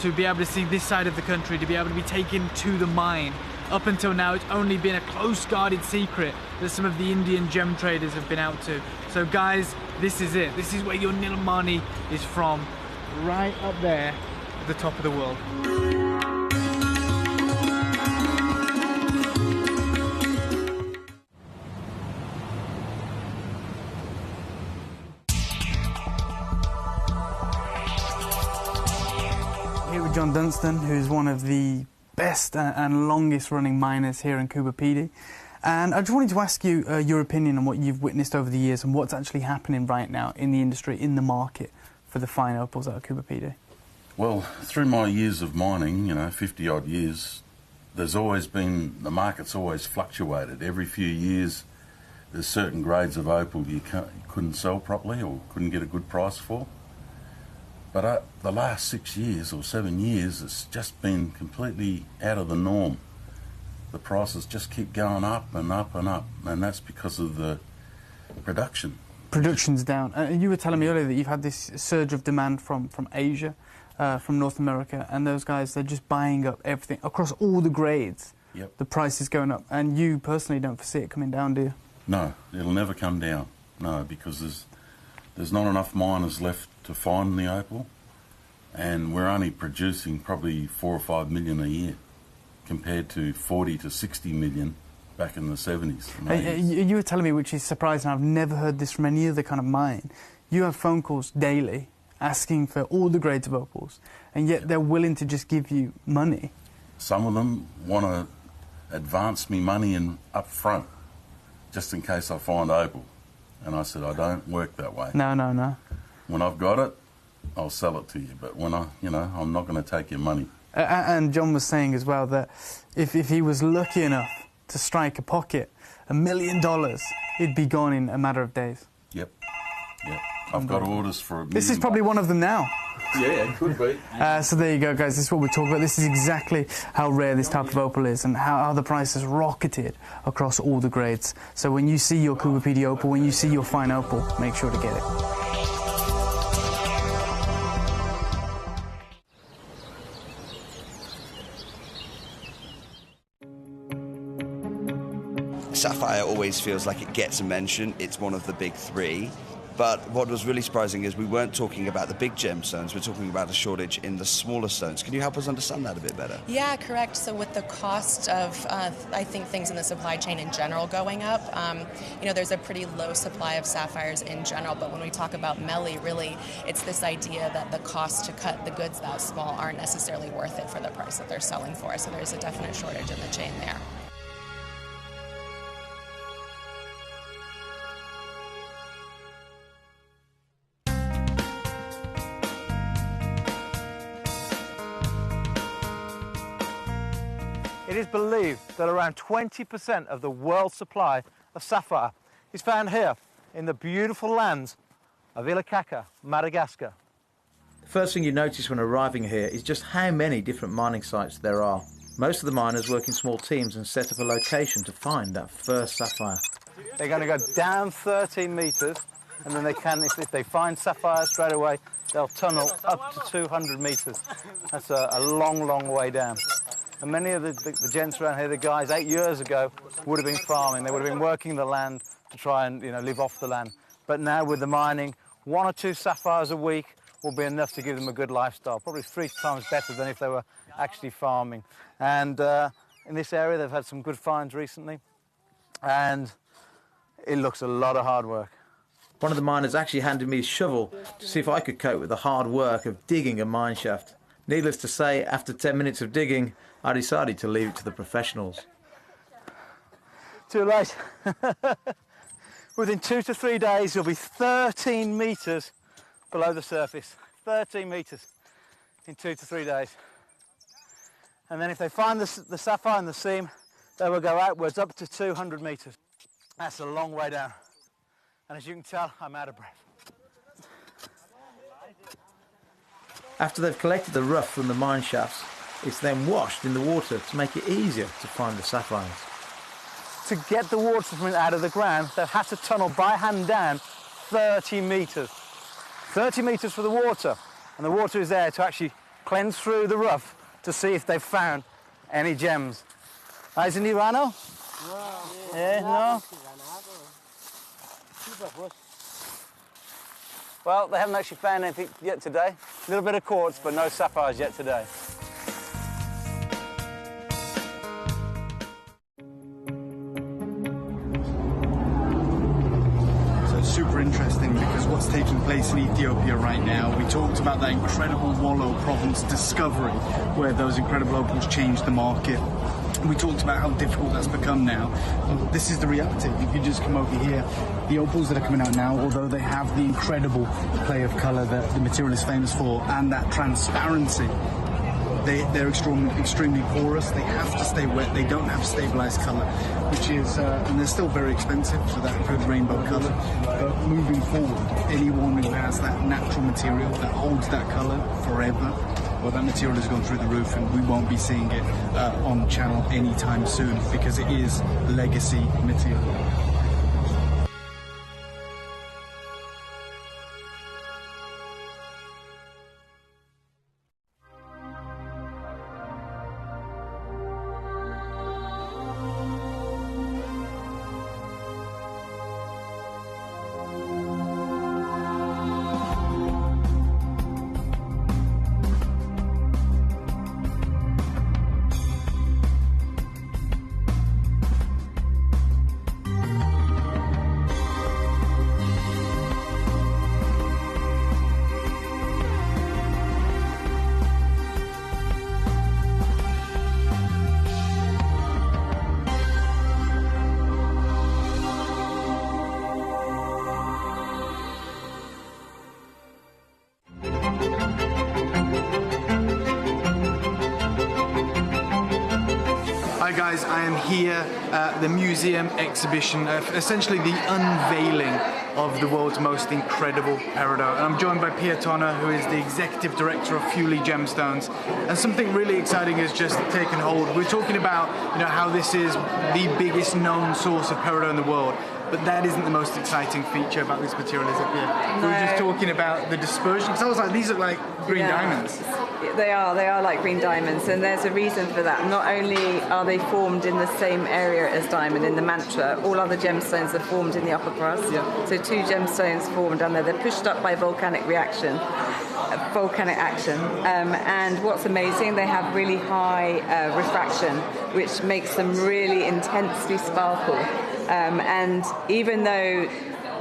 B: to be able to see this side of the country, to be able to be taken to the mine. Up until now, it's only been a close guarded secret that some of the Indian gem traders have been out to. So guys, this is it. This is where your Nilamani is from, right up there at the top of the world. Here with John Dunstan, who's one of the best and longest running miners here in Coober Pedy. And I just wanted to ask you your opinion on what you've witnessed over the years and what's actually happening right now in the industry, in the market for the fine opals out of Coober Pedy.
P: Well, through my years of mining, you know, 50 odd years, there's always been, the market's always fluctuated. Every few years there's certain grades of opal you couldn't sell properly or couldn't get a good price for. But the last 6 years or 7 years, it's just been completely out of the norm. The prices just keep going up and up and up, and that's because of the production.
B: Production's down. You were telling me earlier that you've had this surge of demand from Asia, from North America, and those guys, they're just buying up everything across all the grades.
P: Yep.
B: The price is going up, and you personally don't foresee it coming down, do you?
P: No, it'll never come down. No, because there's not enough miners left to find the opal, and we're only producing probably 4 or 5 million a year compared to 40 to 60 million back in the 70s and 80s.
B: You were telling me, which is surprising, I've never heard this from any other kind of mine. You have phone calls daily asking for all the grades of opals, and yet they're willing to just give you money.
P: Some of them want to advance me money up front, just in case I find opal. And I said, I don't work that way.
B: No.
P: When I've got it, I'll sell it to you. But when I'm not going to take your money.
B: And John was saying as well that if he was lucky enough to strike a pocket, $1 million, it'd be gone in a matter of days.
P: Yep. I've got orders for $1 million.
B: This is probably one of them now.
P: Yeah, it could be.
B: So there you go, guys. This is what we're talking about. This is exactly how rare this type of opal is and how the price has rocketed across all the grades. So when you see your Cooper PD opal, when you see your fine opal, make sure to get it.
Q: Sapphire always feels like it gets a mention. It's one of the big three. But what was really surprising is we weren't talking about the big gemstones, we're talking about a shortage in the smaller stones. Can you help us understand that a bit better?
R: Yeah, correct. So with the cost of, I think, things in the supply chain in general going up, there's a pretty low supply of sapphires in general, but when we talk about Melly, really, it's this idea that the cost to cut the goods that small aren't necessarily worth it for the price that they're selling for. So there's a definite shortage in the chain there.
H: It is believed that around 20% of the world's supply of sapphire is found here in the beautiful lands of Ilakaka, Madagascar.
S: The first thing you notice when arriving here is just how many different mining sites there are. Most of the miners work in small teams and set up a location to find that first sapphire.
H: They're going to go down 13 metres, and then they can, if they find sapphire straight away, they'll tunnel up to 200 metres. That's a long, long way down. And many of the gents around here, the guys 8 years ago, would have been farming. They would have been working the land to try and live off the land. But now with the mining, 1 or 2 sapphires a week will be enough to give them a good lifestyle, probably 3 times better than if they were actually farming. And in this area, they've had some good finds recently, and it looks a lot of hard work.
S: One of the miners actually handed me a shovel to see if I could cope with the hard work of digging a mine shaft. Needless to say, after 10 minutes of digging, I decided to leave it to the professionals.
H: Too late. Within 2 to 3 days, you'll be 13 metres below the surface. 13 metres in 2 to 3 days. And then if they find the sapphire in the seam, they will go outwards up to 200 metres. That's a long way down. And as you can tell, I'm out of breath.
S: After they've collected the rough from the mine shafts, it's then washed in the water to make it easier to find the sapphires.
H: To get the water from it out of the ground, they've had to tunnel by hand down 30 metres. 30 metres for the water, and the water is there to actually cleanse through the rough to see if they've found any gems. Is it Nirano? No? Well, they haven't actually found anything yet today. A little bit of quartz, but no sapphires yet today.
N: Super interesting because what's taking place in Ethiopia right now, we talked about that incredible Wollo province discovery where those incredible opals changed the market. We talked about how difficult that's become now. This is the reality. If you just come over here, the opals that are coming out now, although they have the incredible play of colour that the material is famous for and that transparency, they're extremely porous. They have to stay wet. They don't have stabilised colour, which is, and they're still very expensive for that good rainbow colour. But moving forward, anyone who has that natural material that holds that colour forever, well, that material has gone through the roof, and we won't be seeing it on the channel anytime soon because it is legacy material.
B: Hi guys, I am here at the museum exhibition, essentially the unveiling of the world's most incredible peridot. And I'm joined by Pierre Tonner, who is the executive director of Fewley Gemstones. And something really exciting has just taken hold. We're talking about, how this is the biggest known source of peridot in the world. But that isn't the most exciting feature about this material, is it, Pierre? No. We were just talking about the dispersion, because I was like, these look like green diamonds.
T: They are like green diamonds, and there's a reason for that. Not only are they formed in the same area as diamond, in the mantra, all other gemstones are formed in the upper crust. Yeah. So 2 gemstones formed down there. They're pushed up by volcanic action. And what's amazing, they have really high refraction, which makes them really intensely sparkle. And even though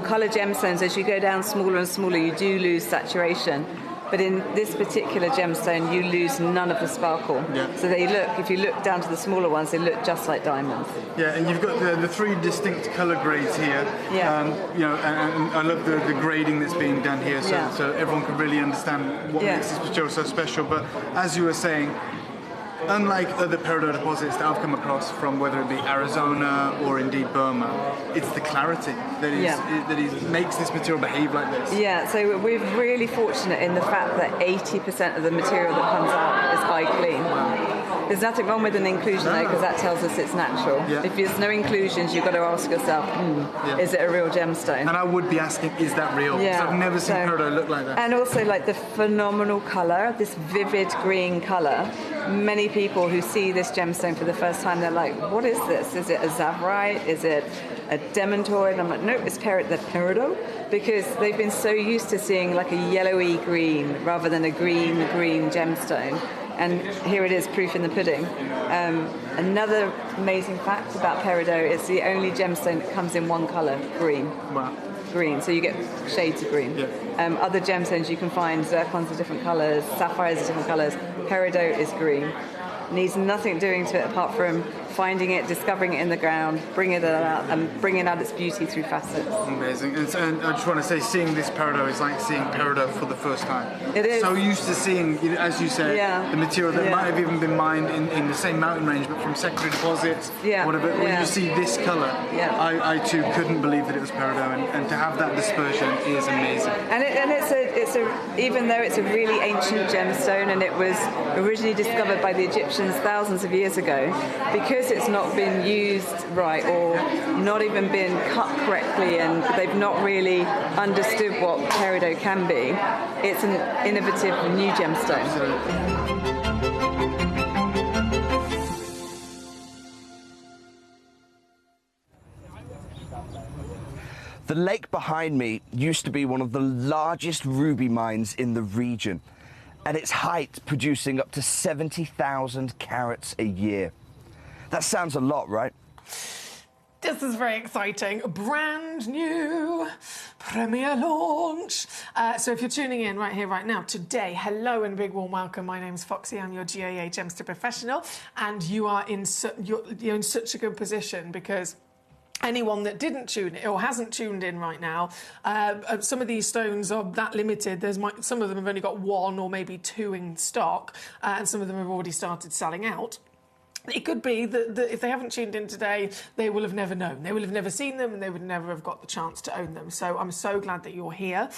T: colour gemstones, as you go down smaller and smaller, you do lose saturation. But in this particular gemstone, you lose none of the sparkle. Yeah. So if you look down to the smaller ones, they look just like diamonds.
B: Yeah, and you've got the 3 distinct colour grades here. Yeah. And I love the grading that's being done here, so everyone can really understand what makes this material so special. But as you were saying, unlike other peridot deposits that I've come across from whether it be Arizona or indeed Burma, it's the clarity that makes this material behave like this.
T: Yeah, so we're really fortunate in the fact that 80% of the material that comes out is eye clean. Wow. There's nothing wrong with an inclusion though, because that tells us it's natural. Yeah. If there's no inclusions, you've got to ask yourself, is it a real gemstone? And
B: I would be asking, is that real? Because I've never seen peridot look like that.
T: And also like the phenomenal colour, this vivid green colour. Many people who see this gemstone for the first time, they're like, what is this? Is it a zavarite? Is it a demantoid? I'm like, no, it's the peridot, because they've been so used to seeing like a yellowy green rather than a green gemstone. And here it is, proof in the pudding. Another amazing fact about peridot, it's the only gemstone that comes in one colour, green.
B: Wow.
T: Green, so you get shades of green. Yeah. Other gemstones you can find, zircons are different colours, sapphires are different colours. Peridot is green. Needs nothing doing to it apart from finding it, discovering it in the ground, bringing it out, and bringing out its beauty through facets.
B: Amazing. And I just want to say, seeing this peridot is like seeing peridot for the first time.
T: It is.
B: So used to seeing, as you said, the material that might have even been mined in the same mountain range, but from secondary deposits, whatever. When you see this colour, I too couldn't believe that it was peridot, and to have that dispersion is amazing.
T: And it's a even though it's a really ancient gemstone, and it was originally discovered by the Egyptians thousands of years ago, because it's not been used right or not even been cut correctly, and they've not really understood what peridot can be, it's an innovative new gemstone.
A: The lake behind me used to be one of the largest ruby mines in the region. At its height, producing up to 70,000 carats a year. That sounds a lot, right?
E: This is very exciting. Brand new premiere launch. So if you're tuning in right here, right now, today, hello and big warm welcome. My name's Foxy. I'm your GIA Gemstone professional, and you are you're in such a good position, because anyone that didn't tune in or hasn't tuned in right now, some of these stones are that limited. Some of them have only got 1 or maybe 2 in stock, and some of them have already started selling out. It could be that if they haven't tuned in today, they will have never known. They will have never seen them, and they would never have got the chance to own them. So I'm so glad that you're here.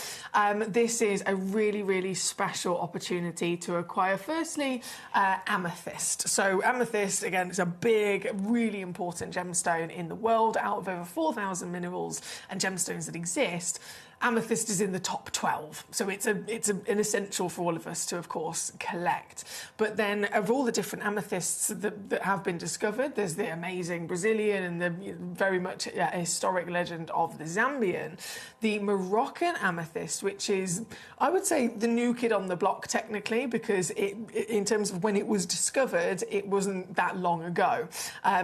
E: This is a really, really special opportunity to acquire, firstly, amethyst. So amethyst, again, is a big, really important gemstone in the world. Out of over 4,000 minerals and gemstones that exist, amethyst is in the top 12, so it's an essential for all of us to, of course, collect. But then, of all the different amethysts that have been discovered, there's the amazing Brazilian and the very much historic legend of the Zambian. The Moroccan amethyst, which is, I would say, the new kid on the block technically, because in terms of when it was discovered, it wasn't that long ago.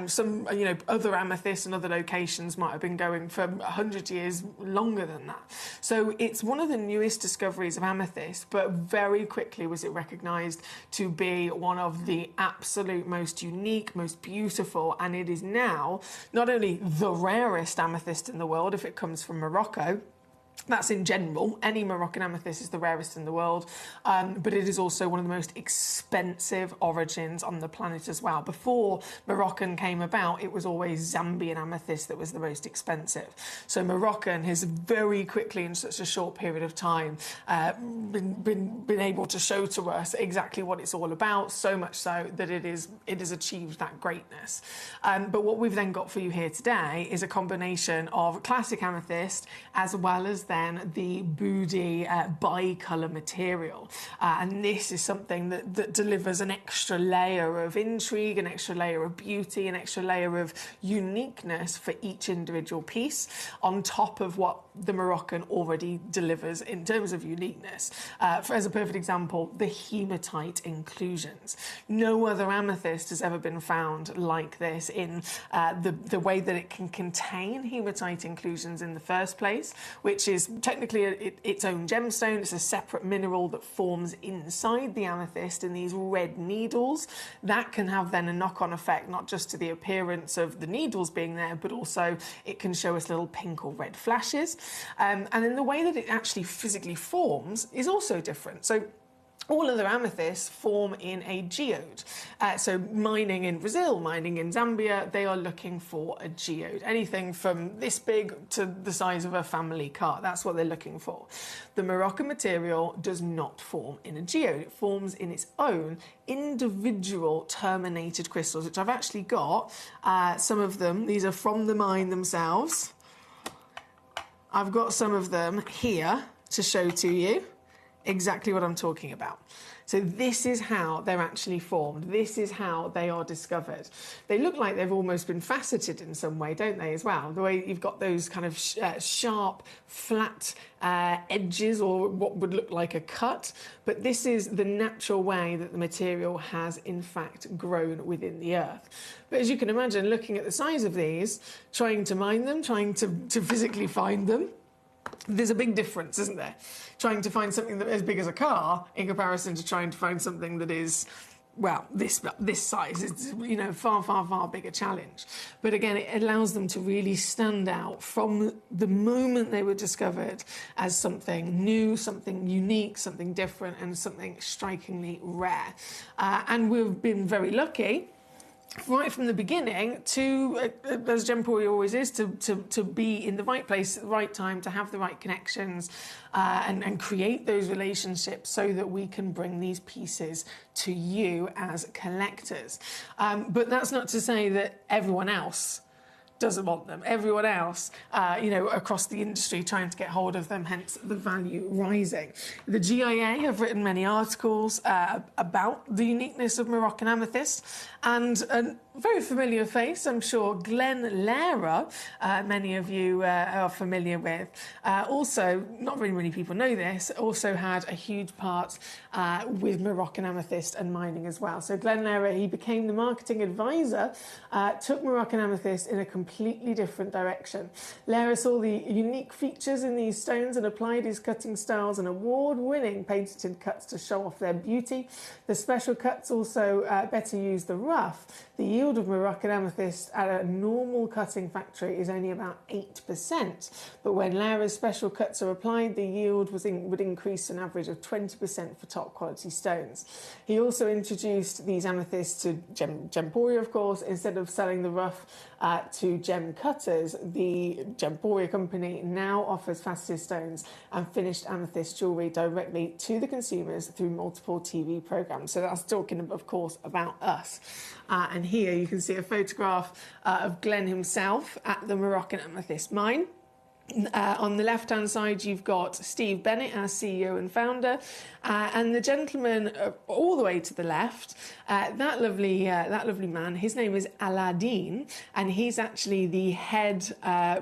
E: Some, other amethysts and other locations might have been going for 100 years longer than that. So it's one of the newest discoveries of amethyst, but very quickly was it recognised to be one of the absolute most unique, most beautiful, and it is now not only the rarest amethyst in the world if it comes from Morocco, That's in general. Any Moroccan amethyst is the rarest in the world, but it is also one of the most expensive origins on the planet as well. Before Moroccan came about, it was always Zambian amethyst that was the most expensive. So Moroccan has very quickly, in such a short period of time, been able to show to us exactly what it's all about, so much so that it has achieved that greatness. But what we've then got for you here today is a combination of classic amethyst as well as then the Budi bi-colour material. And this is something that delivers an extra layer of intrigue, an extra layer of beauty, an extra layer of uniqueness for each individual piece, on top of what the Moroccan already delivers in terms of uniqueness. As a perfect example, the hematite inclusions. No other amethyst has ever been found like this in the way that it can contain hematite inclusions in the first place, which is technically its own gemstone. It's a separate mineral that forms inside the amethyst in these red needles. That can have then a knock-on effect, not just to the appearance of the needles being there, but also it can show us little pink or red flashes. And then the way that it actually physically forms is also different. So all other amethysts form in a geode. So mining in Brazil, mining in Zambia, they are looking for a geode. Anything from this big to the size of a family car, that's what they're looking for. The Moroccan material does not form in a geode. It forms in its own individual terminated crystals, which I've actually got some of them. These are from the mine themselves. I've got some of them here to show to you exactly what I'm talking about. So this is how they're actually formed. This is how they are discovered. They look like they've almost been faceted in some way, don't they, as well? The way you've got those kind of sharp, flat edges, or what would look like a cut. But this is the natural way that the material has, in fact, grown within the earth. But as you can imagine, looking at the size of these, trying to mine them, trying to physically find them, there's a big difference, isn't there? Trying to find something that is as big as a car in comparison to trying to find something that is, well, this size. It's, you know, far, far, far bigger challenge. But again, it allows them to really stand out from the moment they were discovered as something new, something unique, something different, and something strikingly rare. And we've been very lucky right from the beginning to, as Gempori always is, to be in the right place at the right time, to have the right connections and create those relationships so that we can bring these pieces to you as collectors. But that's not to say that everyone else doesn't want them. Everyone else, across the industry trying to get hold of them, hence the value rising. The GIA have written many articles about the uniqueness of Moroccan amethyst, and a very familiar face, I'm sure, Glenn Lara, many of you are familiar with. Also, not very many people know this, also had a huge part with Moroccan amethyst and mining as well. So Glenn Lara, he became the marketing advisor, took Moroccan amethyst in a completely different direction. Lara saw the unique features in these stones and applied his cutting styles and award-winning patented cuts to show off their beauty. The special cuts also better use the rough. The yield of Moroccan amethyst at a normal cutting factory is only about 8%, but when Lara's special cuts are applied, the yield would increase an average of 20% for top quality stones. He also introduced these amethysts to Gemporia, of course. Instead of selling the rough to gem cutters, the Gemporia company now offers faceted stones and finished amethyst jewellery directly to the consumers through multiple TV programmes. So that's talking, of course, about us. And here you can see a photograph of Glenn himself at the Moroccan amethyst mine. On the left-hand side, you've got Steve Bennett, our CEO and founder, and the gentleman all the way to the left, that lovely man, his name is Aladdin, and he's actually the head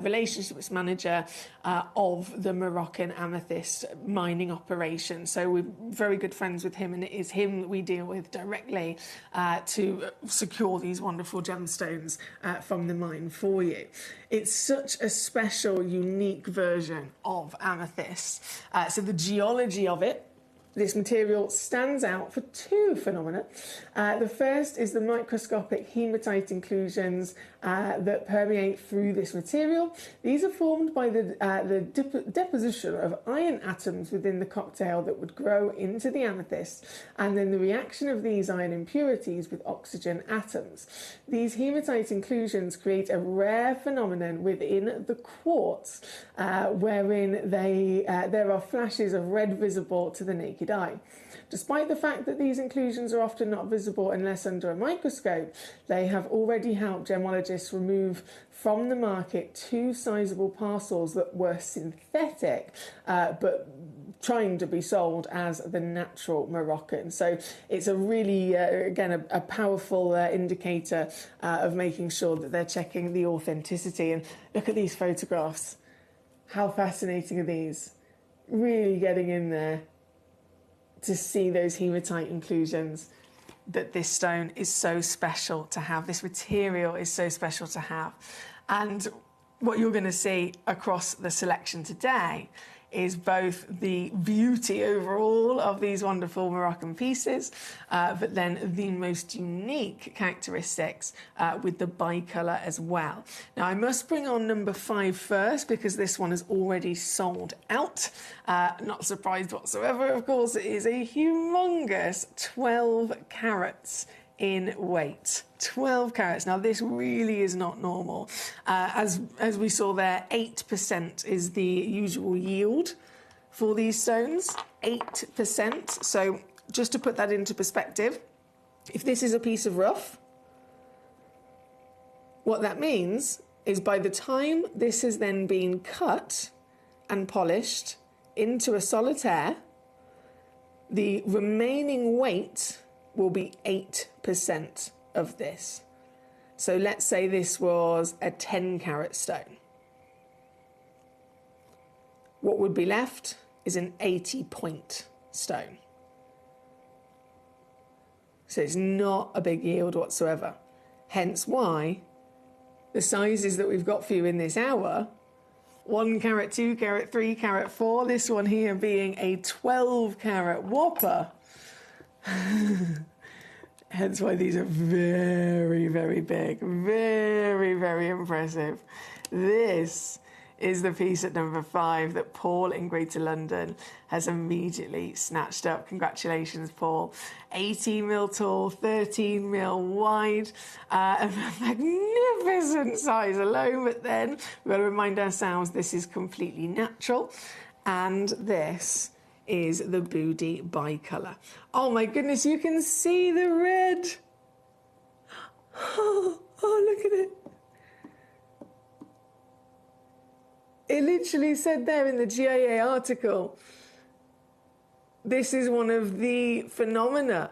E: relationships manager of the Moroccan amethyst mining operation. So we're very good friends with him, and it is him that we deal with directly to secure these wonderful gemstones from the mine for you. It's such a special, unique version of amethyst. So the geology of it This material stands out for two phenomena. The first is the microscopic hematite inclusions that permeate through this material. These are formed by the deposition of iron atoms within the cocktail that would grow into the amethyst, and then the reaction of these iron impurities with oxygen atoms. These hematite inclusions create a rare phenomenon within the quartz, wherein there are flashes of red visible to the naked eye. Despite the fact that these inclusions are often not visible unless under a microscope, they have already helped gemologists remove from the market two sizable parcels that were synthetic, but trying to be sold as the natural Moroccan. So it's a really, again, a powerful indicator of making sure that they're checking the authenticity. And look at these photographs. How fascinating are these? Really getting in there to see those hematite inclusions, that this stone is so special to have, this material is so special to have. And what you're going to see across the selection today is both the beauty overall of these wonderful Moroccan pieces, but then the most unique characteristics with the bicolour as well. Now, I must bring on number 5 first, because this one is already sold out. Not surprised whatsoever, of course. It is a humongous 12 carats in weight. 12 carats. Now, this really is not normal. As we saw there, 8% is the usual yield for these stones. 8%. So just to put that into perspective, if this is a piece of rough, what that means is by the time this has then been cut and polished into a solitaire, the remaining weight will be 8% of this. So let's say this was a 10 carat stone. What would be left is an 80 point stone. So it's not a big yield whatsoever. Hence why the sizes that we've got for you in this hour, 1 carat, 2 carat, 3 carat, 4, this one here being a 12 carat whopper. Hence why these are very, very big, very, very impressive. This is the piece at number 5 that Paul in Greater London has immediately snatched up. Congratulations, Paul. 18 mil tall, 13 mil wide, a magnificent size alone. But then we've got to remind ourselves this is completely natural, and this is the Budi bicolour. Oh my goodness, you can see the red. Oh, look at it. It literally said there in the GIA article, this is one of the phenomena.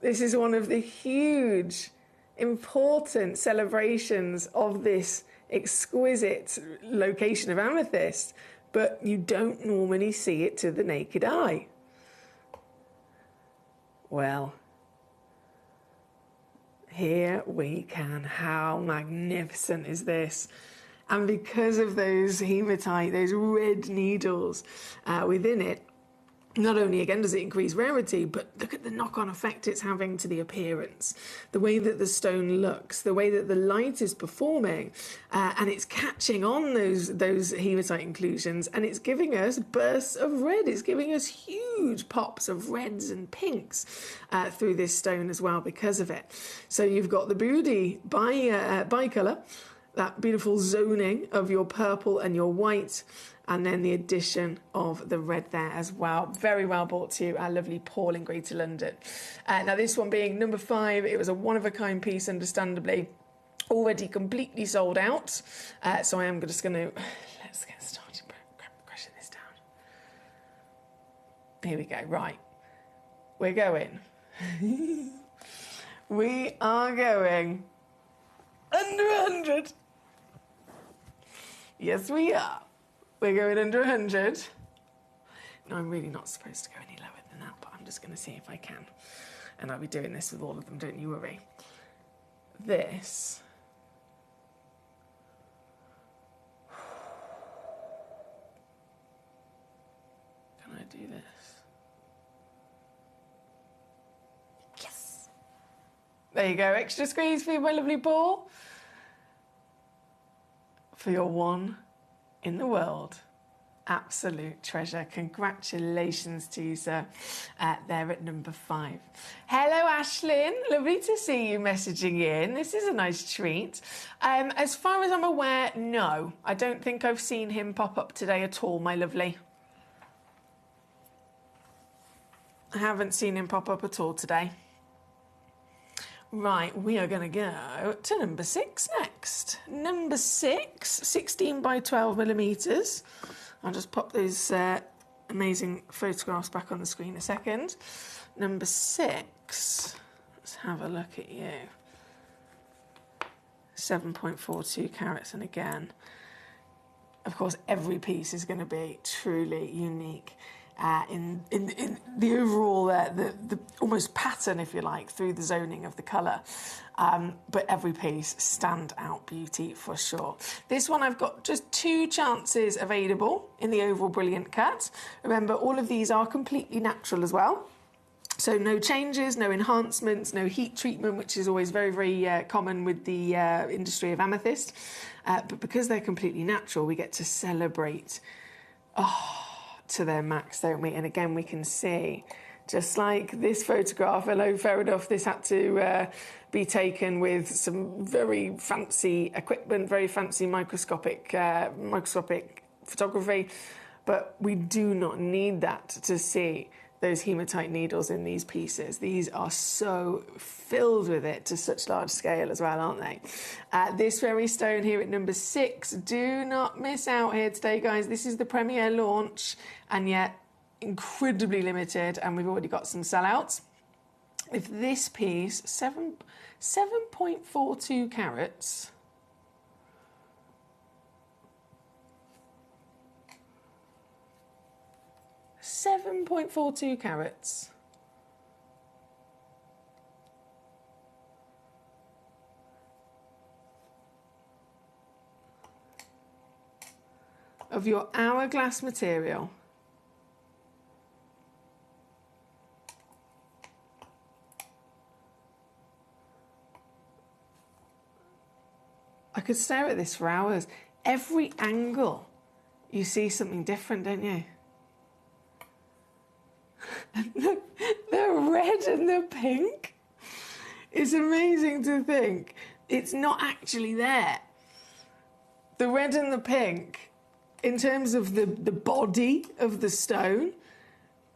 E: This is one of the huge, important celebrations of this exquisite location of amethyst, but you don't normally see it to the naked eye. Well, here we can. How magnificent is this? And because of those hematite, those red needles within it, not only, again, does it increase rarity, but look at the knock-on effect it's having to the appearance, the way that the stone looks, the way that the light is performing, and it's catching on those hematite inclusions, and it's giving us bursts of red. It's giving us huge pops of reds and pinks through this stone as well because of it. So you've got the Budi bicolour, that beautiful zoning of your purple and your white, and then the addition of the red there as well. Very well brought to our lovely Paul in Greater London. Now, this one being number 5, it was a one-of-a-kind piece, understandably, already completely sold out. So I am just going to... Let's get started crushing this down. Here we go. Right. We're going. We are going under 100. Yes, we are. We're going under 100. No, I'm really not supposed to go any lower than that, but I'm just going to see if I can. And I'll be doing this with all of them, don't you worry. This. Can I do this? There you go. Extra squeeze for you, my lovely Paul. For your one in the world. Absolute treasure. Congratulations to you, sir. There at number 5. Hello, Ashlyn. Lovely to see you messaging in. This is a nice treat. As far as I'm aware, no. I don't think I've seen him pop up today at all, my lovely. I haven't seen him pop up at all today. Right, we are going to go to number 6 next. Number 6, 16 by 12 millimetres. I'll just pop those amazing photographs back on the screen a second. Number 6, let's have a look at you. 7.42 carats, and again, of course, every piece is going to be truly unique. In the overall, the almost pattern, if you like, through the zoning of the colour. But every piece, standout beauty for sure. This one I've got just 2 chances available in the overall brilliant cut. Remember, all of these are completely natural as well. So no changes, no enhancements, no heat treatment, which is always very, very common with the industry of amethyst. But because they're completely natural, we get to celebrate to their max, don't we? And again, we can see, just like this photograph, although fair enough, this had to be taken with some very fancy equipment, very fancy microscopic photography, but we do not need that to see those hematite needles in these pieces. These are so filled with it to such large scale as well, aren't they? This very stone here at number 6, do not miss out here today, guys. This is the premiere launch, and yet incredibly limited, and we've already got some sellouts. If this piece, 7.42 carats, .42 carats. Of your hourglass material. I could stare at this for hours. Every angle, you see something different, don't you? The red and the pink. It's amazing to think it's not actually there. The red and the pink, in terms of the body of the stone,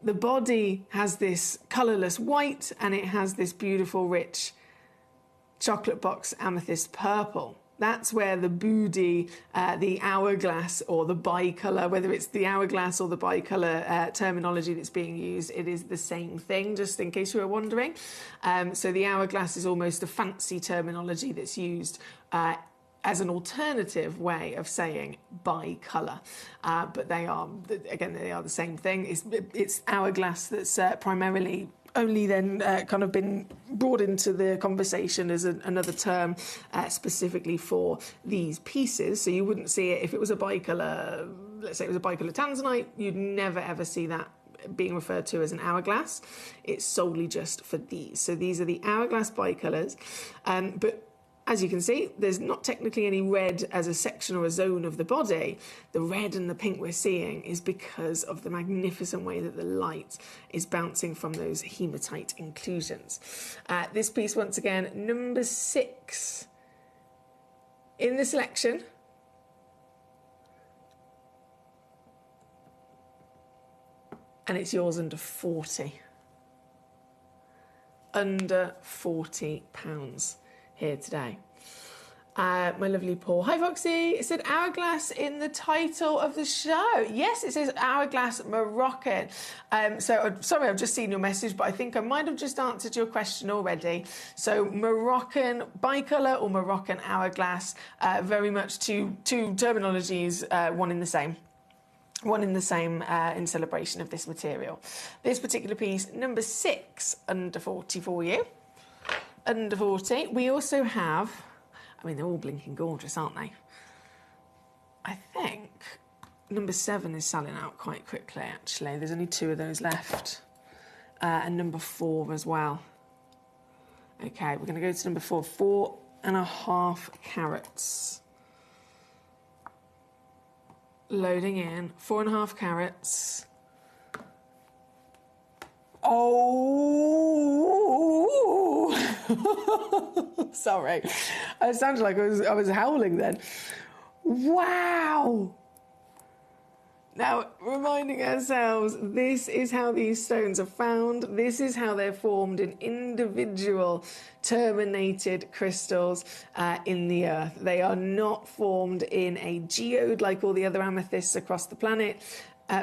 E: the body has this colourless white and it has this beautiful, rich chocolate box amethyst purple. That's where the booty, the hourglass or the bicolour, whether it's the hourglass or the bicolour terminology that's being used, it is the same thing, just in case you were wondering. So the hourglass is almost a fancy terminology that's used as an alternative way of saying bicolour. But they are, again, they are the same thing. It's hourglass that's primarily only then kind of been brought into the conversation as another term specifically for these pieces. So you wouldn't see it if it was a bicolour, let's say it was a bicolour tanzanite, you'd never ever see that being referred to as an hourglass. It's solely just for these. So these are the hourglass bicolours. But as you can see, there's not technically any red as a section or a zone of the body. The red and the pink we're seeing is because of the magnificent way that the light is bouncing from those hematite inclusions. This piece, once again, number 6 in the selection. And it's yours under 40. Under £40 here today. My lovely Paul. Hi, Foxy. It said hourglass in the title of the show. Yes, it says hourglass Moroccan. Sorry, I've just seen your message, but I think I might have just answered your question already. So Moroccan bicolour or Moroccan hourglass, very much two terminologies, one in the same. One in the same in celebration of this material. This particular piece, number 6, under 40 for you. Under 40. We also have, I mean, they're all blinking gorgeous, aren't they? I think number 7 is selling out quite quickly, actually. There's only 2 of those left. And number 4 as well. Okay, we're going to go to number 4, 4.5 carats. Loading in, 4.5 carats. Oh, sorry. It sounded like I was howling then. Wow. Now, reminding ourselves, this is how these stones are found. This is how they're formed in individual terminated crystals in the earth. They are not formed in a geode like all the other amethysts across the planet.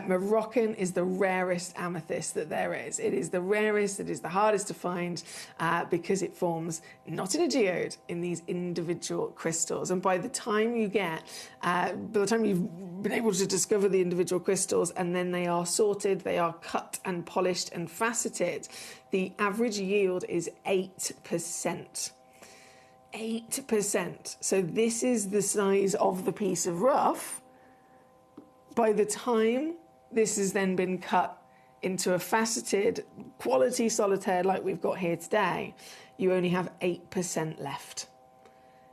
E: Moroccan is the rarest amethyst that there is. It is the rarest, it is the hardest to find because it forms not in a geode, in these individual crystals. And by the time you get, by the time you've been able to discover the individual crystals and then they are sorted, they are cut and polished and faceted, the average yield is 8%. 8%. So this is the size of the piece of rough. By the time this has then been cut into a faceted quality solitaire like we've got here today, you only have 8% left.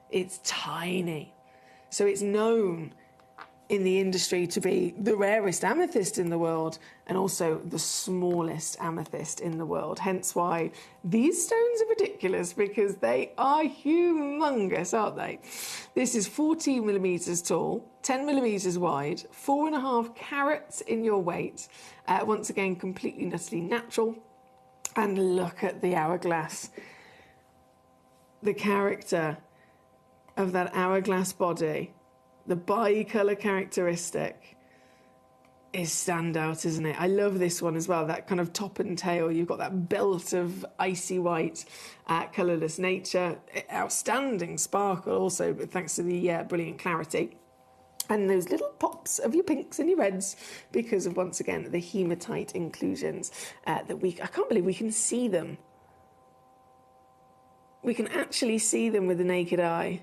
E: It's tiny. So it's known in the industry to be the rarest amethyst in the world and also the smallest amethyst in the world. Hence why these stones are ridiculous, because they are humongous, aren't they? This is 14 millimeters tall, 10 millimeters wide, 4.5 carats in your weight. Once again, completely utterly natural. And look at the hourglass. The character of that hourglass body, the bi-colour characteristic, is standout, isn't it? I love this one as well, that kind of top and tail. You've got that belt of icy white, colourless nature. Outstanding sparkle also, thanks to the brilliant clarity. And those little pops of your pinks and your reds because of, once again, the hematite inclusions that I can't believe we can see them. We can actually see them with the naked eye.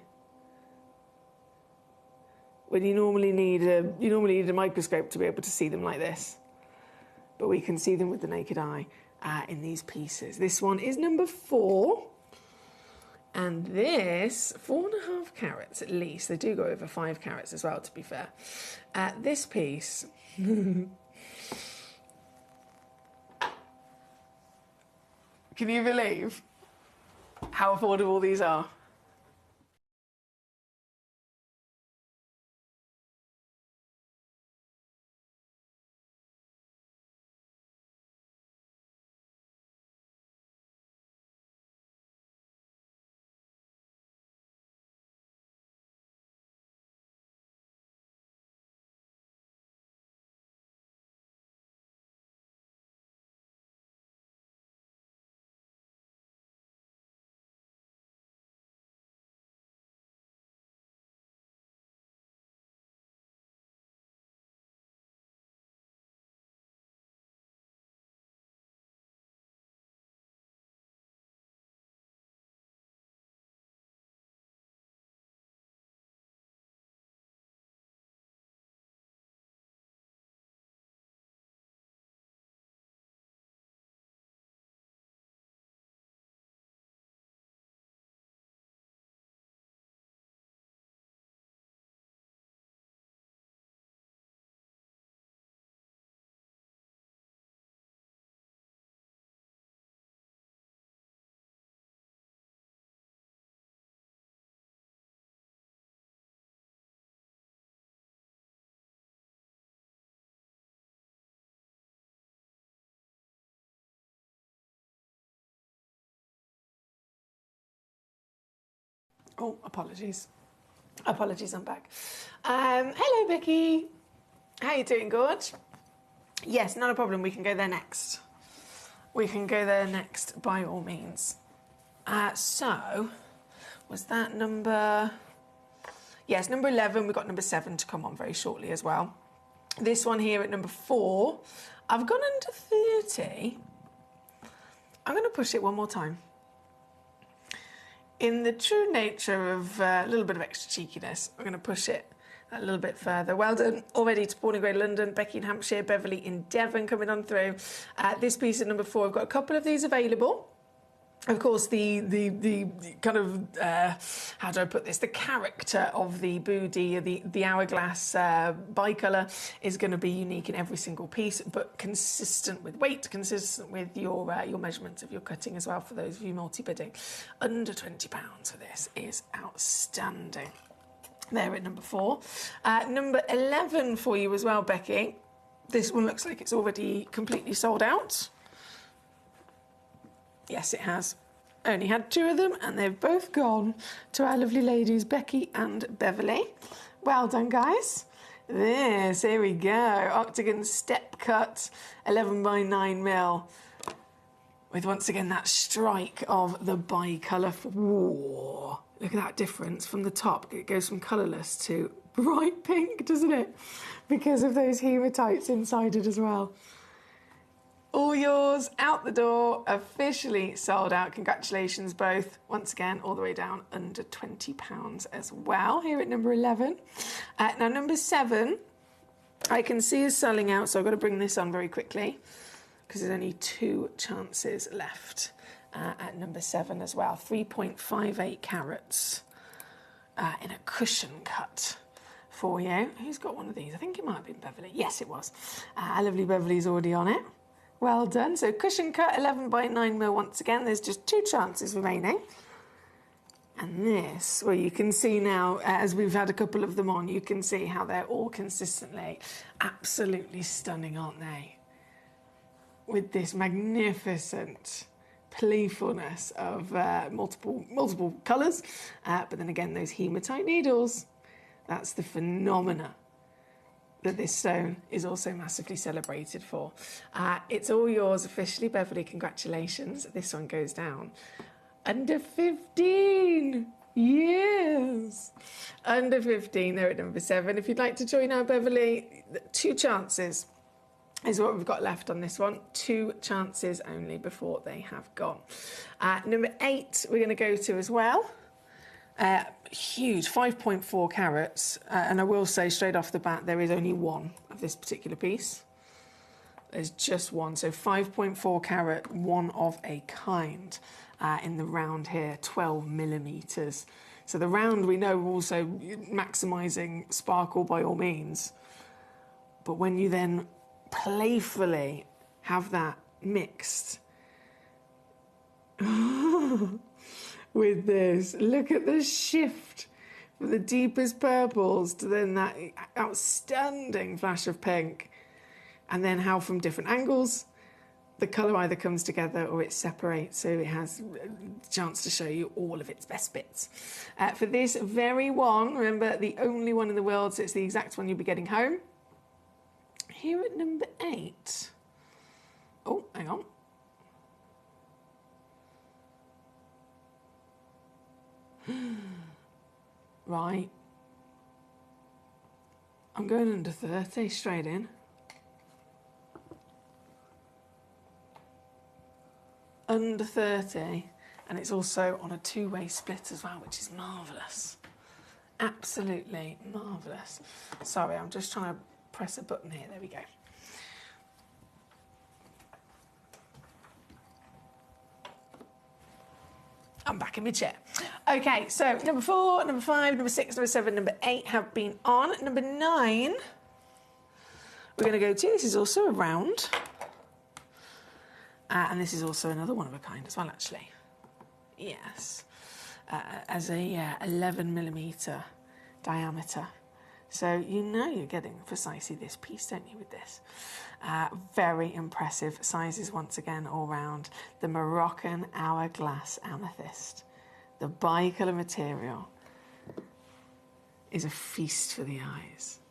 E: When you normally need a microscope to be able to see them like this. But we can see them with the naked eye in these pieces. This one is number 4. And this, 4.5 carats at least. They do go over 5 carats as well, to be fair. This piece... Can you believe how affordable these are? Oh, apologies. Apologies, I'm back. Hello, Becky. How you doing, Gorge? Yes, not a problem. We can go there next. We can go there next, by all means. So, was that number... Yes, number 11. We've got number 7 to come on very shortly as well. This one here at number 4. I've gone under 30. I'm going to push it one more time. In the true nature of a little bit of extra cheekiness, we're going to push it a little bit further. Well done already to Paul in Great London, Becky in Hampshire, Beverly in Devon coming on through. This piece at number 4, I've got a couple of these available. Of course, the kind of, how do I put this, the character of the Budi, the hourglass bicolour is going to be unique in every single piece, but consistent with weight, consistent with your measurements of your cutting as well, for those of you multi-bidding. Under £20 for this is outstanding. There at number 4. Number 11 for you as well, Becky. This one looks like it's already completely sold out. Yes, it has. Only had 2 of them, and they've both gone to our lovely ladies, Becky and Beverly. Well done, guys. This, here we go. Octagon step cut, 11 by 9 mil. With, once again, that strike of the bicolour. Whoa. Look at that difference from the top. It goes from colourless to bright pink, doesn't it? Because of those hematites inside it as well. All yours, out the door, officially sold out. Congratulations both. Once again, all the way down under £20 as well, here at number 11. Now, number 7, I can see is selling out, so I've got to bring this on very quickly because there's only 2 chances left at number 7 as well. 3.58 carats in a cushion cut for you. Who's got one of these? I think it might have been Beverly. Yes, it was. Lovely Beverly's already on it. Well done. So cushion cut, 11 by 9 mil once again. There's just 2 chances remaining. And this, well, you can see now, as we've had a couple of them on, you can see how they're all consistently absolutely stunning, aren't they? With this magnificent playfulness of multiple colours. But then again, those hematite needles, that's the phenomena that this stone is also massively celebrated for. It's all yours officially, Beverly. Congratulations. This one goes down. Under 15. Yes. Under 15 there at number 7. If you'd like to join our Beverly, 2 chances is what we've got left on this one. 2 chances only before they have gone. Number 8 we're going to go to as well. Huge, 5.4 carats, and I will say straight off the bat there is only one of this particular piece. There's just one, so 5.4 carat, one of a kind in the round here, 12 millimetres. So the round we know also maximising sparkle by all means, but when you then playfully have that mixed with this, look at the shift from the deepest purples to then that outstanding flash of pink, and then how from different angles the colour either comes together or it separates, so it has a chance to show you all of its best bits. For this very one, remember, the only one in the world, so it's the exact one you'll be getting home. Here at number 8. Oh, hang on. Right. I'm going under 30 straight in. Under 30, and it's also on a 2-way split as well, which is marvellous. Absolutely marvellous. Sorry, I'm just trying to press a button here. There we go. I'm back in my chair. Okay, so number 4, number 5, number 6, number 7, number 8 have been on. Number 9, we're going to go to. This is also a round. And this is also another one of a kind as well, actually. Yes. As a 11 millimetre diameter. So you know you're getting precisely this piece, don't you, with this? Very impressive sizes once again all round. The Moroccan hourglass amethyst. The bicolour material is a feast for the eyes.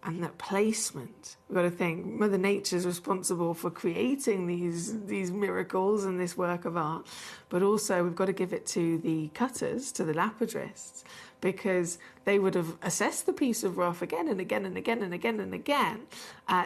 E: And that placement, we've got to think, Mother Nature's responsible for creating these miracles and this work of art, but also we've got to give it to the cutters, to the lapidarists, because they would have assessed the piece of rough again and again and again and again and again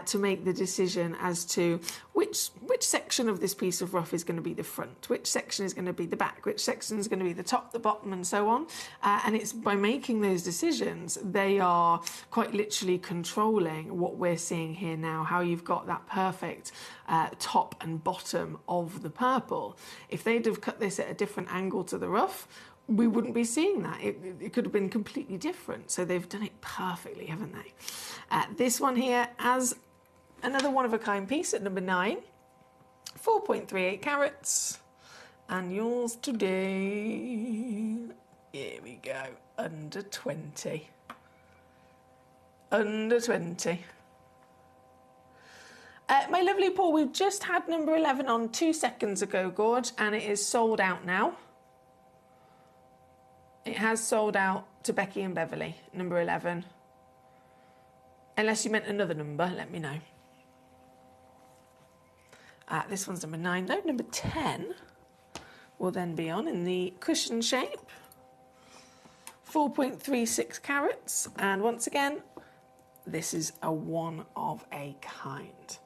E: to make the decision as to which section of this piece of rough is going to be the front, which section is going to be the back, which section is going to be the top, the bottom, and so on. And it's by making those decisions, they are quite literally controlling what we're seeing here now, how you've got that perfect top and bottom of the purple. If they'd have cut this at a different angle to the rough, we wouldn't be seeing that. It could have been completely different. So they've done it perfectly, haven't they? This one here as another one-of-a-kind piece at number 9, 4.38 carats. And yours today, here we go, under 20. Under 20. My lovely Paul, we've just had number 11 on 2 seconds ago, Gorge, and it is sold out now. It has sold out to Becky and Beverly, number 11. Unless you meant another number, let me know. This one's number 9. No, number 10 will then be on in the cushion shape. 4.36 carats. And once again, this is a one of a kind.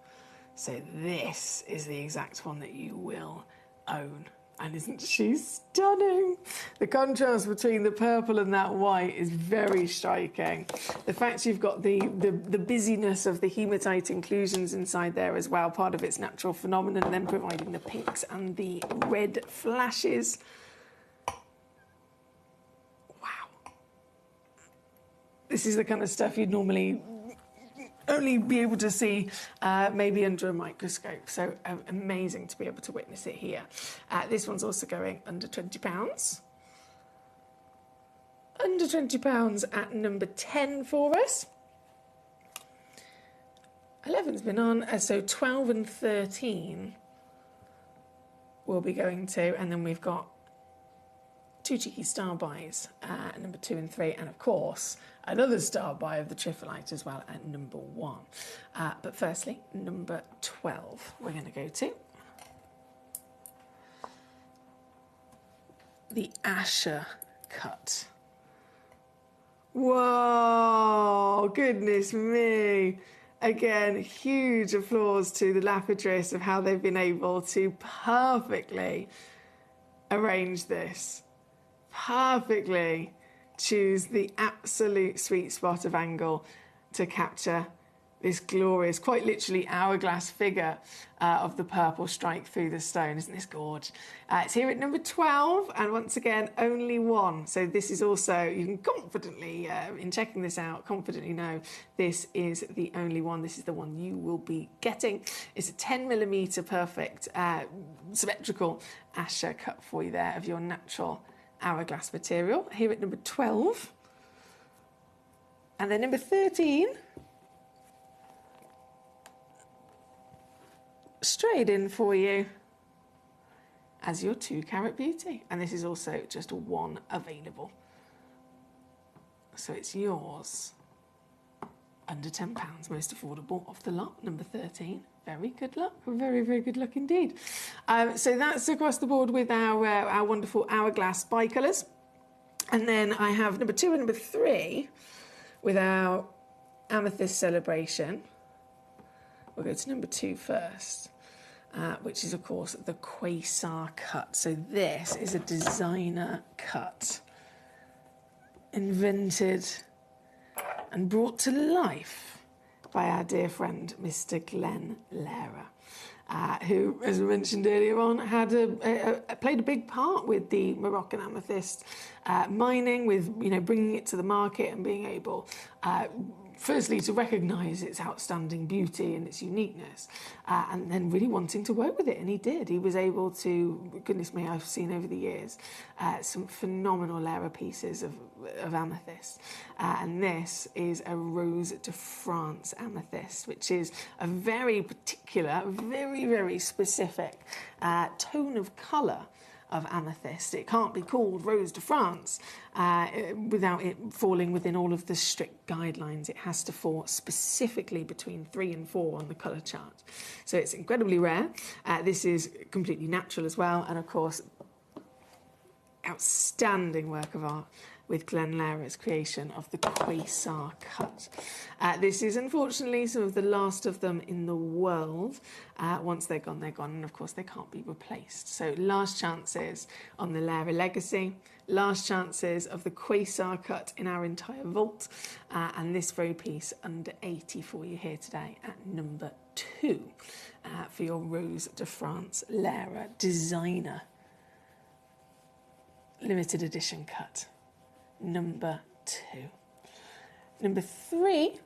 E: So this is the exact one that you will own. And isn't she stunning? The contrast between the purple and that white is very striking. The fact you've got the busyness of the hematite inclusions inside there as well, part of its natural phenomenon, and then providing the pinks and the red flashes. Wow. This is the kind of stuff you'd normally only be able to see maybe under a microscope. So amazing to be able to witness it here. This one's also going under £20. Under £20 at number 10 for us. 11's been on, so 12 and 13 we'll be going to, and then we've got 2 cheeky star buys, number 2 and 3, and of course another star buy of the Trifolite as well at number 1. But firstly, number 12 we're going to go to. The Asher cut. Whoa, goodness me. Again, huge applause to the lapidress of how they've been able to perfectly arrange this. Perfectly choose the absolute sweet spot of angle to capture this glorious, quite literally hourglass figure of the purple strike through the stone. Isn't this gorgeous? It's here at number 12, and once again, only one. So this is also, you can confidently, in checking this out, confidently know this is the only one. This is the one you will be getting. It's a 10mm perfect symmetrical Asher cut for you there of your natural hourglass material, here at number 12. And then number 13, straight in for you as your 2-carat beauty. And this is also just one available. So it's yours under £10, most affordable off the lot, number 13. Very good luck, very, very good luck indeed. So that's across the board with our wonderful hourglass bicolours. And then I have number 2 and number 3 with our amethyst celebration. We'll go to number 2 first, which is, of course, the Quasar cut. So this is a designer cut, invented and brought to life by our dear friend, Mr. Glenn Lehrer, who, as we mentioned earlier on, had played a big part with the Moroccan amethyst mining, with bringing it to the market and being able, firstly, to recognise its outstanding beauty and its uniqueness, and then really wanting to work with it, and he did. He was able to, goodness me, I've seen over the years some phenomenal Lehrer pieces of amethyst, and this is a Rose de France amethyst, which is a very particular, very, very specific tone of colour of amethyst. It can't be called Rose de France without it falling within all of the strict guidelines. It has to fall specifically between 3 and 4 on the colour chart. So it's incredibly rare. This is completely natural as well, and of course, outstanding work of art with Glenn Lara's creation of the Quasar cut. This is unfortunately some of the last of them in the world. Once they're gone, and of course they can't be replaced. So last chances on the Lara legacy, last chances of the Quasar cut in our entire vault, and this very piece under 80 for you here today at number 2 for your Rose de France Lara designer limited edition cut. Number 2. Number 3,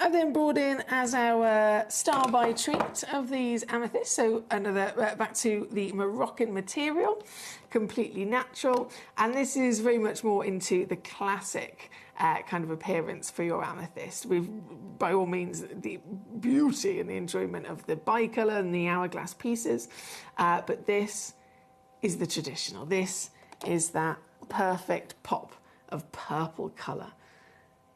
E: I've then brought in as our star by treat of these amethysts. So another back to the Moroccan material, completely natural, and this is very much more into the classic kind of appearance for your amethyst. With, by all means, the beauty and the enjoyment of the bicolour and the hourglass pieces, but this is the traditional. This is that perfect pop of purple colour,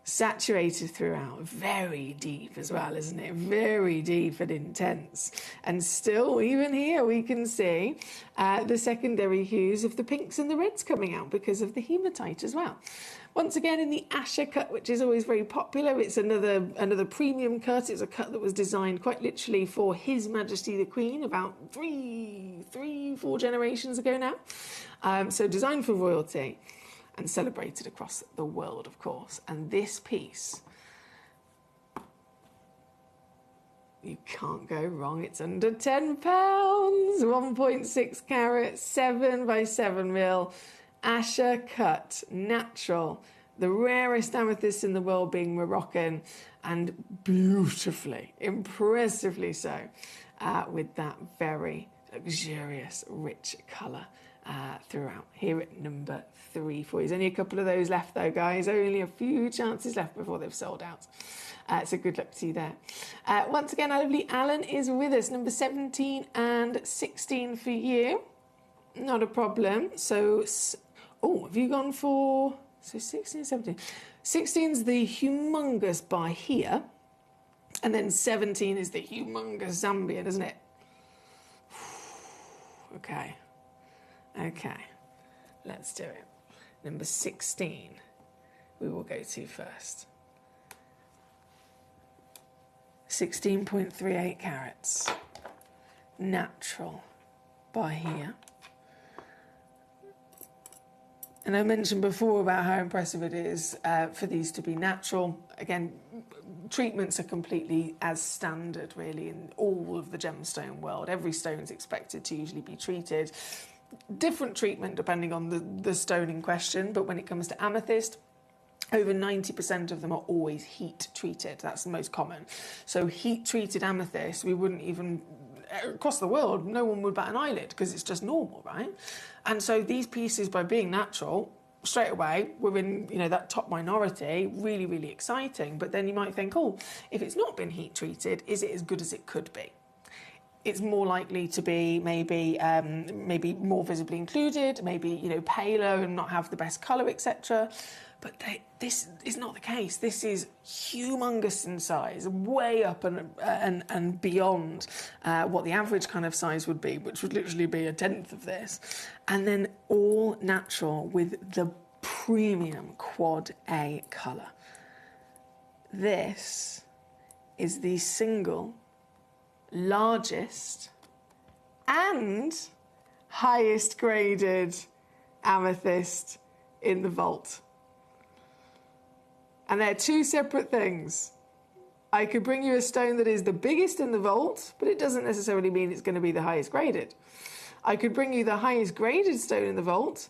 E: saturated throughout, very deep as well, isn't it? Very deep and intense. And still, even here, we can see the secondary hues of the pinks and the reds coming out because of the hematite as well. Once again, in the Asher cut, which is always very popular, it's another premium cut. It's a cut that was designed quite literally for His Majesty the Queen about 4 generations ago now. So designed for royalty and celebrated across the world, of course. And this piece, you can't go wrong. It's under £10, 1.6 carat, 7 by 7 mil. Asher cut, natural, the rarest amethyst in the world being Moroccan, and beautifully, impressively so, with that very luxurious, rich colour throughout. Here at number 3 for you. There's only a couple of those left though, guys. Only a few chances left before they've sold out. So good luck to you there. Once again, our lovely Alan is with us. Number 17 and 16 for you. Not a problem. So, oh, have you gone for... So 16, 17. 16's the humongous Bahia. And then 17 is the humongous Zambian, isn't it? Okay. Okay. Let's do it. Number 16 we will go to first. 16.38 carats. Natural Bahia. And I mentioned before about how impressive it is for these to be natural. Again, treatments are completely as standard, really, in all of the gemstone world. Every stone is expected to usually be treated. Different treatment depending on the stone in question, but when it comes to amethyst, over 90% of them are always heat treated. That's the most common. So heat treated amethyst, we wouldn't even... Across the world, no one would bat an eyelid because it's just normal, right? And so these pieces, by being natural, straight away, we're in, that top minority, really, really exciting. But then you might think, oh, if it's not been heat treated, is it as good as it could be? It's more likely to be maybe more visibly included, maybe, paler and not have the best colour, etc. But this is not the case. This is humongous in size, way up and beyond what the average kind of size would be, which would literally be a tenth of this. And then all natural with the premium Quad A colour. This is the single largest and highest graded amethyst in the vault. And they're two separate things. I could bring you a stone that is the biggest in the vault, but it doesn't necessarily mean it's going to be the highest graded. I could bring you the highest graded stone in the vault,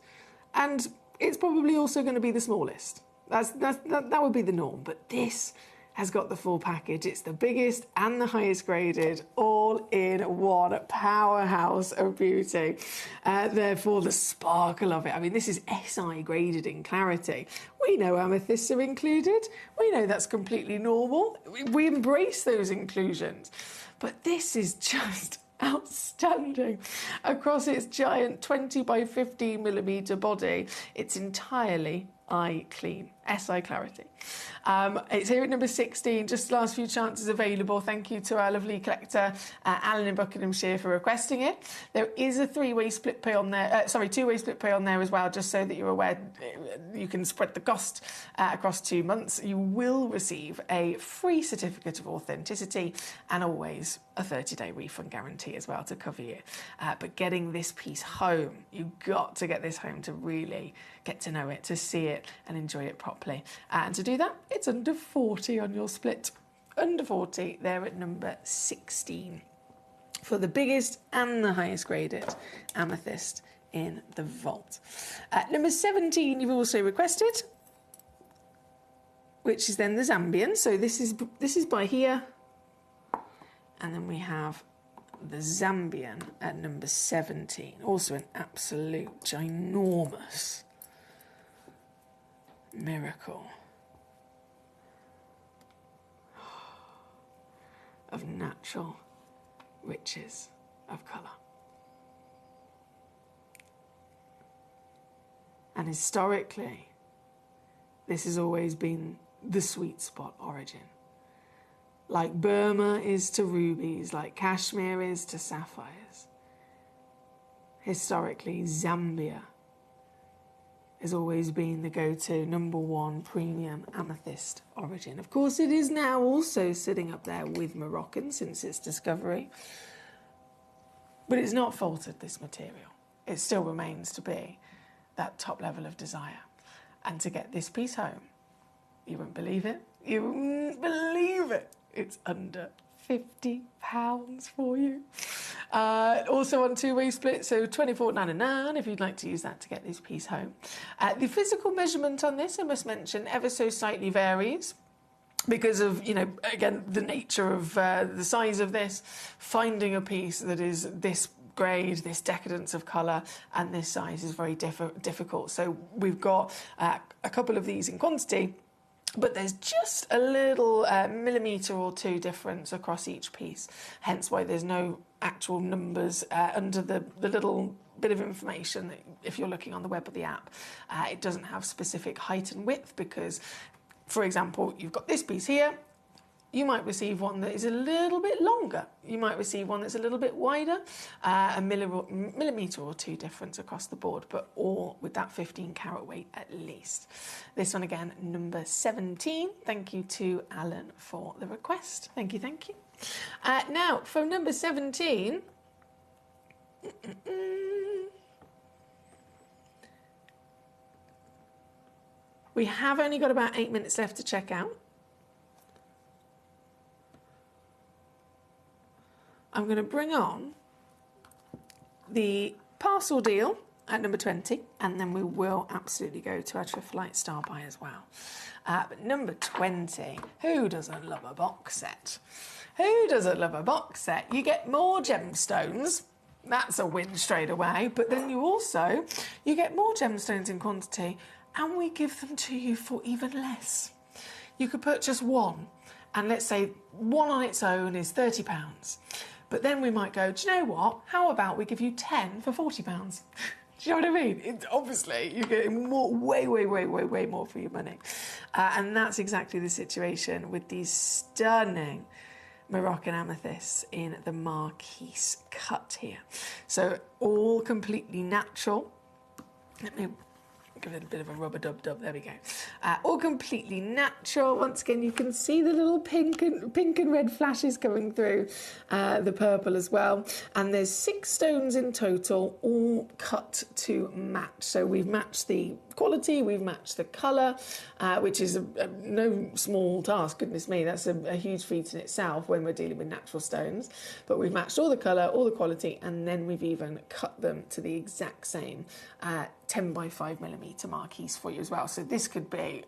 E: and it's probably also going to be the smallest. That would be the norm, but this has got the full package. It's the biggest and the highest graded, all in one powerhouse of beauty. Therefore, the sparkle of it. I mean, this is SI graded in clarity. We know amethysts are included. We know that's completely normal. We embrace those inclusions. But this is just outstanding. Across its giant 20 by 15 millimetre body, it's entirely eye clean. SI Clarity. It's here at number 16, just last few chances available. Thank you to our lovely collector, Alan in Buckinghamshire, for requesting it. There is a two-way split pay on there as well, just so that you're aware. You can spread the cost across 2 months. You will receive a free certificate of authenticity and always a 30-day refund guarantee as well to cover you. But getting this piece home, you've got to get this home to really get to know it, to see it and enjoy it properly. And to do that, it's under 40 on your split. Under 40, they're at number 16 for the biggest and the highest graded amethyst in the vault. Number 17, you've also requested, which is then the Zambian. So this is by here. And then we have the Zambian at number 17. Also an absolute ginormous miracle of natural riches of colour. And historically, this has always been the sweet spot origin. Like Burma is to rubies, like Kashmir is to sapphires. Historically, Zambia has always been the go-to #1 premium amethyst origin. Of course, it is now also sitting up there with Moroccan since its discovery. But it's not faltered, this material. It still remains to be that top level of desire. And to get this piece home, you won't believe it. You won't believe it. It's under £50 for you. Also on two-way split, so £24.99 if you'd like to use that to get this piece home. The physical measurement on this, I must mention, ever so slightly varies because of, you know, again, the nature of the size of this. Finding a piece that is this grade, this decadence of colour and this size is very difficult. So we've got a couple of these in quantity, but there's just a little millimetre or two difference across each piece, hence why there's no actual numbers under the little bit of information that if you're looking on the web or the app. It doesn't have specific height and width because, for example, you've got this piece here, you might receive one that is a little bit longer. You might receive one that's a little bit wider, a millimetre or two difference across the board, but all with that 15 carat weight at least. This one again, number 17. Thank you to Alan for the request. Thank you, thank you. Now, for number 17, we have only got about 8 minutes left to check out. I'm going to bring on the parcel deal at number 20, and then we will absolutely go to our Triflite Star Buy as well. But number 20, who doesn't love a box set? Who doesn't love a box set? You get more gemstones. That's a win straight away. But then you get more gemstones in quantity, and we give them to you for even less. You could purchase one, and let's say one on its own is £30. But then we might go, do you know what? How about we give you 10 for £40? Do you know what I mean? Obviously, you're getting more, way more for your money. And that's exactly the situation with these stunning Moroccan amethysts in the Marquise cut here. So all completely natural. Let me give it a bit of a rub-a-dub-dub. There we go. All completely natural. Once again, you can see the little pink and red flashes coming through the purple as well. And there's 6 stones in total, all cut to match. So we've matched the quality, we've matched the colour, which is no small task. Goodness me, that's a huge feat in itself when we're dealing with natural stones. But we've matched all the colour, all the quality, and then we've even cut them to the exact same 10 by 5mm marquise for you as well. So this could be,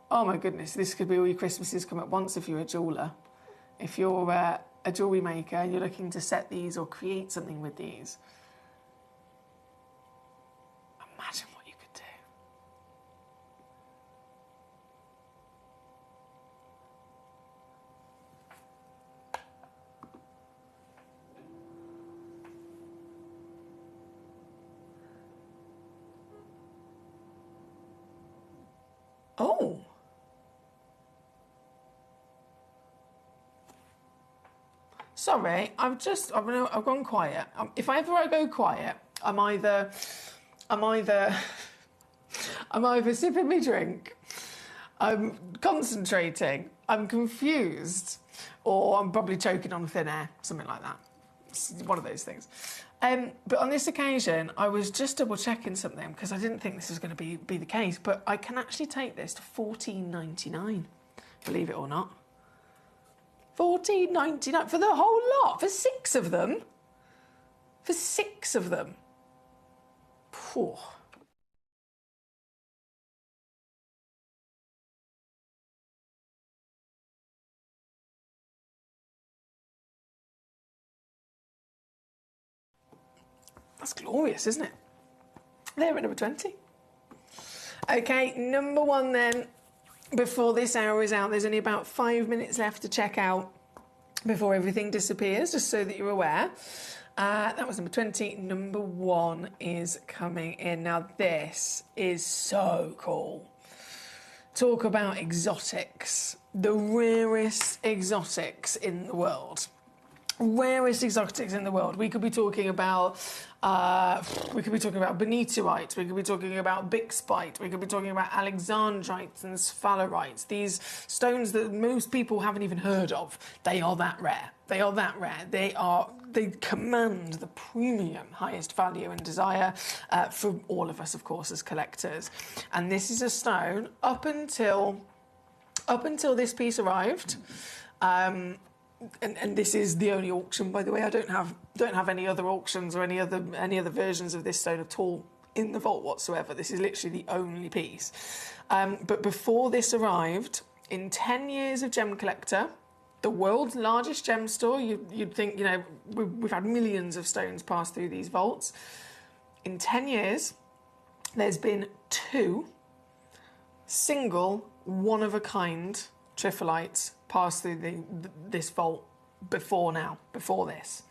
E: oh my goodness, this could be all your Christmases come at once if you're a jeweller. If you're a jewellery maker and you're looking to set these or create something with these, imagine what you could do. Sorry, I've gone quiet. If I go quiet, I'm either sipping my drink, I'm concentrating, I'm confused, or I'm probably choking on thin air, something like that. It's one of those things. But on this occasion, I was just double checking something because I didn't think this was going to be the case. But I can actually take this to $14.99, believe it or not. $14.99 for the whole lot, for 6 of them. For 6 of them. Phew. That's glorious, isn't it? There at number 20. Okay, number 1 then. Before this hour is out, there's only about 5 minutes left to check out before everything disappears, just so that you're aware. That was number 20. Number 1 is coming in. Now, this is so cool. Talk about exotics. The rarest exotics in the world. Rarest exotics in the world. We could be talking about bonitoite, we could be talking about bixbite, we could be talking about alexandrites and sphalerite. These stones that most people haven't even heard of. They are that rare. They are that rare. They command the premium highest value and desire for all of us, of course, as collectors. And this is a stone up until this piece arrived. And this is the only auction, by the way. I don't have any other auctions or any other versions of this stone at all in the vault whatsoever. This is literally the only piece. But before this arrived, in 10 years of Gemcollector, the world's largest gem store, you'd think, you know, we've had millions of stones pass through these vaults. In 10 years, there's been 2 single, one-of-a-kind tripholites pass through this vault before this.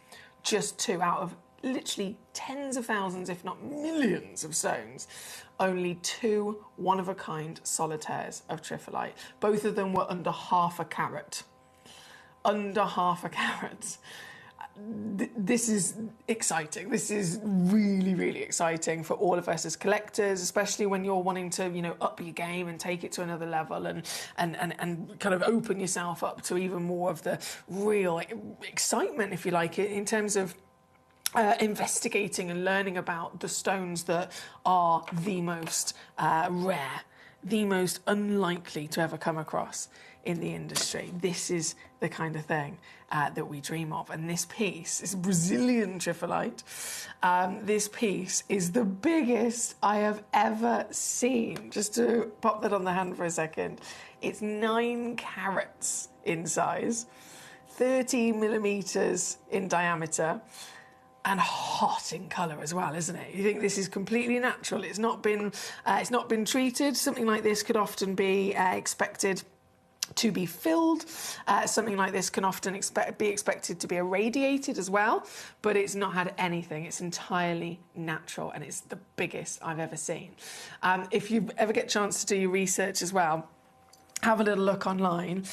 E: Just 2 out of literally tens of thousands, if not millions of stones. Only 2 one-of-a-kind solitaires of tripholite. Both of them were under half a carat. Under half a carat. This is exciting. This is really, really exciting for all of us as collectors, especially when you're wanting to, you know, up your game and take it to another level and kind of open yourself up to even more of the real excitement, if you like, in terms of investigating and learning about the stones that are the most rare, the most unlikely to ever come across in the industry. This is the kind of thing that we dream of. And this piece is Brazilian tripholite. This piece is the biggest I have ever seen. Just to pop that on the hand for a second. It's 9 carats in size, 30 millimeters in diameter, and hot in colour as well, isn't it? You think this is completely natural. It's not been treated. Something like this could often be expected to be filled. Something like this can often be expected to be irradiated as well, but it's not had anything. It's entirely natural, and it's the biggest I've ever seen. If you ever get a chance to do your research as well, have a little look online.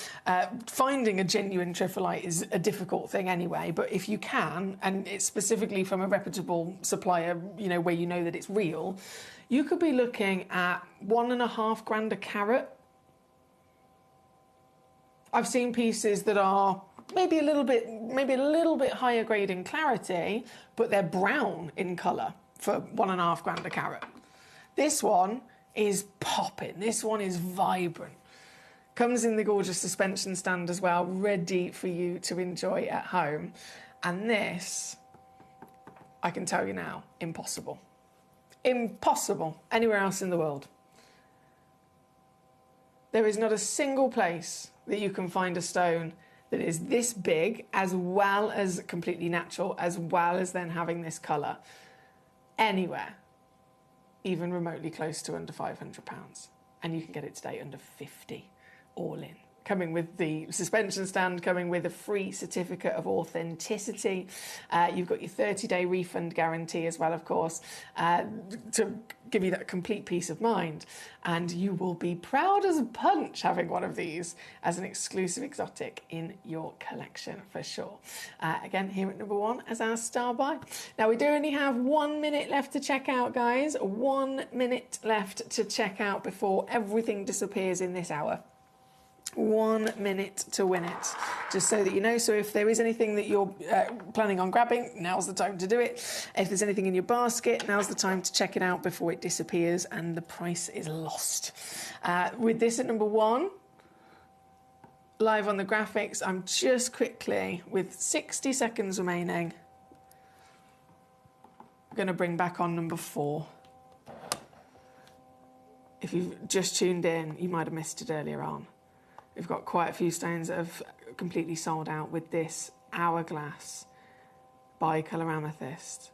E: Finding a genuine tripholite is a difficult thing anyway, but if you can, and it's specifically from a reputable supplier, you know, where you know that it's real, you could be looking at $1.5 grand a carat. I've seen pieces that are maybe a little bit higher grade in clarity, but they're brown in colour for $1.5 grand a carat. This one is popping. This one is vibrant. Comes in the gorgeous suspension stand as well, ready for you to enjoy at home. And this, I can tell you now, impossible. Impossible anywhere else in the world. There is not a single place that you can find a stone that is this big, as well as completely natural, as well as then having this colour, anywhere, even remotely close to under £500. And you can get it today under 50, all in. Coming with the suspension stand, coming with a free certificate of authenticity. You've got your 30-day refund guarantee as well, of course, to give you that complete peace of mind, and you will be proud as a punch having one of these as an exclusive exotic in your collection for sure. Again, here at number 1 as our star buy. Now we do only have 1 minute left to check out, guys. 1 minute left to check out before everything disappears in this hour. 1 minute to win it, just so that you know. So if there is anything that you're planning on grabbing, now's the time to do it. If there's anything in your basket, now's the time to check it out before it disappears and the price is lost. With this at number 1, live on the graphics, I'm just quickly, with 60 seconds remaining, going to bring back on number 4. If you've just tuned in, you might have missed it earlier on. We've got quite a few stones that have completely sold out with this hourglass bicolour amethyst.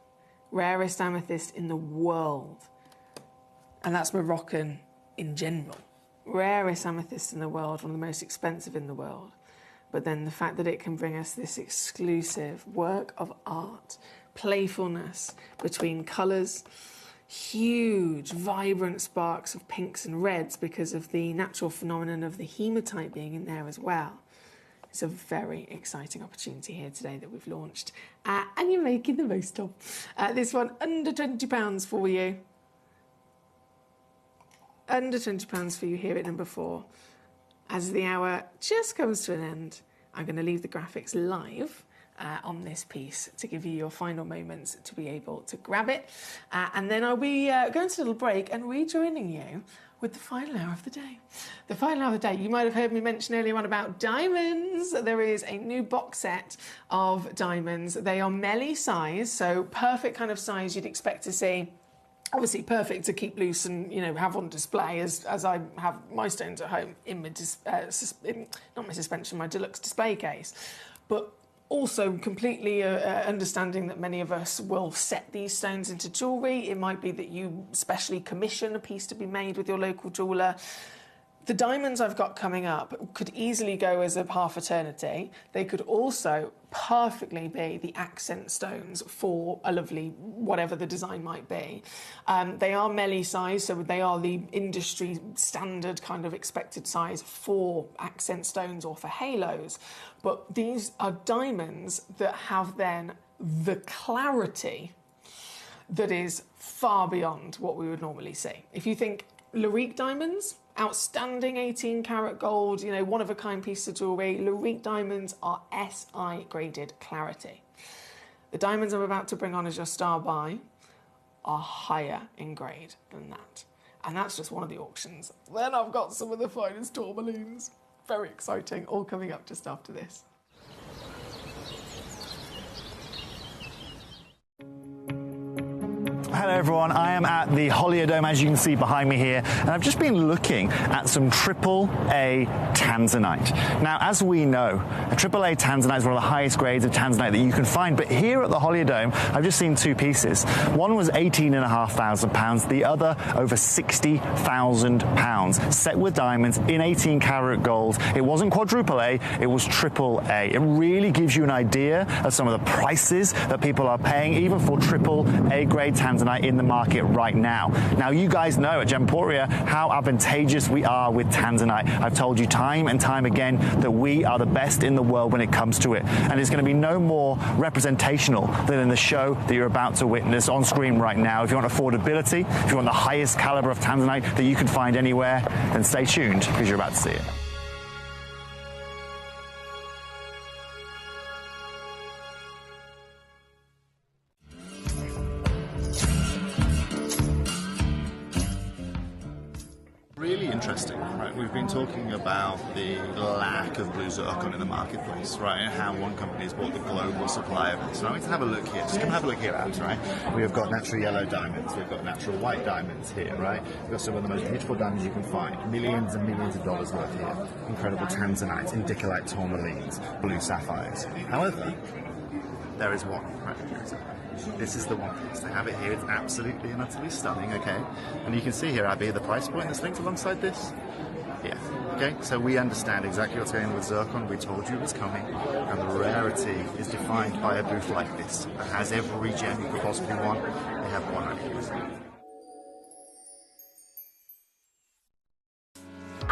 E: Rarest amethyst in the world. And that's Moroccan in general. Rarest amethyst in the world, one of the most expensive in the world. But then the fact that it can bring us this exclusive work of art, playfulness between colours, huge, vibrant sparks of pinks and reds because of the natural phenomenon of the hematite being in there as well. It's a very exciting opportunity here today that we've launched, and you're making the most of. This one, under £20 for you. Under £20 for you here at number 4. As the hour just comes to an end, I'm going to leave the graphics live on this piece to give you your final moments to be able to grab it. And then I'll be going to a little break and rejoining you with the final hour of the day. The final hour of the day, you might have heard me mention earlier on about diamonds. There is a new box set of diamonds. They are melee size, so perfect kind of size you'd expect to see. Obviously perfect to keep loose and, you know, have on display as I have my stones at home in my, not my suspension, my deluxe display case. But also completely understanding that many of us will set these stones into jewellery. It might be that you specially commission a piece to be made with your local jeweller. The diamonds I've got coming up could easily go as a half eternity. They could also perfectly be the accent stones for a lovely, whatever the design might be. They are melee size, so they are the industry standard kind of expected size for accent stones or for halos. But these are diamonds that have then the clarity that is far beyond what we would normally see. If you think Larique diamonds, outstanding 18 karat gold, you know, one-of-a-kind piece of jewellery. Larique diamonds are SI graded clarity. The diamonds I'm about to bring on as your star buy are higher in grade than that. And that's just one of the auctions. Then I've got some of the finest tourmalines. Very exciting, all coming up just after this.
J: Hello everyone, I am at the Holiodome, as you can see behind me here, and I've just been looking at some AAA tanzanite. Now, as we know, a AAA tanzanite is one of the highest grades of tanzanite that you can find, but here at the Holiodome, I've just seen 2 pieces. One was £18,500, the other over £60,000, set with diamonds in 18 karat gold. It wasn't quadruple A, it was AAA. It really gives you an idea of some of the prices that people are paying, even for AAA grade tanzanite in the market right now. Now, you guys know at Gemporia how advantageous we are with tanzanite. I've told you time and time again that we are the best in the world when it comes to it, and it's going to be no more representational than in the show that you're about to witness on screen right now. If you want affordability, if you want the highest caliber of tanzanite that you can find anywhere, then stay tuned because you're about to see it.
U: Really interesting, right? We've been talking about the lack of blue zircon in the marketplace, right? And how one company has bought the global supply of it. So now we can have a look here. Just come have a look here, Abs, right? We've got natural yellow diamonds. We've got natural white diamonds here, right? We've got some of the most beautiful diamonds you can find. Millions and millions of dollars worth here. Incredible tanzanites, indicolite tourmalines, blue sapphires. However, there is one right here. This is the one piece. They have it here. It's absolutely and utterly stunning, okay? And you can see here, Abby, the price point that's linked alongside this. Yeah, okay? So we understand exactly what's going on with zircon. We told you it was coming. And the rarity is defined by a booth like this. It has every gem you could possibly want. They have one right here.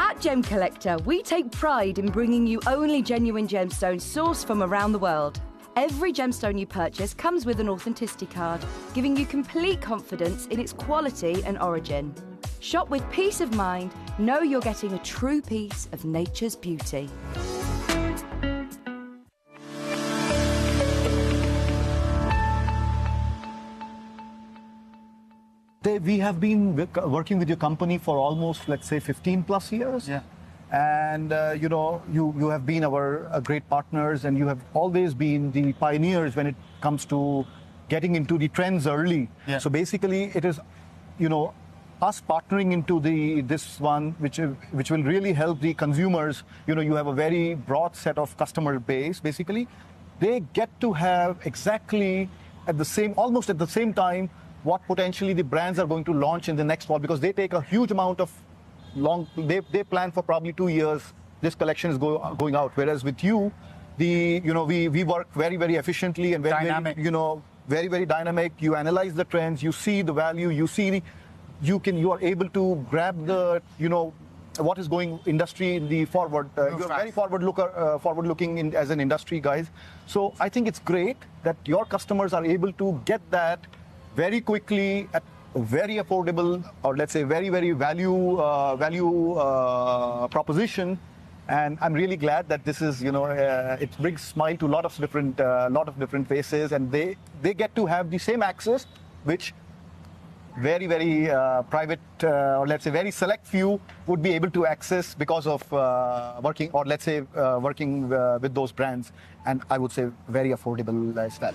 M: At Gemcollector, we take pride in bringing you only genuine gemstones sourced from around the world. Every gemstone you purchase comes with an authenticity card, giving you complete confidence in its quality and origin. Shop with peace of mind, know you're getting a true piece of nature's beauty.
D: We have been working with your company for almost, let's say, 15 plus years.
B: Yeah.
D: And, you know, you have been our great partners, and you have always been the pioneers when it comes to getting into the trends early.
B: Yeah.
D: So basically, it is, you know, us partnering into this one, which will really help the consumers. You know, you have a very broad set of customer base. Basically, they get to have exactly almost at the same time, what potentially the brands are going to launch in the next fall, because they take a huge amount of they plan for probably 2 years this collection is going out, whereas with you, we work very, very efficiently and very dynamic. Very, very dynamic. You analyze the trends, you see the value, you are able to grab the what is going industry in the forward. You're very forward-looking as an industry, guys. So I think it's great that your customers are able to get that very quickly at a very affordable, or let's say very, very value proposition. And I'm really glad that this is, it brings smile to a lot of different faces, and they get to have the same access, which very, very private, or let's say very select few would be able to access because of working with those brands, and I would say very affordable as well.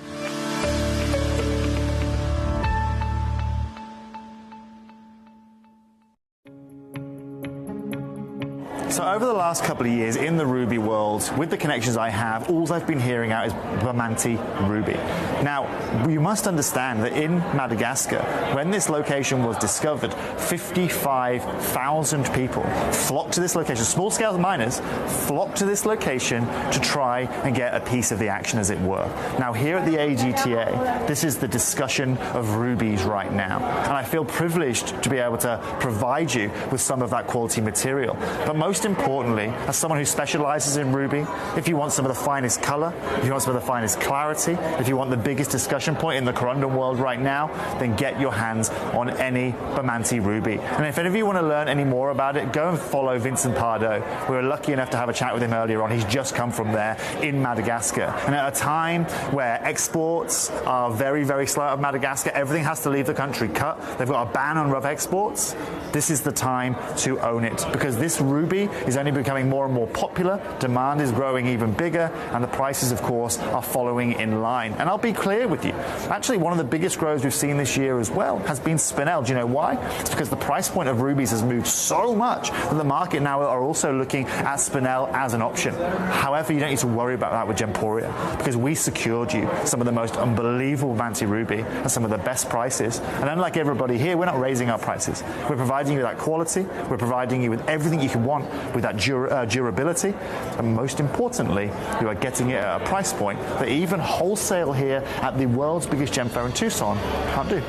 J: So over the last couple of years in the ruby world, with the connections I have, all I've been hearing out is Bermondsey ruby. Now, you must understand that in Madagascar, when this location was discovered, 55,000 people flocked to this location. Small-scale miners flocked to this location to try and get a piece of the action, as it were. Now, here at the AGTA, this is the discussion of rubies right now. And I feel privileged to be able to provide you with some of that quality material. But most importantly, as someone who specializes in ruby, if you want some of the finest color, if you want some of the finest clarity, if you want the biggest discussion point in the corundum world right now, then get your hands on any Bermondsey ruby. And if any of you want to learn any more about it, go and follow Vincent Pardo. We were lucky enough to have a chat with him earlier on. He's just come from there in Madagascar. And at a time where exports are very, very slow out of Madagascar, everything has to leave the country cut. They've got a ban on rough exports. This is the time to own it, because this ruby is only becoming more and more popular, demand is growing even bigger, and the prices, of course, are following in line. And I'll be clear with you, actually one of the biggest growths we've seen this year as well has been spinel. Do you know why? It's because the price point of rubies has moved so much that the market now are also looking at spinel as an option. However, you don't need to worry about that with Gemporia, because we secured you some of the most unbelievable Bermondsey ruby and some of the best prices. And unlike everybody here, we're not raising our prices. We're providing you that quality, we're providing you with everything you can want, with that durability, and most importantly, you are getting it at a price point that even wholesale here at the world's biggest gem fair in Tucson can't do.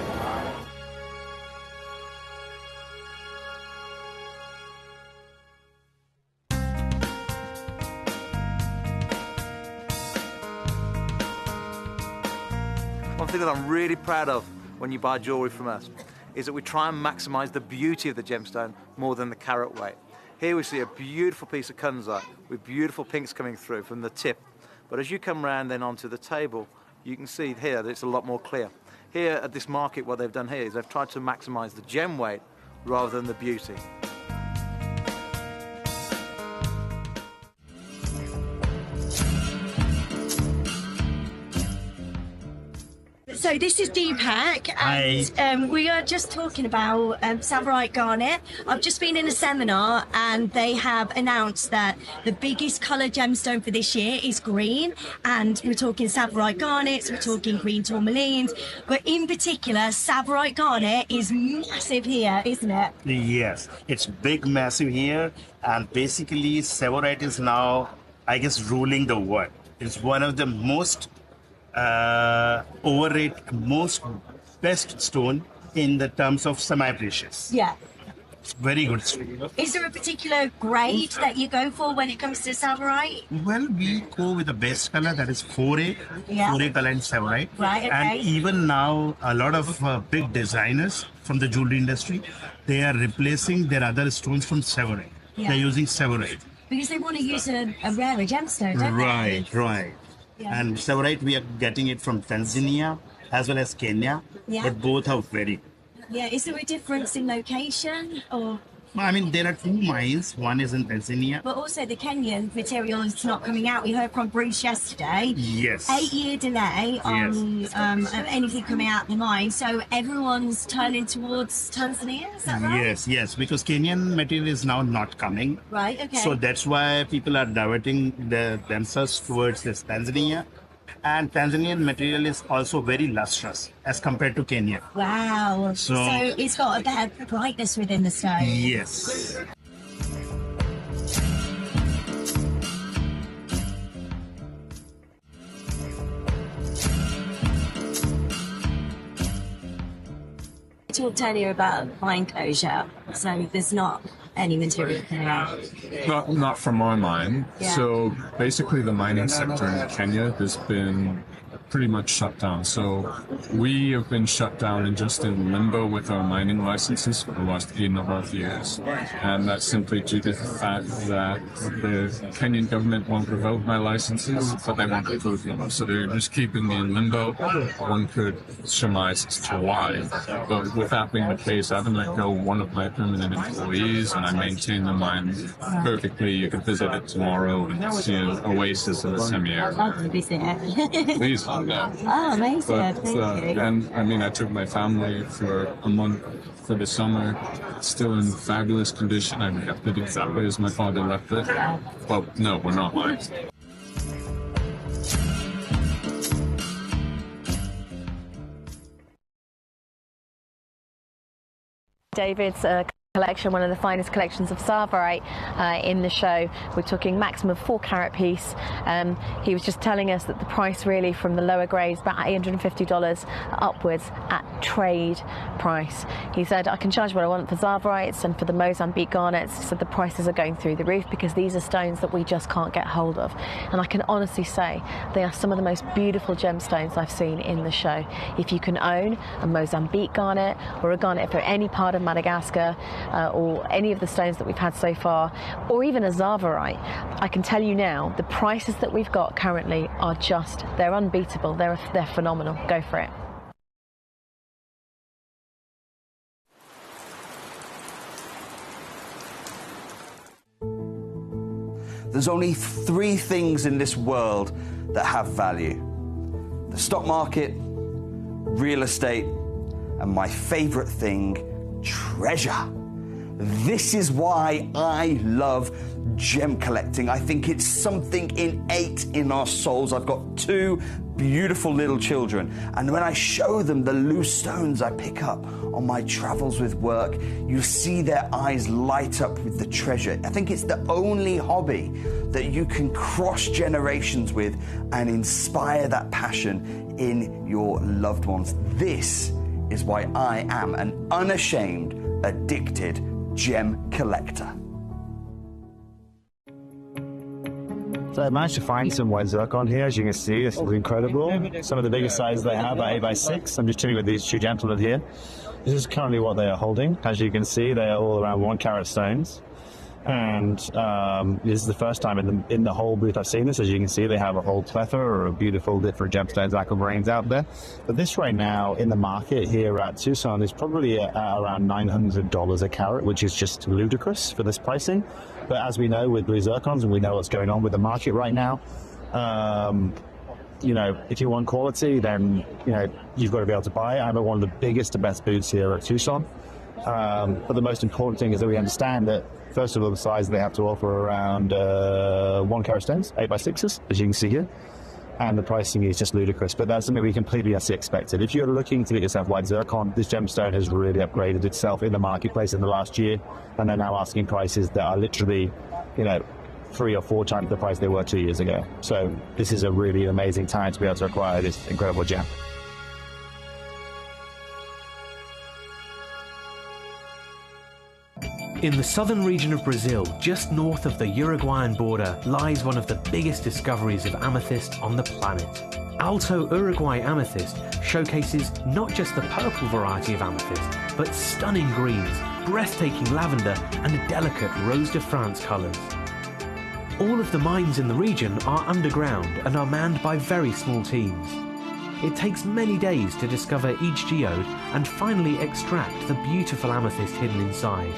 S: One thing that I'm really proud of when you buy jewellery from us is that we try and maximise the beauty of the gemstone more than the carat weight. Here we see a beautiful piece of kunzite with beautiful pinks coming through from the tip. But as you come round then onto the table, you can see here that it's a lot more clear. Here at this market, what they've done here is they've tried to maximise the gem weight rather than the beauty.
V: So this is Deepak, and we are just talking about Tsavorite Garnet. I've just been in a seminar, and they have announced that the biggest colour gemstone for this year is green, and we're talking Tsavorite Garnets, we're talking green tourmalines, but in particular, Tsavorite Garnet is massive here, isn't it?
W: Yes, it's big, massive here, and basically Tsavorite is now, I guess, ruling the world. It's one of the most overrated, most best stone in the terms of semi-precious.
V: Yeah.
W: very good.
V: Is there a particular grade that you go for when it comes to Savarite?
W: Well, we go with the best color, that is 4A,
V: Yeah.
W: 4A color and Savarite.
V: Right, okay.
W: And even now, a lot of big designers from the jewelry industry, they are replacing their other stones from Savarite.
V: Yeah.
W: They're using Savarite.
V: Because they want to use a rarer gemstone, don't
W: Right, right.
V: Yeah.
W: And Savarite, we are getting it from Tanzania as well as Kenya,
V: Yeah.
W: but both are very good.
V: they? Yeah. Is there a difference in location or?
W: I mean, there are two mines. One is in Tanzania.
V: But also the Kenyan material is not coming out. We heard from Bruce yesterday.
W: Yes.
V: 8-year delay on anything coming out of the mine. So everyone's turning towards Tanzania, is that right?
W: Yes, yes, because Kenyan material is now not coming.
V: Right, okay.
W: So that's why people are diverting themselves towards this Tanzania. And Tanzanian material is also very lustrous as compared to Kenya.
V: Wow. So it's got a better brightness within the stone.
W: Yes.
V: I talked earlier about mine closure, so there's not any material coming out.
C: Not from our mine.
V: Yeah.
C: So basically the mining sector in Kenya has been pretty much shut down. So we have been shut down and just in limbo with our mining licenses for the last 8.5 years. And that's simply due to the fact that the Kenyan government won't revoke my licenses, but they won't approve them. So they're just keeping me in limbo. One could surmise as to why. But with that being the case, I haven't let go one of my permanent employees, and I maintain the mine perfectly. You can visit it tomorrow and see an oasis in the semi-arid.
V: I'll visit it.
C: Please. Yeah.
V: Oh, amazing. Thank you.
C: And I mean, I took my family for a month for the summer. It's still in fabulous condition. I kept it exactly as my father left it. Well, no, we're not lying.
F: David's collection, one of the finest collections of Savarite in the show. We're talking maximum 4-carat piece. He was just telling us that the price really from the lower grades, about $850 upwards at trade price. He said, I can charge what I want for Savarites and for the Mozambique garnets. He said the prices are going through the roof because these are stones that we just can't get hold of. And I can honestly say they are some of the most beautiful gemstones I've seen in the show. If you can own a Mozambique garnet or a garnet for any part of Madagascar, or any of the stones that we've had so far, or even a Savarite, I can tell you now, the prices that we've got currently are just, they're unbeatable, they're phenomenal. Go for it.
A: There's only 3 things in this world that have value: the stock market, real estate, and my favorite thing, treasure. This is why I love gem collecting. I think it's something innate in our souls. I've got 2 beautiful little children, and when I show them the loose stones I pick up on my travels with work, you see their eyes light up with the treasure. I think it's the only hobby that you can cross generations with and inspire that passion in your loved ones. This is why I am an unashamed, addicted gem collector.
O: So I managed to find some white zircon here. As you can see, this is incredible. Some of the biggest sizes they have are 8x6. I'm just chilling with these 2 gentlemen here. This is currently what they are holding. As you can see, they are all around 1-carat stones. And this is the first time in the whole booth I've seen this. As you can see, they have a whole plethora of beautiful different gemstones, aquamarines out there. But this right now in the market here at Tucson is probably around $900 a carat, which is just ludicrous for this pricing. But as we know with blue zircons, and we know what's going on with the market right now, you know, if you want quality, then, you know, you've got to be able to buy it. I'm at one of the biggest and best booths here at Tucson. But the most important thing is that we understand that, first of all, the size they have to offer around 1-carat stones, 8x6s, as you can see here. And the pricing is just ludicrous, but that's something we completely expected. If you're looking to get yourself white zircon, this gemstone has really upgraded itself in the marketplace in the last year, and they're now asking prices that are literally, you know, 3 or 4 times the price they were 2 years ago. So this is a really amazing time to be able to acquire this incredible gem.
G: In the southern region of Brazil, just north of the Uruguayan border, lies one of the biggest discoveries of amethyst on the planet. Alto Uruguay Amethyst showcases not just the purple variety of amethyst, but stunning greens, breathtaking lavender, and delicate Rose de France colours. All of the mines in the region are underground and are manned by very small teams. It takes many days to discover each geode and finally extract the beautiful amethyst hidden inside.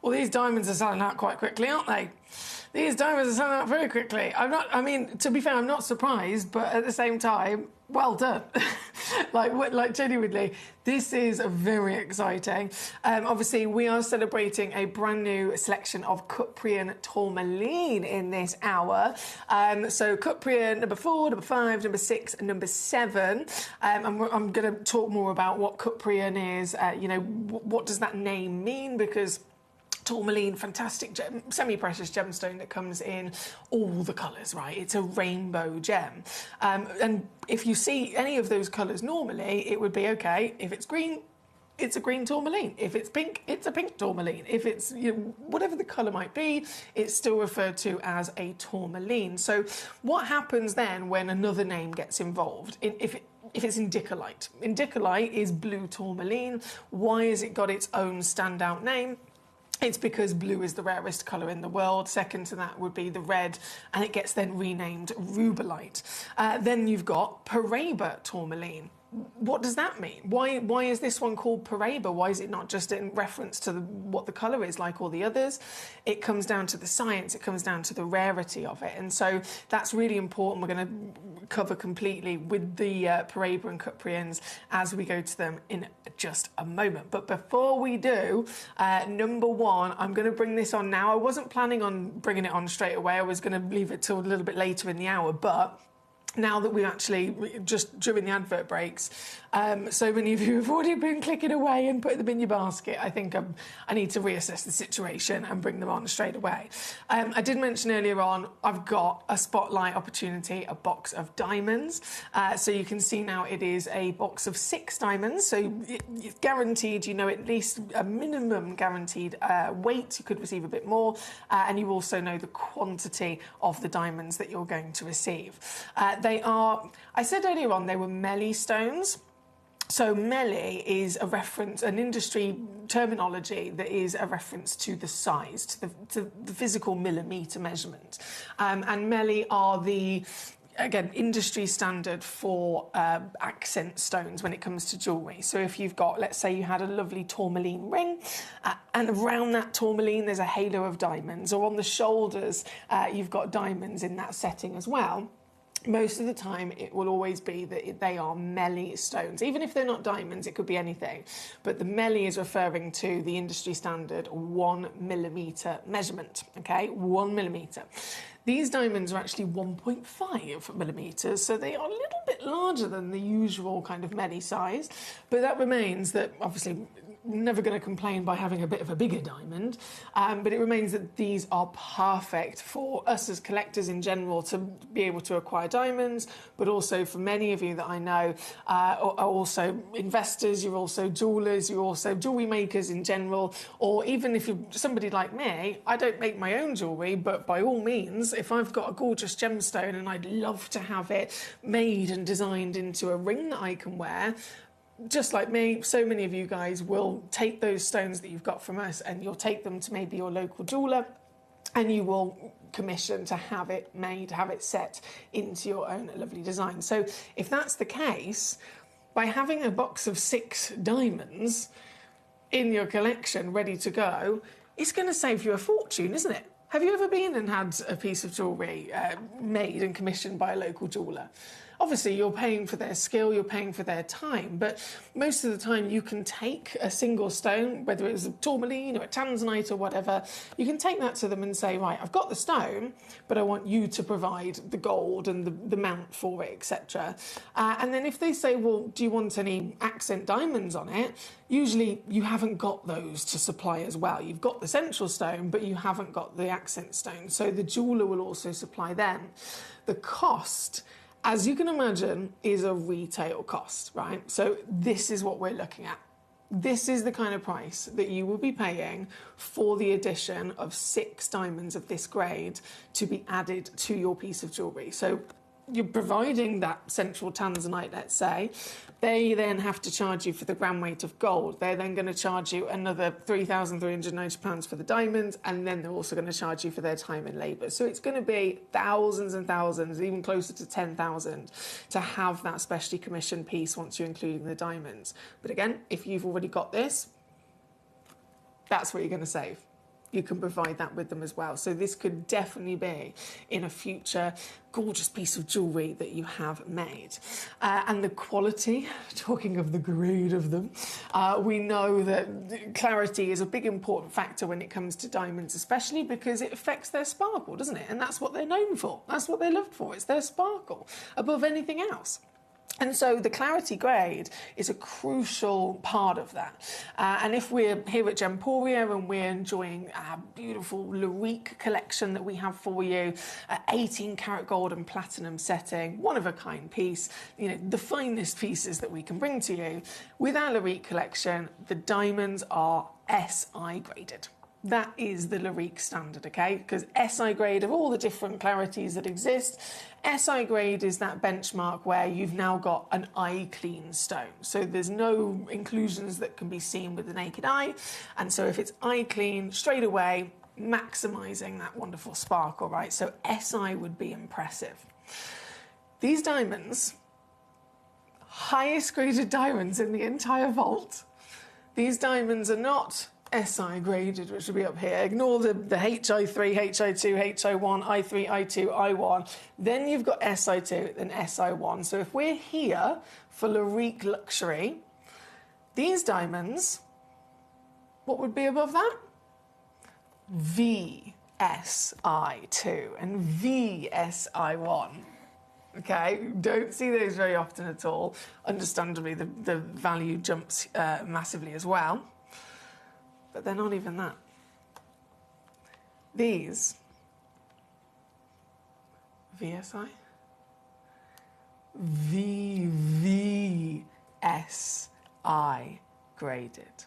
E: Well, these diamonds are selling out quite quickly, aren't they? These diamonds are selling out very quickly. To be fair, I'm not surprised, but at the same time, well done. like genuinely, this is very exciting. Obviously, we are celebrating a brand new selection of Cuprian tourmaline in this hour. So Cuprian number 4, number 5, number 6, and number 7. I'm going to talk more about what Cuprian is. What does that name mean? Because tourmaline, fantastic semi-precious gemstone that comes in all the colours, right? It's a rainbow gem. And if you see any of those colours normally, it would be okay. If it's green, it's a green tourmaline. If it's pink, it's a pink tourmaline. If it's whatever the colour might be, it's still referred to as a tourmaline. So what happens then when another name gets involved? If it's indicolite. Indicolite is blue tourmaline. Why has it got its own standout name? It's because blue is the rarest colour in the world. Second to that would be the red, and it gets then renamed rubellite. Then you've got Paraiba tourmaline. What does that mean? Why is this one called Paraiba? Why is it not just in reference to what the colour is like all the others? It comes down to the science, it comes down to the rarity of it. And so that's really important. We're going to cover completely with the Paraiba and Cuprians as we go to them in just a moment. But before we do, number 1, I'm going to bring this on now. I wasn't planning on bringing it on straight away. I was going to leave it till a little bit later in the hour, but now that we've actually, just during the advert breaks, so many of you have already been clicking away and putting them in your basket, I think I need to reassess the situation and bring them on straight away. I did mention earlier on, I've got a spotlight opportunity, a box of diamonds. So you can see now it is a box of 6 diamonds. So it's guaranteed, at least a minimum guaranteed weight. You could receive a bit more. And you also know the quantity of the diamonds that you're going to receive. They are, I said earlier on, they were melee stones. So melee is a reference, an industry terminology that is a reference to the size, to the physical millimetre measurement. And melee are again, industry standard for accent stones when it comes to jewellery. So if you've got, let's say you had a lovely tourmaline ring, and around that tourmaline there's a halo of diamonds, or on the shoulders you've got diamonds in that setting as well. Most of the time, it will always be that they are melee stones. Even if they're not diamonds, it could be anything. But the melee is referring to the industry standard 1 millimetre measurement, okay? 1 millimetre. These diamonds are actually 1.5 millimetres, so they are a little bit larger than the usual kind of melee size. But that remains that, obviously, never going to complain by having a bit of a bigger diamond, but it remains that these are perfect for us as collectors in general to be able to acquire diamonds, but also for many of you that I know are also investors, you're also jewellers, you're also jewellery makers in general, or even if you're somebody like me, I don't make my own jewellery, but by all means, if I've got a gorgeous gemstone and I'd love to have it made and designed into a ring that I can wear, just like me, so many of you guys will take those stones that you've got from us and you'll take them to maybe your local jeweller and you will commission to have it made, have it set into your own lovely design. So if that's the case, by having a box of 6 diamonds in your collection ready to go, it's going to save you a fortune, isn't it? Have you ever been and had a piece of jewellery made and commissioned by a local jeweller? Obviously, you're paying for their skill, you're paying for their time, but most of the time you can take a single stone, whether it's a tourmaline or a tanzanite or whatever, you can take that to them and say, right, I've got the stone, but I want you to provide the gold and the mount for it, etc. And then if they say, well, do you want any accent diamonds on it? Usually you haven't got those to supply as well. You've got the central stone, but you haven't got the accent stone. So the jeweller will also supply them. The cost, as you can imagine, is a retail cost, right? So this is what we're looking at. This is the kind of price that you will be paying for the addition of 6 diamonds of this grade to be added to your piece of jewellery. So you're providing that central tanzanite, let's say. They then have to charge you for the gram weight of gold. They're then going to charge you another £3,390 for the diamonds, and then they're also going to charge you for their time and labour. So it's going to be thousands and thousands, even closer to 10,000, to have that specially commissioned piece once you're including the diamonds. But again, if you've already got this, that's what you're going to save. You can provide that with them as well. So this could definitely be in a future gorgeous piece of jewellery that you have made. And the quality, talking of the grade of them, we know that clarity is a big important factor when it comes to diamonds, especially because it affects their sparkle, doesn't it? And that's what they're known for. That's what they're loved for. It's their sparkle above anything else. And so the clarity grade is a crucial part of that. And if we're here at Gemporia and we're enjoying our beautiful Larique collection that we have for you, 18 karat gold and platinum setting, one-of-a-kind piece, you know, the finest pieces that we can bring to you. With our Larique collection, the diamonds are SI graded. That is the Larique standard, okay? Because SI grade, of all the different clarities that exist, SI grade is that benchmark where you've now got an eye-clean stone. So there's no inclusions that can be seen with the naked eye. And so if it's eye-clean, straight away, maximising that wonderful sparkle, right? So SI would be impressive. These diamonds, highest graded diamonds in the entire vault. These diamonds are not SI graded, which will be up here. Ignore the HI3, HI2, HI1, I3, I2, I1. Then you've got SI2 and SI1. So if we're here for Larique Luxury, these diamonds, what would be above that? VSI2 and VSI1. Okay, don't see those very often at all. Understandably, the value jumps massively as well. But they're not even that. These, VSI, VVSI graded.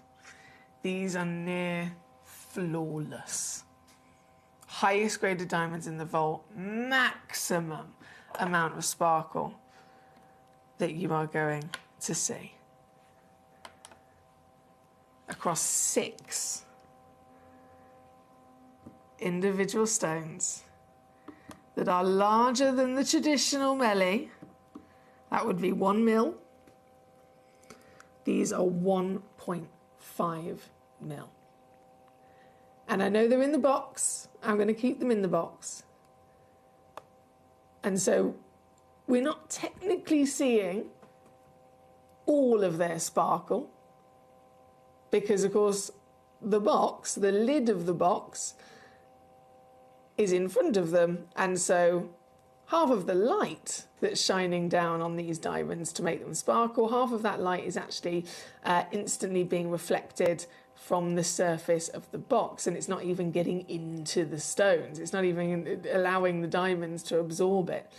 E: These are near flawless. Highest graded diamonds in the vault, maximum amount of sparkle that you are going to see. Across 6 individual stones that are larger than the traditional melee. That would be 1 mil. These are 1.5 mil. And I know they're in the box. I'm going to keep them in the box. And so we're not technically seeing all of their sparkle, because, of course, the box, the lid of the box, is in front of them. And so half of the light that's shining down on these diamonds to make them sparkle, half of that light is actually instantly being reflected from the surface of the box. And it's not even getting into the stones. It's not even allowing the diamonds to absorb it.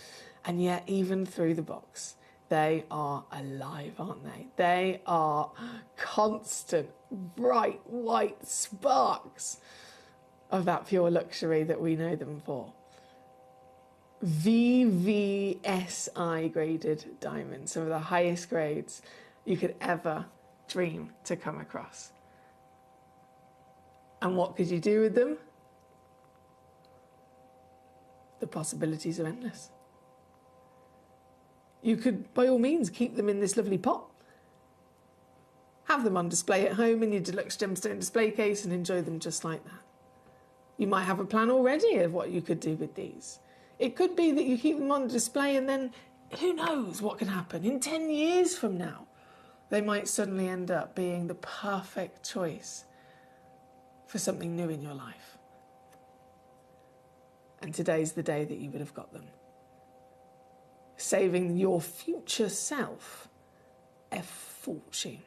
E: And yet, even through the box, they are alive, aren't they? They are constant, bright, white sparks of that pure luxury that we know them for. VVSI graded diamonds, some of the highest grades you could ever dream to come across. And what could you do with them? The possibilities are endless. You could, by all means, keep them in this lovely pot. Have them on display at home in your deluxe gemstone display case and enjoy them just like that. You might have a plan already of what you could do with these. It could be that you keep them on display and then who knows what can happen. In 10 years from now, they might suddenly end up being the perfect choice for something new in your life. And today's the day that you would have got them. Saving your future self a fortune,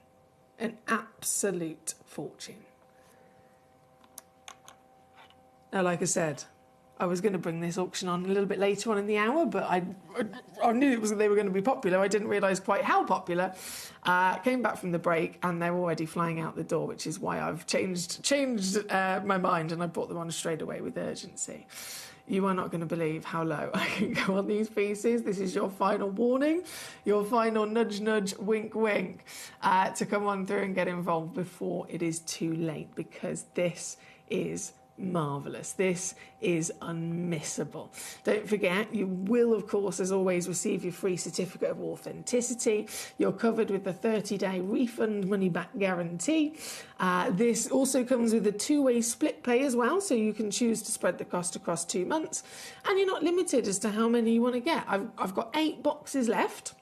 E: an absolute fortune. Now, like I said, I was going to bring this auction on a little bit later on in the hour, but I knew they were going to be popular. I didn't realise quite how popular. Came back from the break and they're already flying out the door, which is why I've changed my mind and I brought them on straight away with urgency. You are not going to believe how low I can go on these pieces. This is your final warning, your final nudge, nudge, wink, wink, to come on through and get involved before it is too late, because this is marvellous. This is unmissable. Don't forget, you will, of course, as always, receive your free certificate of authenticity. You're covered with the 30-day refund money-back guarantee. This also comes with a two-way split pay as well, so you can choose to spread the cost across 2 months. And you're not limited as to how many you want to get. I've got 8 boxes left.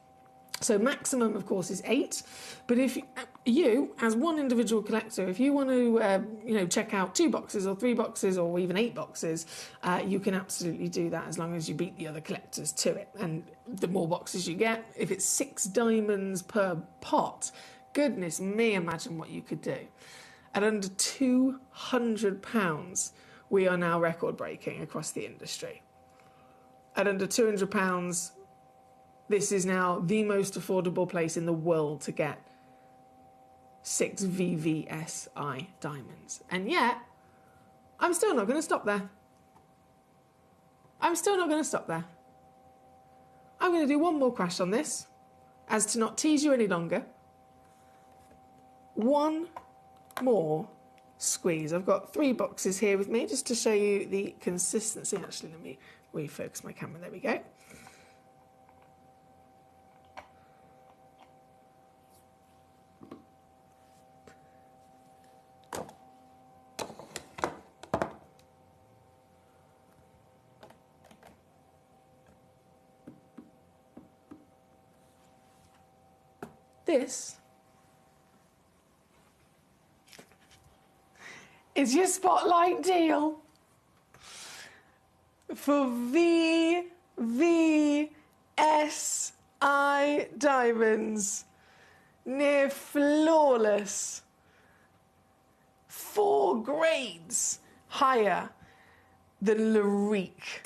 E: So maximum, of course, is 8. But if you, as one individual collector, if you want to, check out 2 boxes or 3 boxes or even 8 boxes, you can absolutely do that as long as you beat the other collectors to it. And the more boxes you get, if it's 6 diamonds per pot, goodness me, imagine what you could do. At under £200, we are now record-breaking across the industry. At under £200, this is now the most affordable place in the world to get 6 VVSI diamonds. And yet, I'm still not going to stop there. I'm still not going to stop there. I'm going to do one more crash on this, as to not tease you any longer. One more squeeze. I've got 3 boxes here with me, just to show you the consistency. Actually, let me refocus my camera. There we go. This is your spotlight deal for VVSI diamonds. Near flawless. 4 grades higher than Larique.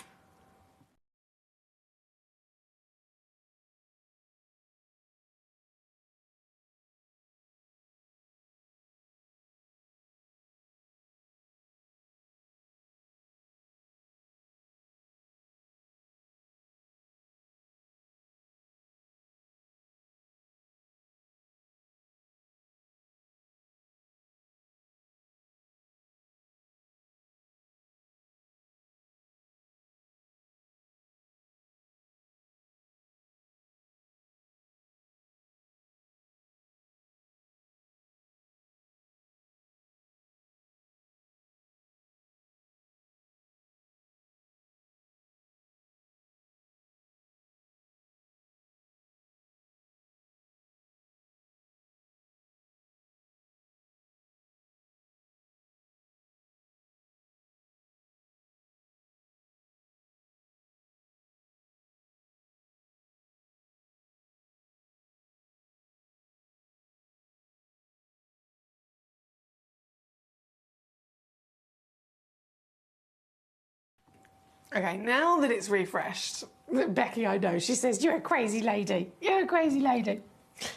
E: Okay, now that it's refreshed, Becky, I know, she says, you're a crazy lady. You're a crazy lady.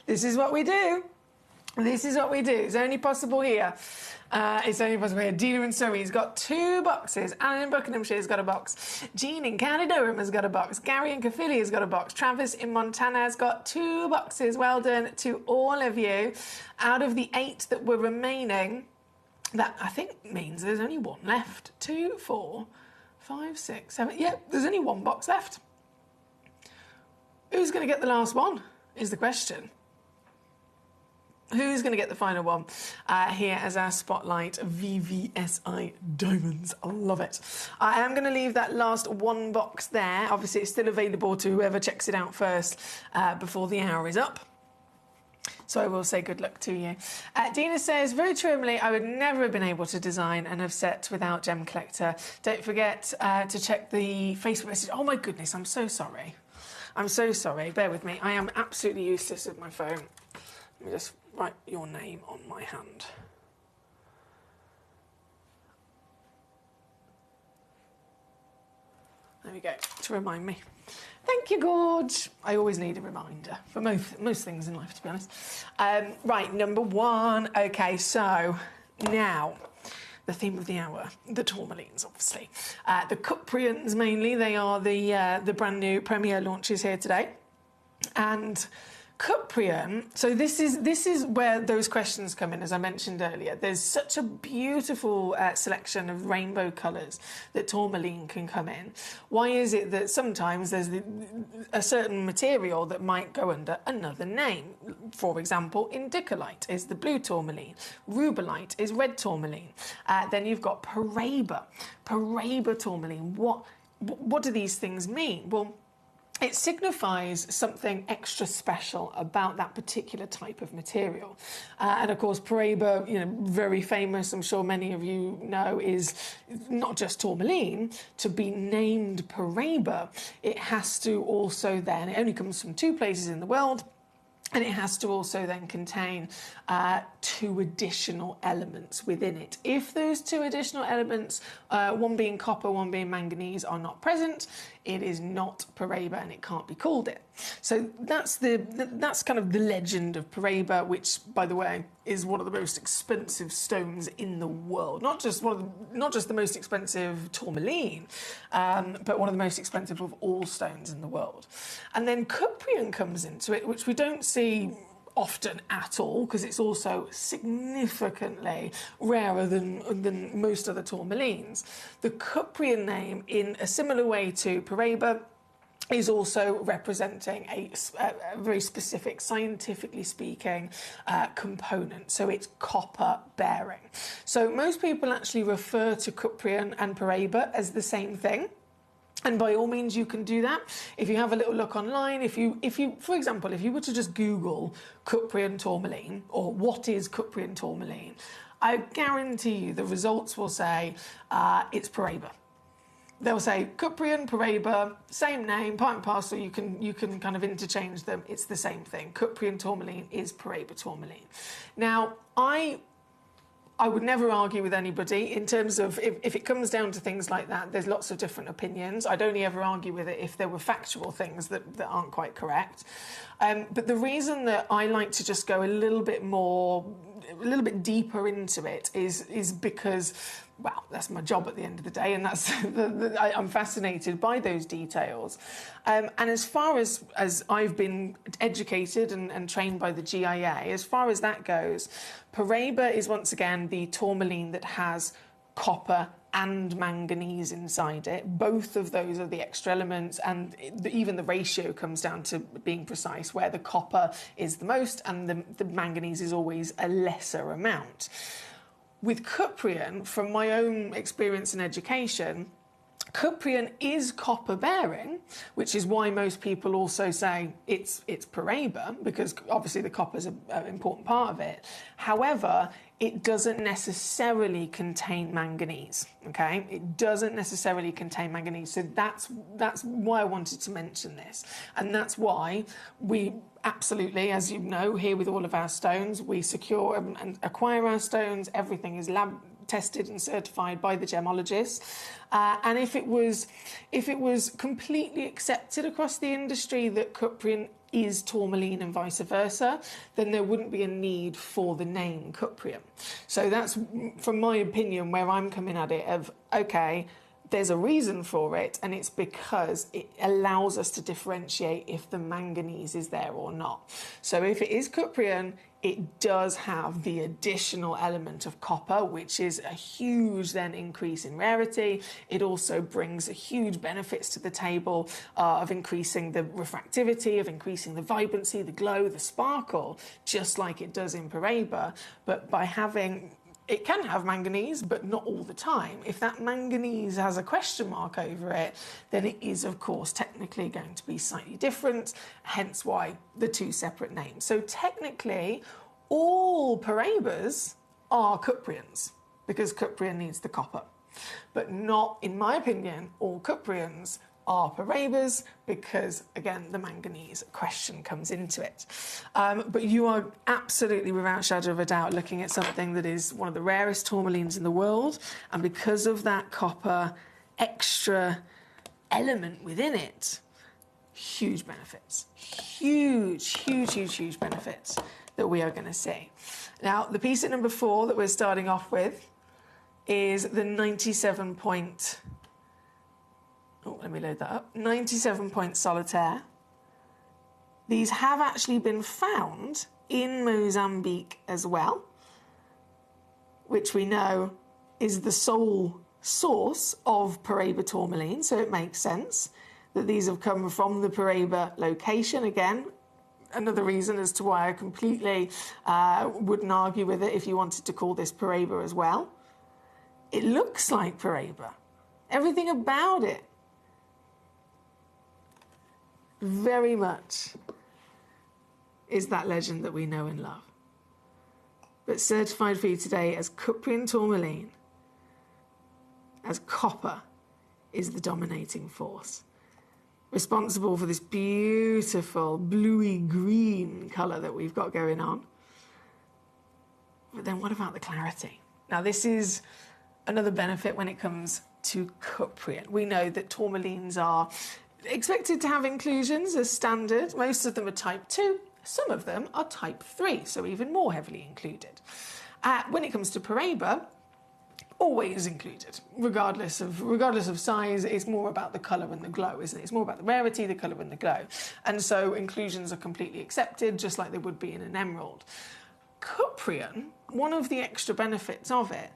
E: This is what we do. This is what we do. It's only possible here. It's only possible here. Dina in Surrey's got 2 boxes. Alan in Buckinghamshire's got a box. Jean in County Durham has got a box. Gary in Caerphilly has got a box. Travis in Montana has got 2 boxes. Well done to all of you. Out of the 8 that were remaining, that I think means there's only 1 left. 2, 4, 5, 6, 7. Yeah, there's only 1 box left. Who's going to get the last one is the question. Who's going to get the final one here as our spotlight VVSI diamonds? I love it. I am going to leave that last 1 box there. Obviously, it's still available to whoever checks it out first before the hour is up. So I will say good luck to you. Dina says, very true, Emily, I would never have been able to design and have set without Gemcollector. Don't forget to check the Facebook message. Oh, my goodness, I'm so sorry. I'm so sorry. Bear with me. I am absolutely useless with my phone. Let me just write your name on my hand. we go, to remind me. Thank you, Gorge. I always need a reminder for most things in life, to be honest. Right, number one. Okay, so now the theme of the hour, the tourmalines, obviously. The Cuprians, mainly, they are the brand new premier launches here today. And Cuprian, so this is where those questions come in, as I mentioned earlier. There's such a beautiful selection of rainbow colours that tourmaline can come in. Why is it that sometimes there's a certain material that might go under another name? For example, indicolite is the blue tourmaline, rubellite is red tourmaline. Then you've got Paraiba tourmaline. What do these things mean? Well, it signifies something extra special about that particular type of material. And of course, Paraiba, very famous, I'm sure many of you know, is not just tourmaline. To be named Paraiba, it has to also then, it only comes from 2 places in the world, and it has to also then contain 2 additional elements within it. If those 2 additional elements, one being copper, one being manganese, are not present, it is not Paraiba and it can't be called it. So that's kind of the legend of Paraiba, which, by the way, is one of the most expensive stones in the world. Not just the most expensive tourmaline, but one of the most expensive of all stones in the world. And then Cuprian comes into it, which we don't see often at all, because it's also significantly rarer than most other tourmalines. The Cuprian name, in a similar way to Paraiba, is also representing a very specific, scientifically speaking, component. So it's copper bearing. So most people actually refer to Cuprian and Paraiba as the same thing. And by all means, you can do that. If you have a little look online, if you, for example, if you were to just Google Cuprian tourmaline or what is Cuprian tourmaline, I guarantee you the results will say it's Paraiba. They'll say Cuprian, Paraiba, same name, part and parcel. You can kind of interchange them. It's the same thing. Cuprian tourmaline is Paraiba tourmaline. Now, I would never argue with anybody in terms of if it comes down to things like that, there's lots of different opinions. I'd only ever argue with it if there were factual things that aren't quite correct. But the reason that I like to just go a little bit deeper into it is because, well, that's my job at the end of the day, and that's I'm fascinated by those details. And as far as I've been educated and trained by the GIA, as far as that goes, Paraiba is once again the tourmaline that has copper and manganese inside it. Both of those are the extra elements, and even the ratio comes down to being precise, where the copper is the most and the manganese is always a lesser amount. With Cuprian, from my own experience and education, Cuprian is copper bearing, which is why most people also say it's Paraiba, because obviously the copper is an important part of it. However, it doesn't necessarily contain manganese, okay? It doesn't necessarily contain manganese, so that's why I wanted to mention this. And that's why we absolutely, as you know, here with all of our stones, we secure and acquire our stones. Everything is lab tested and certified by the gemologists. And if it was completely accepted across the industry that Cuprian is tourmaline and vice versa, then there wouldn't be a need for the name Cuprian. So that's, from my opinion, where I'm coming at it of, okay, there's a reason for it, and it's because it allows us to differentiate if the manganese is there or not. So if it is Cuprian, it does have the additional element of copper, which is a huge then increase in rarity. It also brings a huge benefits to the table of increasing the refractivity, of increasing the vibrancy, the glow, the sparkle, just like it does in Paraiba. But by having, it can have manganese, but not all the time. If that manganese has a question mark over it, then it is, of course, technically going to be slightly different, hence why the 2 separate names. So technically, all Paraibas are Cuprians, because Cuprian needs the copper. But not, in my opinion, all Cuprians are Paraibas, because, again, the manganese question comes into it. But you are absolutely, without shadow of a doubt, looking at something that is one of the rarest tourmalines in the world, and because of that copper extra element within it, huge benefits. Huge benefits that we are going to see. Now, the piece at number 4 that we're starting off with is the 97 point... Oh, let me load that up. 97 point solitaire. These have actually been found in Mozambique as well, which we know is the sole source of Paraiba tourmaline, so it makes sense that these have come from the Paraiba location. Again, another reason as to why I completely wouldn't argue with it if you wanted to call this Paraiba as well. It looks like Paraiba. Everything about it very much is that legend that we know and love. But certified for you today as Cuprian tourmaline, as copper is the dominating force, responsible for this beautiful bluey green colour that we've got going on. But then what about the clarity? Now, this is another benefit when it comes to Cuprian. We know that tourmalines are expected to have inclusions as standard. Most of them are type 2. Some of them are type 3, so even more heavily included. When it comes to Paraiba, always included, regardless of size. It's more about the colour and the glow, isn't it? It's more about the rarity, the colour and the glow. And so inclusions are completely accepted, just like they would be in an emerald. Cuprian, one of the extra benefits of it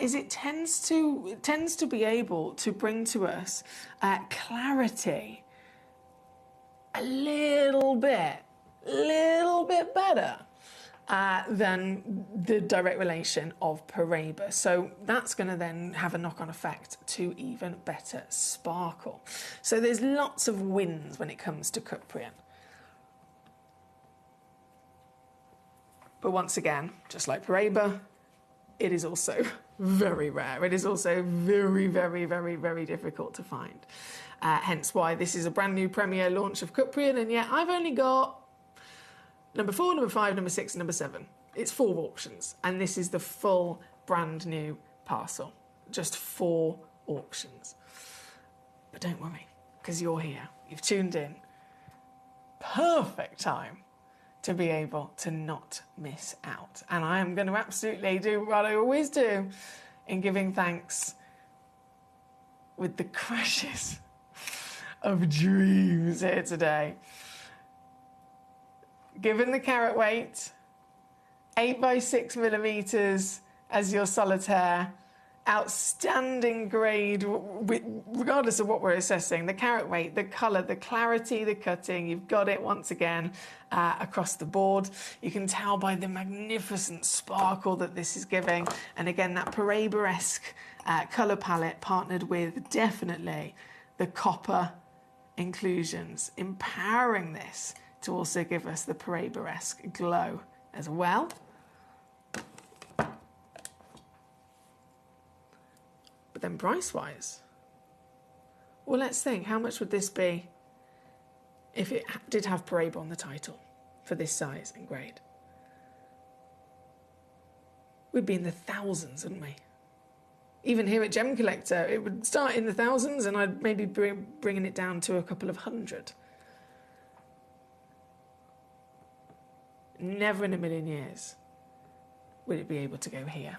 E: is it tends to be able to bring to us clarity a little bit better than the direct relation of Paraiba. So that's going to then have a knock-on effect to even better sparkle. So there's lots of wins when it comes to Cuprian. But once again, just like Paraiba, it is also very rare. It is also very, very, very, very difficult to find. Hence why this is a brand new premiere launch of Cuprian, and yet I've only got number 4, number 5, number 6, and number 7. It's 4 auctions, and this is the full brand new parcel. Just 4 auctions. But don't worry, because you're here. You've tuned in. Perfect time to be able to not miss out. And I am going to absolutely do what I always do in giving thanks with the crashes of dreams here today. Given the carat weight, 8 by 6 millimeters as your solitaire, outstanding grade, regardless of what we're assessing, the carat weight, the colour, the clarity, the cutting, you've got it once again across the board. You can tell by the magnificent sparkle that this is giving. And again, that Paraiba-esque colour palette partnered with definitely the copper inclusions, empowering this to also give us the Paraiba-esque glow as well. But then price-wise, well, let's think, how much would this be if it did have Paraiba on the title for this size and grade? We'd be in the thousands, wouldn't we? Even here at Gemcollector, it would start in the thousands, and I'd maybe bringing it down to a couple of hundred. Never in a million years would it be able to go here.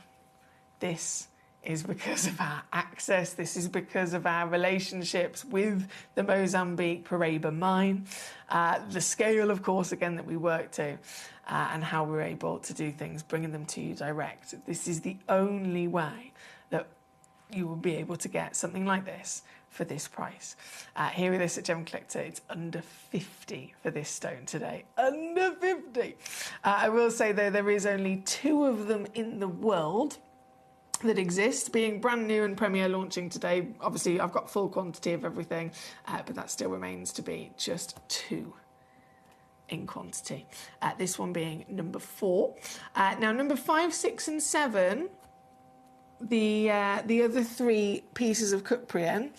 E: This is because of our access. This is because of our relationships with the Mozambique Paraiba mine. The scale, of course, again, that we work to, and how we're able to do things, bringing them to you direct. This is the only way that you will be able to get something like this for this price. Here with us at Gemcollector, it's under 50 for this stone today. Under 50! I will say, though, there is only 2 of them in the world that exist, being brand new and premiere launching today. Obviously, I've got full quantity of everything, but that still remains to be just 2 in quantity. This one being number 4. Now, number 5, 6, and 7, the other 3 pieces of Cuprian,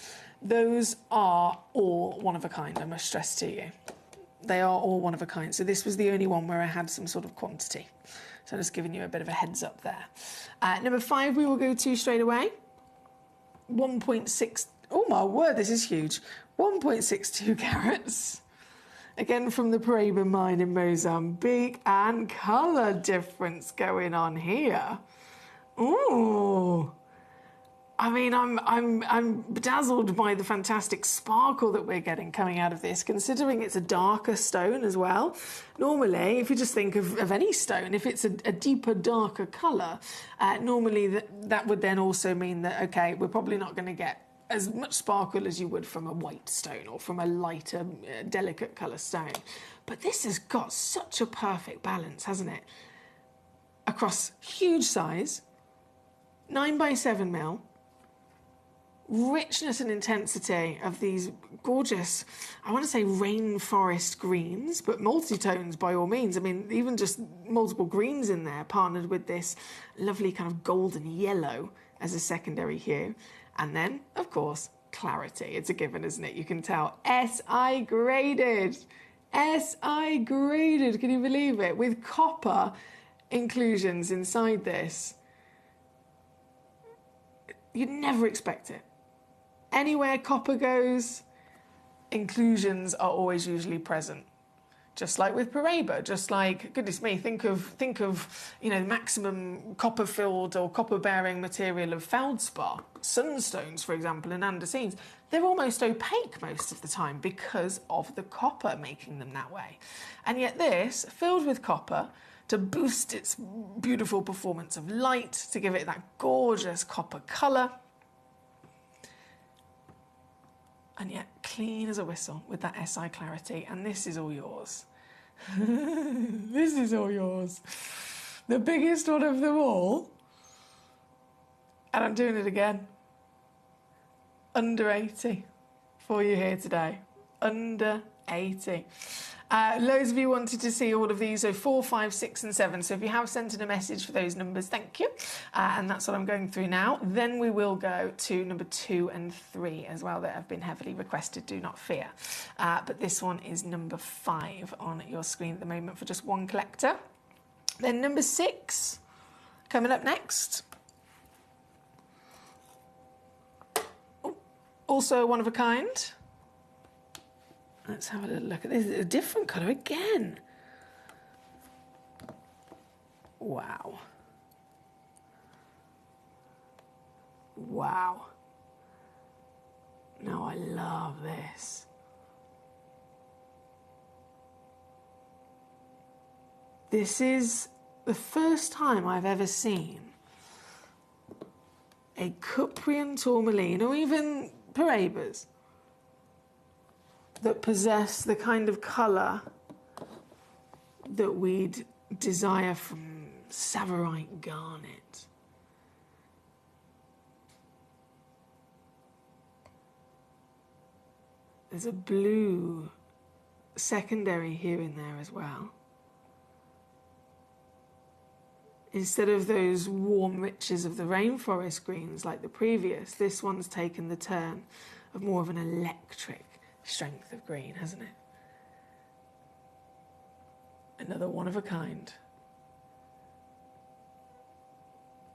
E: those are all one of a kind, I must stress to you. They are all one of a kind. So this was the only one where I had some sort of quantity. So I'm just giving you a bit of a heads up there. Number 5 we will go to straight away. 1.6 Oh my word, this is huge. 1.62 carats. Again from the Paraiba mine in Mozambique, and colour difference going on here. Ooh. I mean, I'm bedazzled by the fantastic sparkle that we're getting coming out of this, considering it's a darker stone as well. Normally, if you just think of any stone, if it's a deeper, darker colour, normally that would then also mean that, okay, we're probably not going to get as much sparkle as you would from a white stone or from a lighter, delicate colour stone. But this has got such a perfect balance, hasn't it? Across huge size, 9x7 mm, richness and intensity of these gorgeous, I want to say rainforest greens, but multi-tones by all means. I mean, even just multiple greens in there, partnered with this lovely kind of golden yellow as a secondary hue. And then, of course, clarity. It's a given, isn't it? You can tell. SI graded. SI graded. Can you believe it? With copper inclusions inside this. You'd never expect it. Anywhere copper goes, inclusions are always usually present. Just like with Paraiba, just like, goodness me, think of maximum copper-filled or copper-bearing material of feldspar, sunstones, for example, and andesines. They're almost opaque most of the time because of the copper making them that way. And yet this, filled with copper, to boost its beautiful performance of light, to give it that gorgeous copper colour, and yet clean as a whistle with that SI clarity, and this is all yours. This is all yours. The biggest one of them all, and I'm doing it again. Under 80 for you here today. Under 80. Loads of you wanted to see all of these, so 4, 5, 6 and 7. So if you have sent in a message for those numbers, thank you. And that's what I'm going through now. Then we will go to number 2 and 3 as well that have been heavily requested, do not fear. But this one is number 5 on your screen at the moment for just one collector. Then number 6 coming up next. Also one of a kind. Let's have a little look at this. It's a different colour again. Wow. Wow. Now I love this. This is the first time I've ever seen a Cuprian tourmaline, or even Paraibas, that possess the kind of colour that we'd desire from Savarite garnet. There's a blue secondary here and there as well. Instead of those warm riches of the rainforest greens like the previous, this one's taken the turn of more of an electric strength of green, hasn't it? Another one of a kind.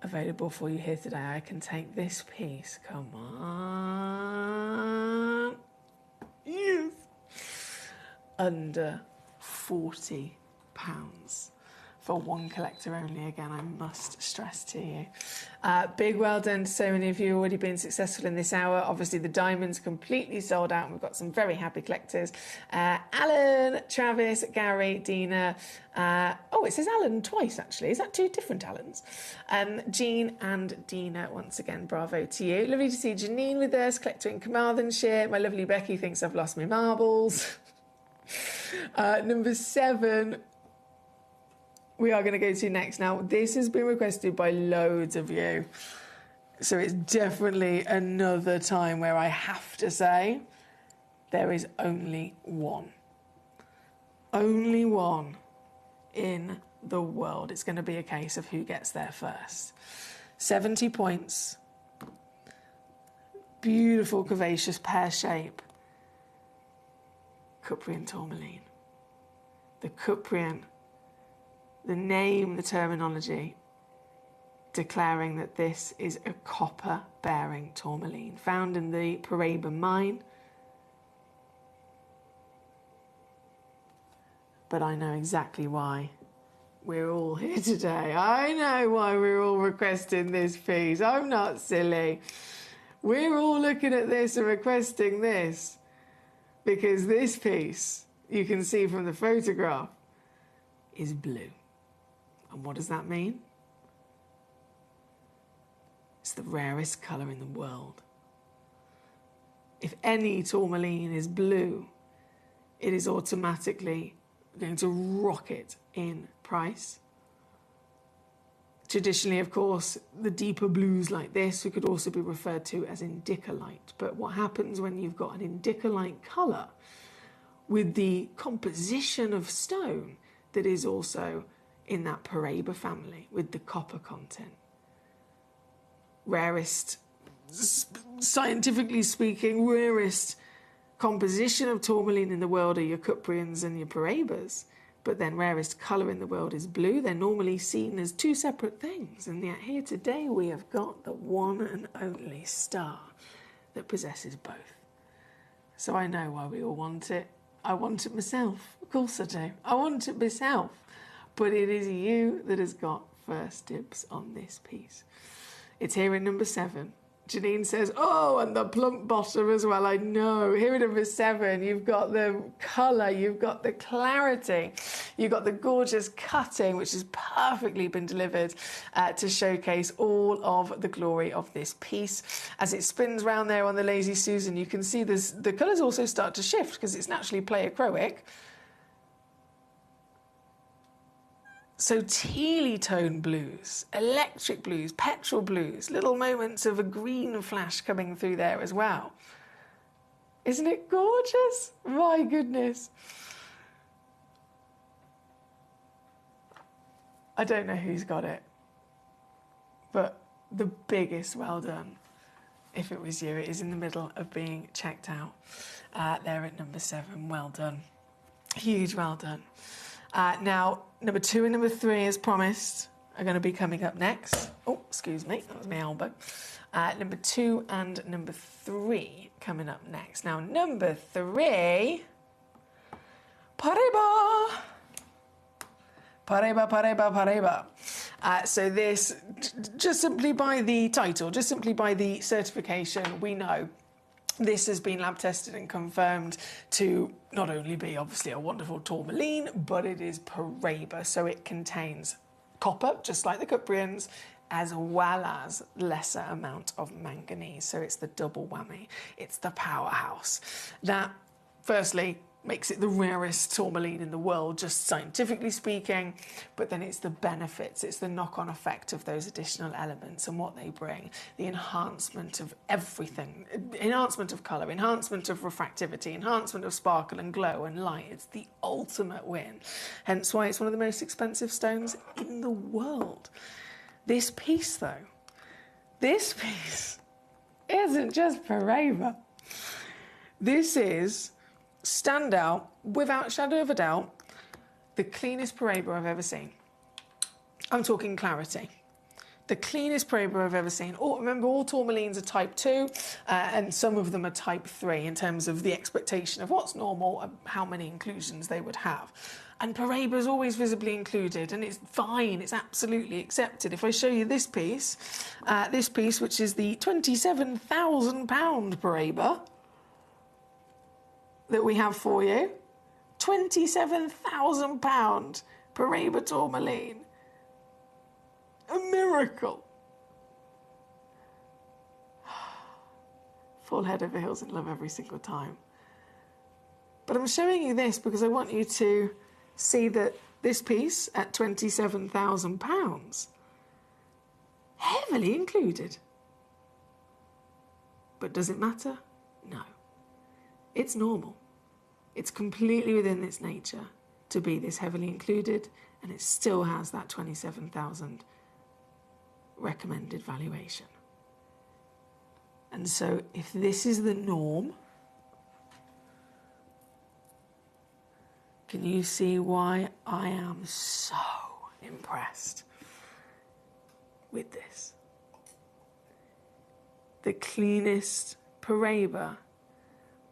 E: Available for you here today. I can take this piece. Come on. Yes. Under £40 for one collector only. Again, I must stress to you. Big well done to so many of you already been successful in this hour. Obviously, the diamonds completely sold out, and we've got some very happy collectors. Alan, Travis, Gary, Dina. Oh, it says Alan twice, actually. Is that 2 different Alans? Jean and Dina, once again, bravo to you. Lovely to see Janine with us, collector in Carmarthenshire. My lovely Becky thinks I've lost my marbles. Number 7. We are going to go to next. Now, this has been requested by loads of you. So it's definitely another time where I have to say there is only one. Only one in the world. It's going to be a case of who gets there first. 70 points. Beautiful, curvaceous pear shape. Cuprian tourmaline. The Cuprian. The name, the terminology, declaring that this is a copper-bearing tourmaline found in the Paraiba mine. But I know exactly why we're all here today. I know why we're all requesting this piece. I'm not silly. We're all looking at this and requesting this because this piece, you can see from the photograph, is blue. And what does that mean? It's the rarest colour in the world. If any tourmaline is blue, it is automatically going to rocket in price. Traditionally, of course, the deeper blues like this could also be referred to as indicolite. But what happens when you've got an indicolite colour with the composition of stone that is also in that Paraiba family with the copper content? Rarest, scientifically speaking, rarest composition of tourmaline in the world are your Cuprians and your Paraibas, but then rarest colour in the world is blue. They're normally seen as two separate things, and yet here today we have got the one and only star that possesses both. So I know why we all want it. I want it myself. Of course I do. I want it myself. But it is you that has got first dibs on this piece. It's here in number 7. Janine says, oh, and the plump bottom as well. I know. Here at number 7, you've got the colour, you've got the clarity, you've got the gorgeous cutting, which has perfectly been delivered to showcase all of the glory of this piece. As it spins round there on the Lazy Susan, you can see this, the colours also start to shift because it's naturally pleochroic. So tealy tone blues, electric blues, petrol blues, little moments of a green flash coming through there as well. Isn't it gorgeous? My goodness. I don't know who's got it, but the biggest well done. If it was you, it is in the middle of being checked out. There at number 7, well done. Huge well done. Now, number 2 and number 3, as promised, are going to be coming up next. Oh, excuse me, that was my elbow. Number 2 and number 3 coming up next. Now, number 3, Paraiba. Paraiba, Paraiba, Paraiba. So this, just simply by the title, just simply by the certification, we know this has been lab tested and confirmed to not only be obviously a wonderful tourmaline, but it is Paraiba, so it contains copper, just like the Cuprians, as well as lesser amount of manganese. So it's the double whammy. It's the powerhouse. That, firstly, makes it the rarest tourmaline in the world, just scientifically speaking, but then it's the benefits, it's the knock-on effect of those additional elements and what they bring, the enhancement of everything, enhancement of colour, enhancement of refractivity, enhancement of sparkle and glow and light. It's the ultimate win, hence why it's one of the most expensive stones in the world. This piece, though, this piece isn't just Paraiba. This is, stand out, without a shadow of a doubt, the cleanest Paraiba I've ever seen. I'm talking clarity. The cleanest Paraiba I've ever seen. Remember, all tourmalines are type 2, and some of them are type 3 in terms of the expectation of what's normal and how many inclusions they would have. And Paraiba is always visibly included, and it's fine, it's absolutely accepted. If I show you this piece, which is the £27,000 Paraiba, that we have for you, £27,000 Paraiba tourmaline. A miracle. Fall head over heels in love every single time. But I'm showing you this because I want you to see that this piece at £27,000, heavily included. But does it matter? No. It's normal. It's completely within its nature to be this heavily included, and it still has that 27,000 recommended valuation. And so if this is the norm, can you see why I am so impressed? with this. The cleanest Paraiba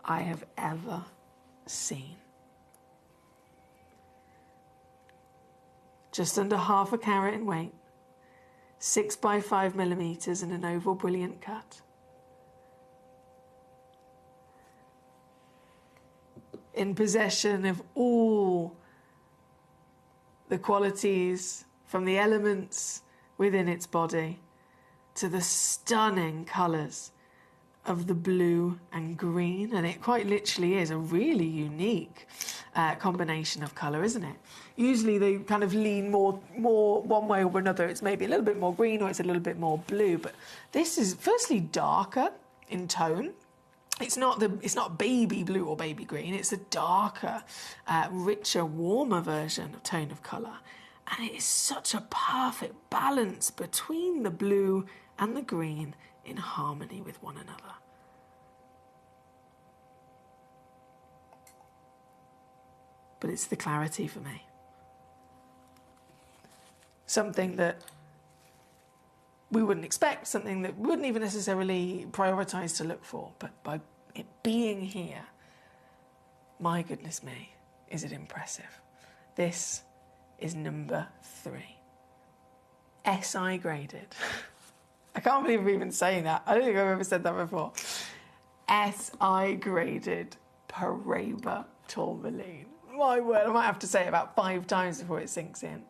E: I have ever seen. Just under half a carat in weight, 6 by 5 millimeters in an oval brilliant cut. In possession of all the qualities, from the elements within its body to the stunning colours of the blue and green, and it quite literally is a really unique combination of colour, isn't it? Usually they kind of lean more one way or another. It's maybe a little bit more green or it's a little bit more blue, but this is firstly darker in tone. It's not baby blue or baby green. It's a darker, richer, warmer version of tone of colour, and it is such a perfect balance between the blue and the green in harmony with one another. But it's the clarity for me. Something that we wouldn't expect, something that we wouldn't even necessarily prioritise to look for, but by it being here, my goodness me, is it impressive. This is number 3. SI graded. I can't believe I'm even saying that. I don't think I've ever said that before. SI graded Paraiba tourmaline. My word, I might have to say it about 5 times before it sinks in.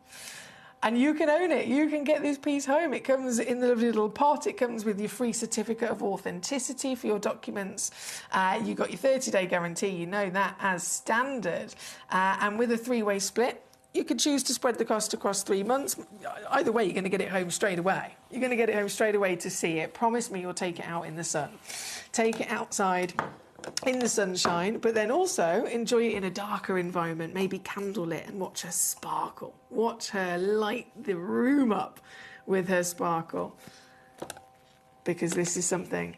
E: And you can own it. You can get this piece home. It comes in the lovely little pot. It comes with your free certificate of authenticity for your documents. You got your 30-day guarantee. You know that as standard. And with a 3-way split, you could choose to spread the cost across 3 months. Either way, you're going to get it home straight away. You're going to get it home straight away to see it. Promise me you'll take it out in the sun. Take it outside in the sunshine, but then also enjoy it in a darker environment, maybe candlelit, and watch her sparkle. Watch her light the room up with her sparkle. Because this is something,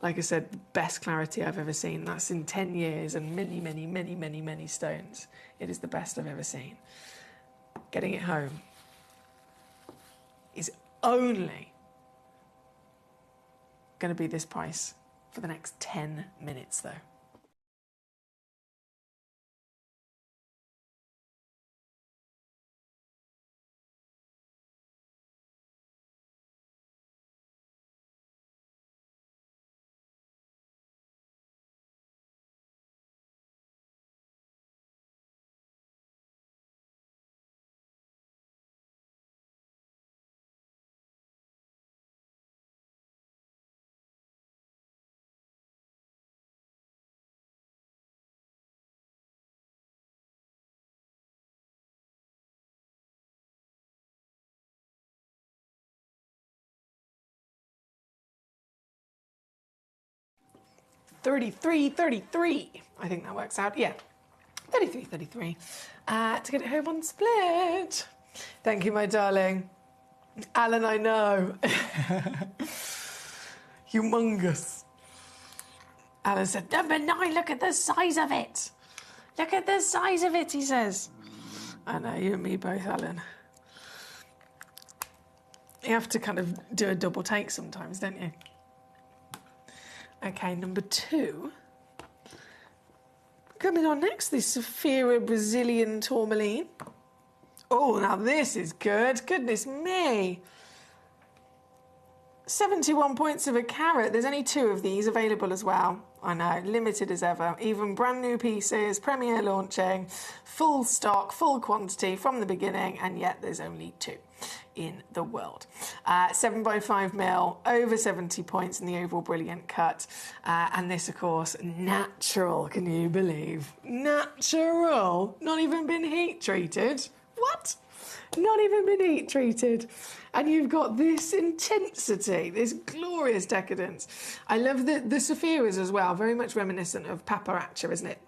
E: like I said, the best clarity I've ever seen. That's in 10 years and many stones. It is the best I've ever seen. Getting it home is only going to be this price for the next 10 minutes, though. $33.33. I think that works out. Yeah, $33.33 to get it home on split. Thank you, my darling. Alan, I know. Humongous. Alan said, number 9, look at the size of it. Look at the size of it, he says. I know, you and me both, Alan. You have to kind of do a double take sometimes, don't you? Okay, number 2. Coming on next, the Saphira Brazilian tourmaline. Oh, now this is good. Goodness me. 71 points of a carat. There's only 2 of these available as well. I know, limited as ever. Even brand new pieces, premier launching, full stock, full quantity from the beginning, and yet there's only 2 in the world. 7 by 5 mil, over 70 points in the oval brilliant cut. And this, of course, natural, can you believe? Natural, not even been heat treated. What? Not even been heat treated. And you've got this intensity, this glorious decadence. I love the Saphiras as well, very much reminiscent of Paparacha, isn't it?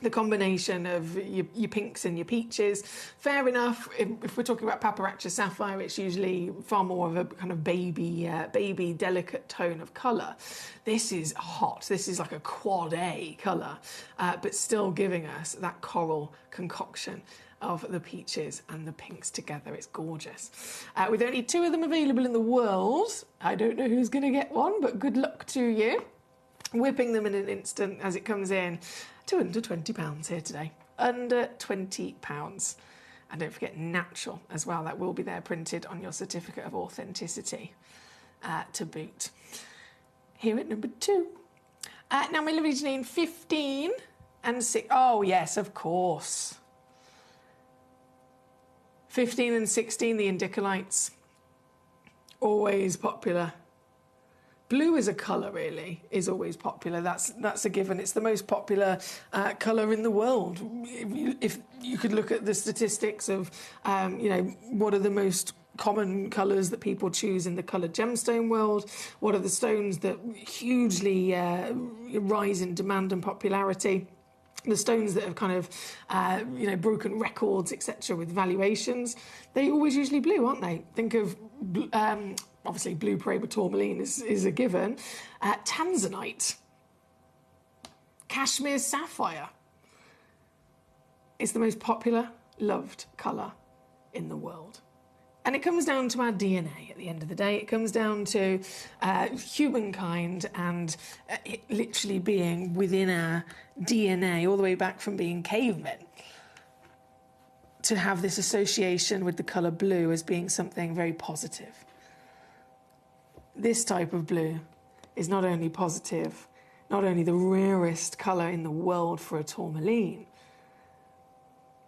E: The combination of your pinks and your peaches. Fair enough, if we're talking about Paparacha Sapphire, it's usually far more of a kind of baby delicate tone of colour. This is hot. This is like a quad A colour, but still giving us that coral concoction. of the peaches and the pinks together. It's gorgeous. With only 2 of them available in the world, I don't know who's going to get one, but good luck to you. Whipping them in an instant as it comes in to under £20 here today. Under £20. And don't forget natural as well. That will be there printed on your certificate of authenticity to boot. Here at number 2. Now, my lovely Janine, 15 and 6. Oh, yes, of course. 15 and 16, the Indicolites. Always popular. Blue as a colour, really, is always popular. That's a given. It's the most popular colour in the world. If you could look at the statistics of, what are the most common colours that people choose in the coloured gemstone world, what are the stones that hugely rise in demand and popularity, the stones that have kind of, broken records, etc., with valuations, they're always usually blue, aren't they? Think of, obviously, blue Paraiba tourmaline is a given. Tanzanite. Cashmere sapphire. It's the most popular, loved colour in the world. And it comes down to our DNA at the end of the day. It comes down to humankind and it literally being within our DNA, all the way back from being cavemen, to have this association with the colour blue as being something very positive. This type of blue is not only positive, not only the rarest colour in the world for a tourmaline,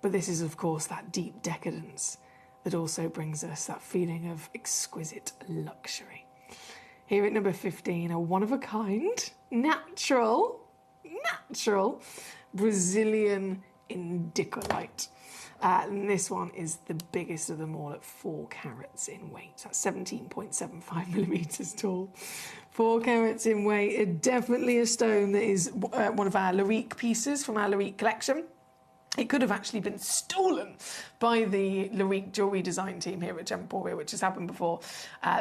E: but this is, of course, that deep decadence that also brings us that feeling of exquisite luxury. Here at number 15, a one-of-a-kind, natural Brazilian Indicolite. And this one is the biggest of them all at 4 carats in weight. That's 17.75 millimetres tall. 4 carats in weight. Definitely a stone that is one of our Larique pieces from our Larique collection. It could have actually been stolen by the Larique jewellery design team here at Gemporia, which has happened before.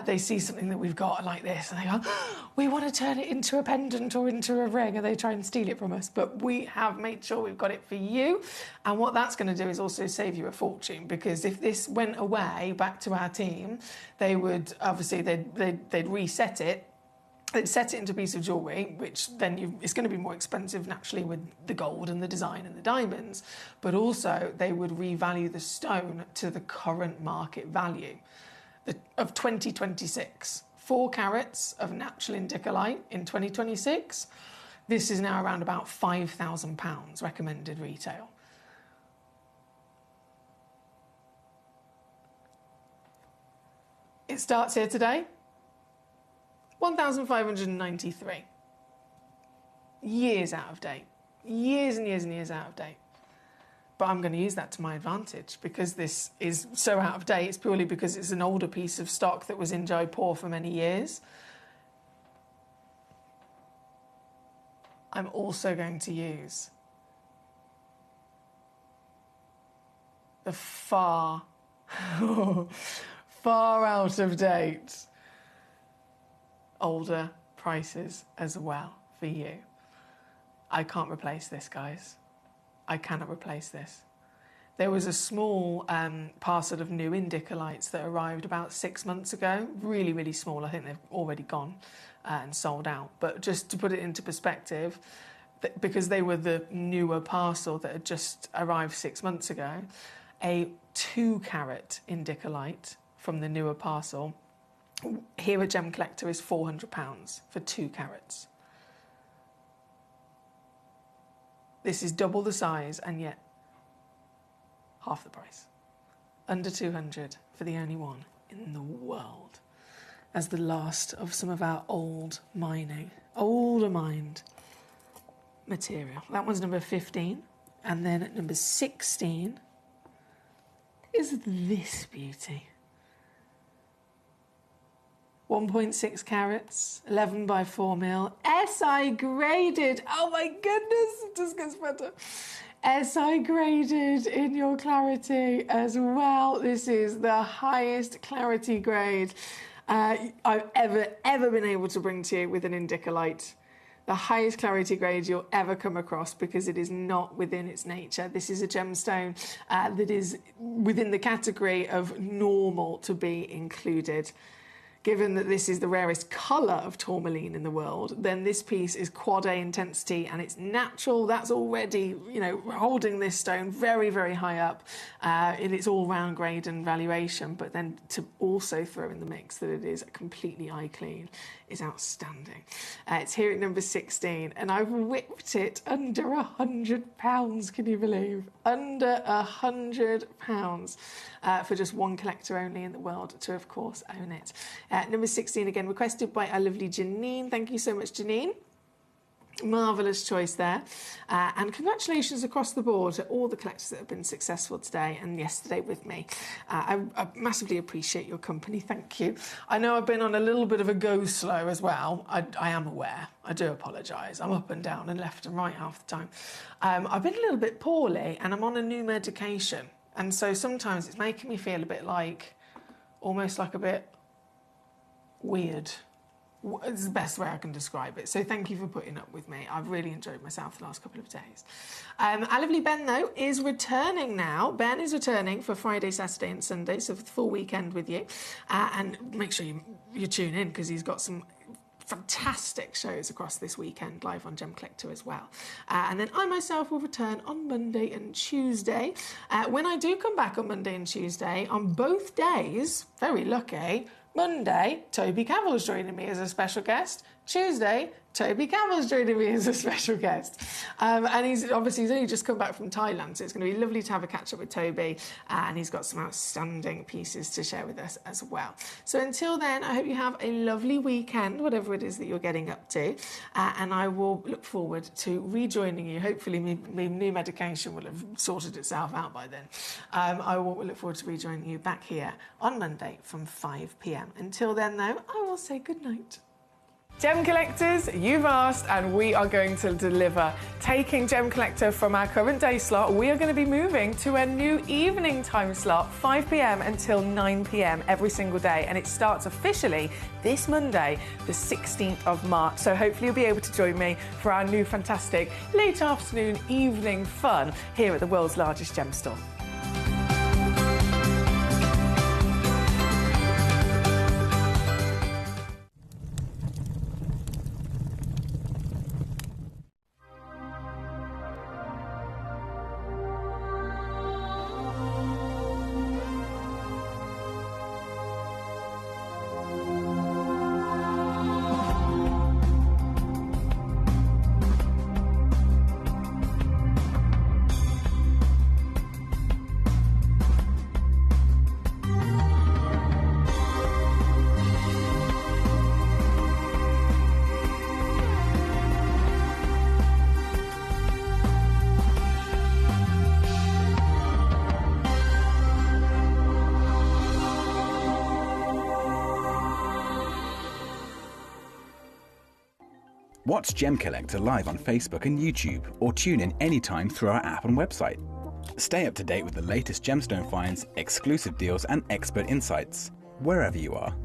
E: They see something that we've got like this and they go, we want to turn it into a pendant or into a ring, and they try and steal it from us. But we have made sure we've got it for you. And what that's going to do is also save you a fortune, because if this went away back to our team, they would, obviously, they'd reset it. They'd set it into a piece of jewellery, which then it's going to be more expensive naturally with the gold and the design and the diamonds, but also they would revalue the stone to the current market value of 2026. 4 carats of natural indicolite in 2026. This is now around about £5,000 recommended retail. It starts here today. 1,593. Years out of date. Years and years and years out of date. But I'm going to use that to my advantage, because this is so out of date. It's purely because it's an older piece of stock that was in Jaipur for many years. I'm also going to use the far out of date older prices as well for you. I can't replace this, guys. I cannot replace this. There was a small parcel of new indicolites that arrived about 6 months ago. Really, really small. I think they've already gone and sold out. But just to put it into perspective, because they were the newer parcel that had just arrived 6 months ago, a 2 carat indicolite from the newer parcel here at Gemcollector is £400 for 2 carats. This is double the size and yet half the price. Under 200 for the only one in the world. As the last of some of our older mined material. That one's number 15. And then at number 16 is this beauty. 1.6 carats, 11 by 4 mil, SI graded. Oh my goodness, it just gets better. SI graded in your clarity as well. This is the highest clarity grade I've ever been able to bring to you with an indicolite. the highest clarity grade you'll ever come across, because it is not within its nature. This is a gemstone that is within the category of normal to be included. Given that this is the rarest colour of tourmaline in the world, then this piece is quad A intensity and it's natural. That's already, you know, holding this stone very, very high up in its all-round grade and valuation. But then to also throw in the mix that it is completely eye clean is outstanding. It's here at number 16, and I've whipped it under £100. Can you believe? Under £100 for just one collector only in the world to, of course, own it. Number 16 again, requested by our lovely Janine. Thank you so much, Janine. Marvellous choice there. And congratulations across the board to all the collectors that have been successful today and yesterday with me. I massively appreciate your company. Thank you. I know I've been on a little bit of a go slow as well. I am aware. I do apologise. I'm up and down and left and right half the time. I've been a little bit poorly and I'm on a new medication. And so sometimes it's making me feel a bit like, almost like a bit weird. It's the best way I can describe it. So thank you for putting up with me. I've really enjoyed myself the last couple of days. Our lovely Ben, though, is returning now. Ben is returning for Friday, Saturday and Sunday, so for the full weekend with you. And make sure you tune in, because he's got some fantastic shows across this weekend live on Gemcollector as well. And then I myself will return on Monday and Tuesday. When I do come back on Monday and Tuesday, on both days, very lucky, Monday, Toby Cavill's joining me as a special guest. Tuesday, Toby Cavill's joining me as a special guest. And he's only just come back from Thailand, so it's going to be lovely to have a catch-up with Toby. And he's got some outstanding pieces to share with us as well. So until then, I hope you have a lovely weekend, whatever it is that you're getting up to. And I will look forward to rejoining you. Hopefully, my new medication will have sorted itself out by then. I will look forward to rejoining you back here on Monday from 5 p.m. Until then, though, I will say good night. Gem collectors, you've asked and we are going to deliver. Taking Gem Collector from our current day slot, we are going to be moving to a new evening time slot, 5 p.m. until 9 p.m. every single day, and it starts officially this Monday, the 16th of March. So hopefully you'll be able to join me for our new fantastic late afternoon evening fun here at the world's largest gem store.
I: Watch Gemcollector live on Facebook and YouTube, or tune in anytime through our app and website. Stay up to date with the latest gemstone finds, exclusive deals and expert insights, wherever you are.